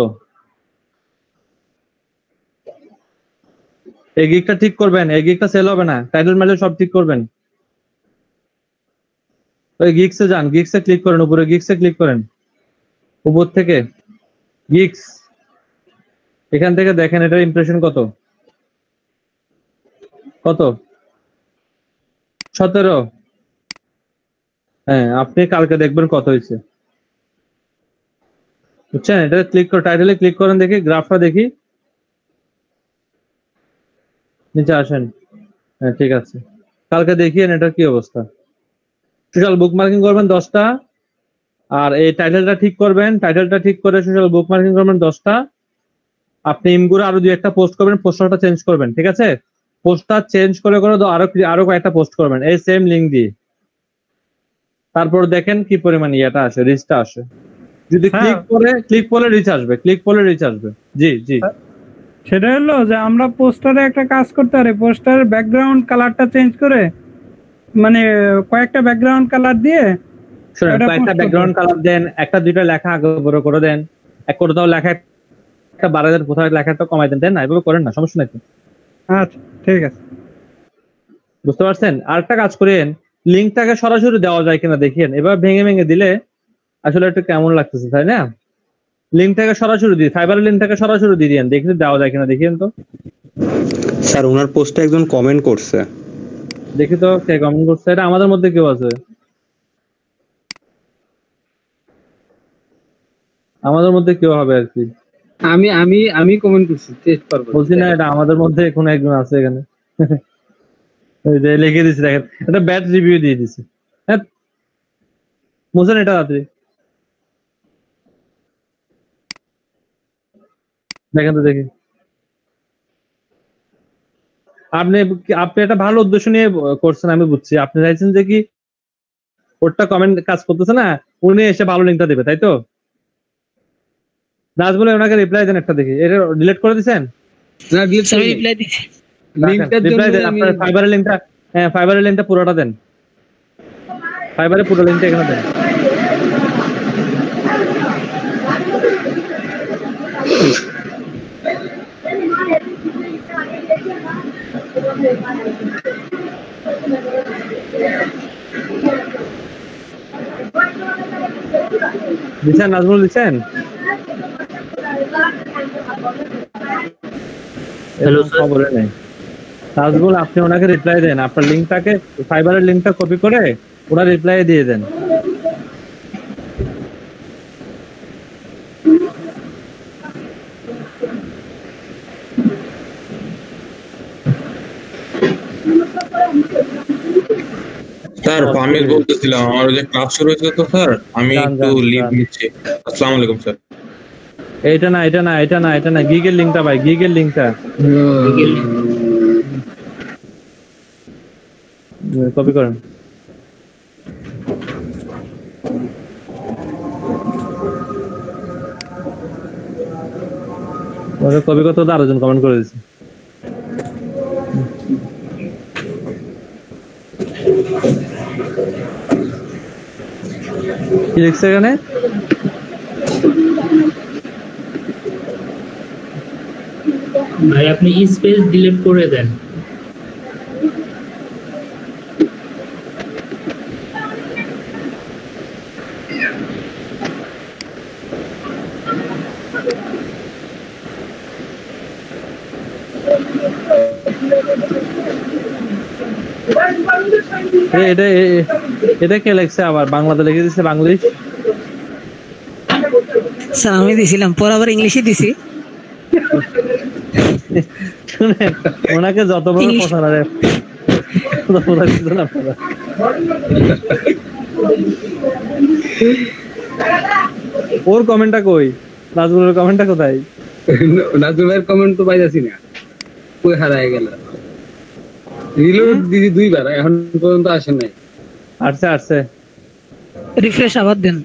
এই গিগটা ঠিক করবেন, এই গিগটা সেল হবে না, টাইটেল মেটেল সব ঠিক করবেন। ওই গিগসে যান, গিগসে ক্লিক করেন, উপরে গিগসে ক্লিক করেন, উপর থেকে গিগস, এখান থেকে দেখেন এটার ইমপ্রেশন কত, কত 17। হ্যাঁ, আপনি কালকে দেখবেন কত হয়েছে, বুঝছেন? এটা ক্লিক করে টাইটেলে ক্লিক করেন, দেখি গ্রাফটা দেখি, নিচে আসেন। হ্যাঁ ঠিক আছে, কালকে দেখিয়েন এটার কি অবস্থা। সোশ্যাল বুকমার্কিং করবেন 10টা, আর এই টাইটেলটা ঠিক করবেন, টাইটেলটা ঠিক করে সোশ্যাল বুকমার্কিং করবেন 10টা। আপনি ইমগুলো আরো 2-1টা পোস্ট করবেন, পোস্টারটা চেঞ্জ করবেন, ঠিক আছে? পোস্টার চেঞ্জ করে করে আরো কয়েকটা পোস্ট করবেন এই সেম লিঙ্ক দিয়ে। তারপর দেখেন কি পরিমাণ ইয়েটা আসে, রিচটা আসে। যদি ক্লিক করলে রিচ আসবে, ক্লিক করলে রিচ আসবে। জি জি, সেটা হলো যে আমরা পোস্টারে একটা কাজ করতে পারি, পোস্টারের ব্যাকগ্রাউন্ড কালারটা চেঞ্জ করে, মানে কয়েকটা ব্যাকগ্রাউন্ড কালার দিয়ে কয়েকটা ব্যাকগ্রাউন্ড কালার দেন, একটা দুইটা লেখা আগে বড় করে দেন, এক করে দাও লেখা একটা বাড়াই দেন, কোথাও লেখাটা কমাই দেন, না এভাবে করেন না, সমস্যা নাই। আচ্ছা ঠিক আছে, বুঝতে পারছেন? আরেকটা কাজ করেন, লিঙ্কটাকে সরাসরি দেওয়া যায় কিনা দেখিয়েন। এবার ভেঙে ভেঙে দিলে আসলে একটু কেমন লাগতেছে, তাই না? লিঙ্কটাকে সরাসরি দিই, ফাইবারের লিঙ্কটাকে সরাসরি দিয়ে দিয়েন, দেখি দেওয়া যায় কিনা দেখিয়েন তো। স্যার ওনার পোস্টে একজন কমেন্ট করছে, দেখি তো কে কমেন্ট করছে। এটা আমাদের মধ্যে কেউ আছে? আমাদের মধ্যে কেউ হবে আর কি। আমি আমি আমি কমেন্ট করছি, টেস্ট করব বলছি না, এটা আমাদের মধ্যে কোনো একজন আছে এখানে। ওই যে লিখে দিছি দেখেন, এটা ব্যাড রিভিউ দিয়ে দিছি। হ্যাঁ মুছেন এটা তাড়াতাড়ি, দেখেন তো দেখি। আপনি এটা ভালো উদ্দেশ্য নিয়ে করছেন, আমি বুঝছি। আপনি চাইছেন যে কি ওরটা কমেন্ট কাজ করতেছে না, উনি এসে ভালো লিঙ্কটা দেবে, তাই তো? নাজ বলে ওনাকে রিপ্লাই দেন একটা, দেখি। এটা ডিলিট করে দিয়েছেন? না, ডিলিট স্যার রিপ্লাই দিছি। লিংকটার রিপ্লাই জন্য দেন আমি আপনার ফাইবারের লিঙ্কটা। হ্যাঁ ফাইবারের লিঙ্কটা পুরোটা দেন, ফাইবারের পুরো লিঙ্কটা এখানে দেন। দিচ্ছেন নাজমুল, দিচ্ছেন? হ্যালো স্যার, খবরে নেই। নাজমুল আপনি ওনাকে রিপ্লাই দেন, আপনার লিঙ্কটাকে, ফাইবারের লিঙ্কটা কপি করে ওনার রিপ্লাই দিয়ে দেন। স্যার আমি বলতেছিলাম আমার যে ক্লাস শুরু হয়েছে তো স্যার, আমি একটু লিভ নিচ্ছি। আসসালামু আলাইকুম স্যার। এটা না, এটা না, এটা না, এটা না, গিগের লিঙ্কটা ভাই, গিগের লিঙ্কটা কপি করেন। কপি করতে 12 জন কমেন্ট করে দিচ্ছে। কি লিখছে এখানে? ভাই আপনি স্পেস ডিলিট করে দেন। এটা কে লেখছে আবার? বাংলাতে লিখে দিচ্ছে, বাংলিশ। স্যার আমি দিছিলাম, পর আবার ইংলিশে দিছি। শুনেন, ওনাকে যত বড় কথা না ওর কমেন্টটা কই? নাজমুলের কমেন্টটা কোথায়? নাজমুলের কমেন্ট তো পাইতাছি না, কই হারায় গেল। রিলোড দিদি 2 বার, এখন পর্যন্ত আসে নাই। আসছে আসছে, রিফ্রেশ আবার দেন।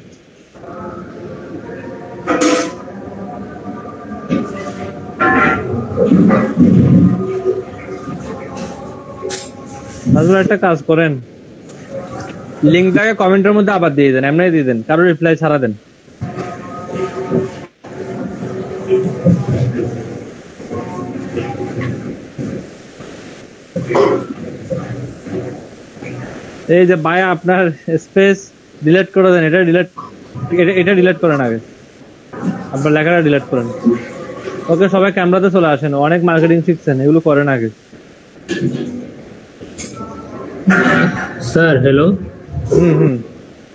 নাজমুল একটা কাজ করেন, লিঙ্কটাকে কমেন্টের মধ্যে আবার দিয়ে দেন, এমনি দিয়ে দেন, কারো রিপ্লাই ছাড়া দেন। এই যে ভাই আপনার স্পেস ডিলিট করে দেন, এটা ডিলিট করেন আগে, আপনার লেখাটা ডিলিট করেন। ওকে, সবাই ক্যামেরাতে চলে আসেন, অনেক মার্কেটিং শিখছেন, এগুলো করেন আগে। Sir hello.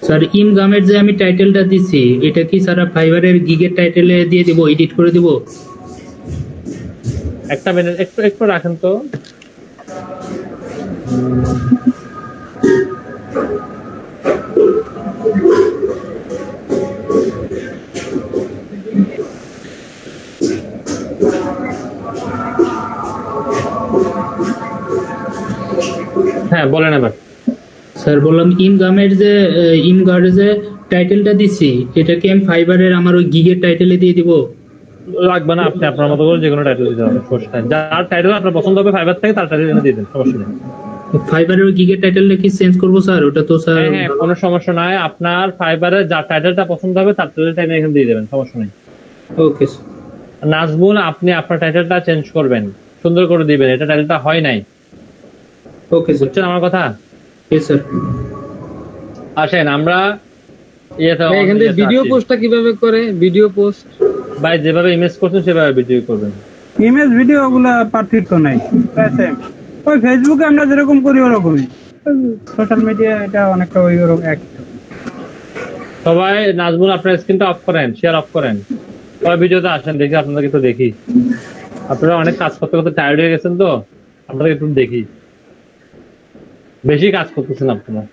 স্যার ইনকামের যে আমি টাইটেলটা দিছি এটা কি স্যার ফাইবারের গিগের টাইটেলে দিয়ে দিব, এডিট করে দিব? একটা মিনিট একটু রাখেন তো। হ্যাঁ বলেন এবার। স্যার বললাম ইনকামের যে টাইটেলটা দিছি এটা কি আমি ফাইবারের আমার ওই গিগের টাইটেলে দিয়ে দিব? লাগবে না, আপনি আপনার মতো করে যে কোনো টাইটেল দিতে হবে, সমস্যা নেই। যার টাইটেল আপনার পছন্দ হবে ফাইবার থেকে তার টাইটেল দিয়ে দেন, সমস্যা নেই। ফাইবারের ওই গিগের টাইটেলটা কি চেঞ্জ করব স্যার? ওটা তো স্যার হ্যাঁ কোনো সমস্যা নাই, আপনার ফাইবারের যার টাইটেলটা পছন্দ হবে তার টাইটেলটা এখানে দিয়ে দেবেন, সমস্যা নেই। ওকে নাজমুল, আপনি আপনার টাইটেলটা চেঞ্জ করবেন, সুন্দর করে দিবেন, এটা টাইটেলটা হয় নাই। ওকে স্যার, বুঝছেন আমার কথা? Yes sir. আসেন আমরা এখান থেকে ভিডিও পোস্টটা কিভাবে করে? ভিডিও পোস্ট ভাই যেভাবে ইমেজ করছেন সেভাবে ভিডিও করবেন। ইমেজ ভিডিও ওগুলা পার্থক্য নাই, প্রায় সেম। ওই ফেসবুকে আমরা যেরকম করি ওরকমই, সোশ্যাল মিডিয়া এটা অনেকটা ওই রকম এক। সবাই নাজমুল আপনার স্ক্রিনটা অফ করেন, শেয়ার অফ করেন, সবাই ভিডিওতে আসেন, দেখি আপনাদেরকে একটু দেখি। আপনারা অনেক কাজ করতে করতে টায়ার্ড হয়ে গেছেন তো, আপনাদের একটু দেখি। বেশি কাজ করতেছেন আপনারা।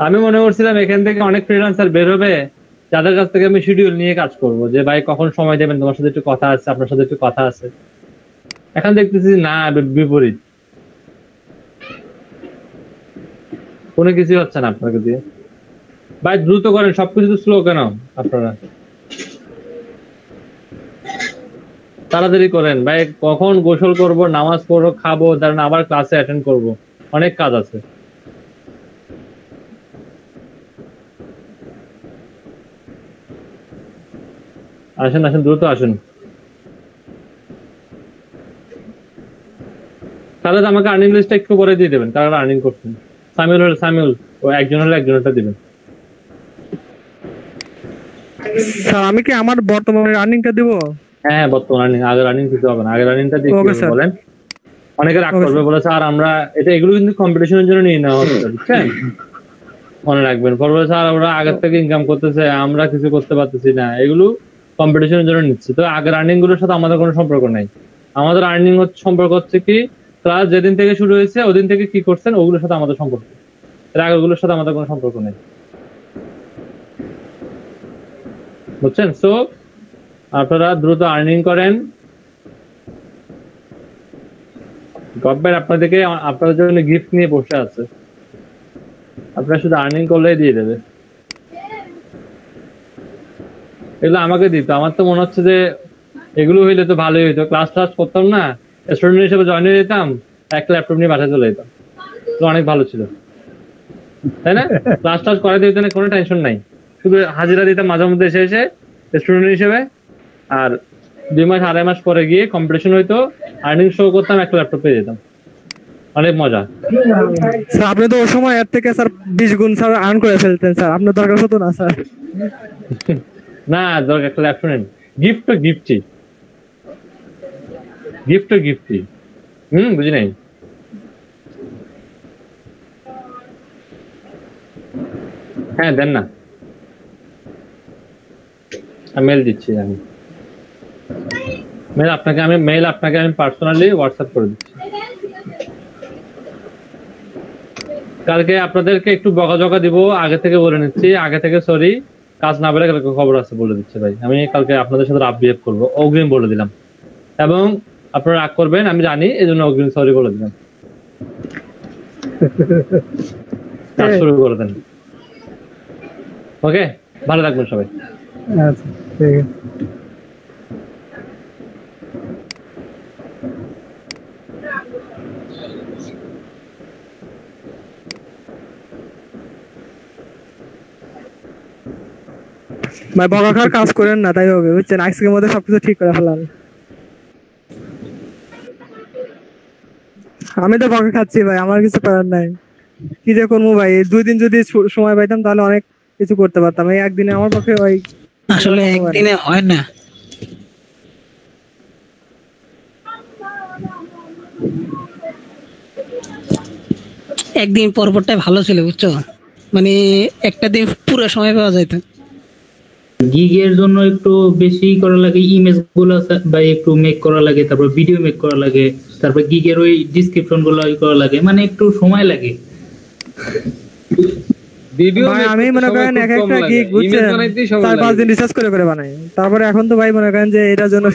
আমি মনে করছিলাম এখান থেকে অনেক ফ্রিল্যান্সার বের হবে, যাদের কাছ থেকে আমি শিডিউল নিয়ে কাজ করব, যে ভাই কখন সময় দেবেন, তোমার সাথে একটু কথা আছে, আপনার সাথে একটু কথা আছে। এখন দেখতেছি না, বিপরীত, কোনো কিছু হচ্ছে না আপনাকে দিয়ে। ভাই দ্রুত করেন, সবকিছু তো স্লো কেন আপনারা? তাড়াতাড়ি করেন ভাই, কখন গোসল করব, নামাজ পড়বো, খাবো, তারপর আবার ক্লাসে অ্যাটেন্ড করব, অনেক কাজ আছে। আসেন আসেন, দ্রুত আসেন। তাহলে আমাকে আর্নিং লিস্টটা একটু পরে দিয়ে দেবেন, কারা আর্নিং করছেন। সামিউল ও একজন হলে একজনটা দিবেন। স্যার আমি কি আমার বর্তমানে রানিংটা দেব? হ্যাঁ বর্তমান রানিং, আগে রানিং দিতে হবে না, আগে রানিংটা দিয়ে বলেন। অনেকে রাগ করবে, বলে স্যার আমরা এটা, এগুলো কিন্তু কম্পিটিশনের জন্য নিয়ে নেওয়া হচ্ছে, বুঝছেন? মনে রাখবেন, পরে স্যার ওরা আগের থেকে ইনকাম করতেছে, আমরা কিছু করতে পারতেছি না, এগুলো কম্পিটিশনের জন্য নিচ্ছে। তো আগের আর্নিং গুলোর সাথে আমাদের কোনো সম্পর্ক নাই। আমাদের আর্নিং সম্পর্ক হচ্ছে কি, ক্লাস যেদিন থেকে শুরু হয়েছে ওদিন থেকে কি করছেন ওগুলোর সাথে আমাদের সম্পর্ক, এর আগেরগুলোর সাথে আমাদের কোনো সম্পর্ক নেই, বুঝছেন? সো আপনারা দ্রুত আর্নিং করেন। গভর্নমেন্ট আপনাদেরকে আপনাদের জন্য গিফট নিয়ে বসে আছে, আপনারা শুধু আর্নিং করলেই দিয়ে দেবে। এগুলো আমাকে দিত, আমার তো মনে হচ্ছে যে এগুলো হইলে তো ভালোই হইতো, ক্লাস করতাম না, স্টুডেন্ট হিসেবে জয়েন হয়ে যেতাম, একটা ল্যাপটপ নিয়ে বাসায় চলে যেতাম, তো অনেক ভালো ছিল, তাই না? ক্লাস করে দিতে না, কোনো টেনশন নাই, শুধু হাজিরা দিতাম মাঝে মধ্যে এসে এসে স্টুডেন্ট হিসেবে, আর 2 মাস 2.5 মাস পরে গিয়ে কম্পিটিশন হইতো, আর্নিং শো করতাম, একটা ল্যাপটপ পেয়ে যেতাম, অনেক মজা। স্যার আপনি তো ওই সময় এর থেকে স্যার 20 গুণ স্যার আর্ন করে ফেলতেন স্যার, আপনার দরকার হতো না স্যার। না দরকার, একটা ল্যাপটপ নেন, গিফট তো গিফটই, গিফট তো গিফটই। বুঝি নাই? হ্যাঁ দেন না, মেল দিচ্ছি আমি, মেল আপনাকে আমি পার্সোনালি হোয়াটসঅ্যাপ করে দিচ্ছি। কালকে আপনাদেরকে একটু বকাঝকা দিব, আগে থেকে বলে নিচ্ছি, আগে থেকে সরি, কাজ না পেলে কালকে খবর আছে বলে দিচ্ছে ভাই, আমি কালকে আপনাদের সাথে রাফ বিহেভ করবো, অগ্রিম বলে দিলাম, এবং আপনারা রাগ করবেন আমি জানি, এই জন্য অগ্রিম সরি বলে দিলাম। কাজ শুরু করে দেন, ওকে? ভালো থাকবেন সবাই। আচ্ছা ঠিক আছে। ভাই বড় কাজ করেন না, তাই হবে বুঝছেন, আজকের মধ্যে সবকিছু ঠিক করে ফেলান। আমি তো বকা খাচ্ছি ভাই, আমার কিছু করার নাই। কি যে করবো ভাই, এই 2 দিন যদি সময় পাইতাম তাহলে অনেক কিছু করতে পারতাম। এই একদিনে আমার পক্ষে ভাই আসলে একদিনে হয় না। একদিন পরপরটাই ভালো ছিল বুঝছো, মানে একটা দিন পুরো সময় পাওয়া যাইতো। গিগের জন্য একটু বেশি করা লাগে, ইমেজ গুলো বা একটু মেক করা লাগে, তারপর ভিডিও মেক করা লাগে, তারপর গিগের ওই ডেসক্রিপশন গুলো করা লাগে, মানে একটু সময় লাগে। ভিডিও ভাই আমি মনে করেন এক একটা গিগ বুঝছেন 4-5 দিন রিসার্চ করে বানাই, তারপরে এখন তো ভাই মনে করেন যে এটার জন্য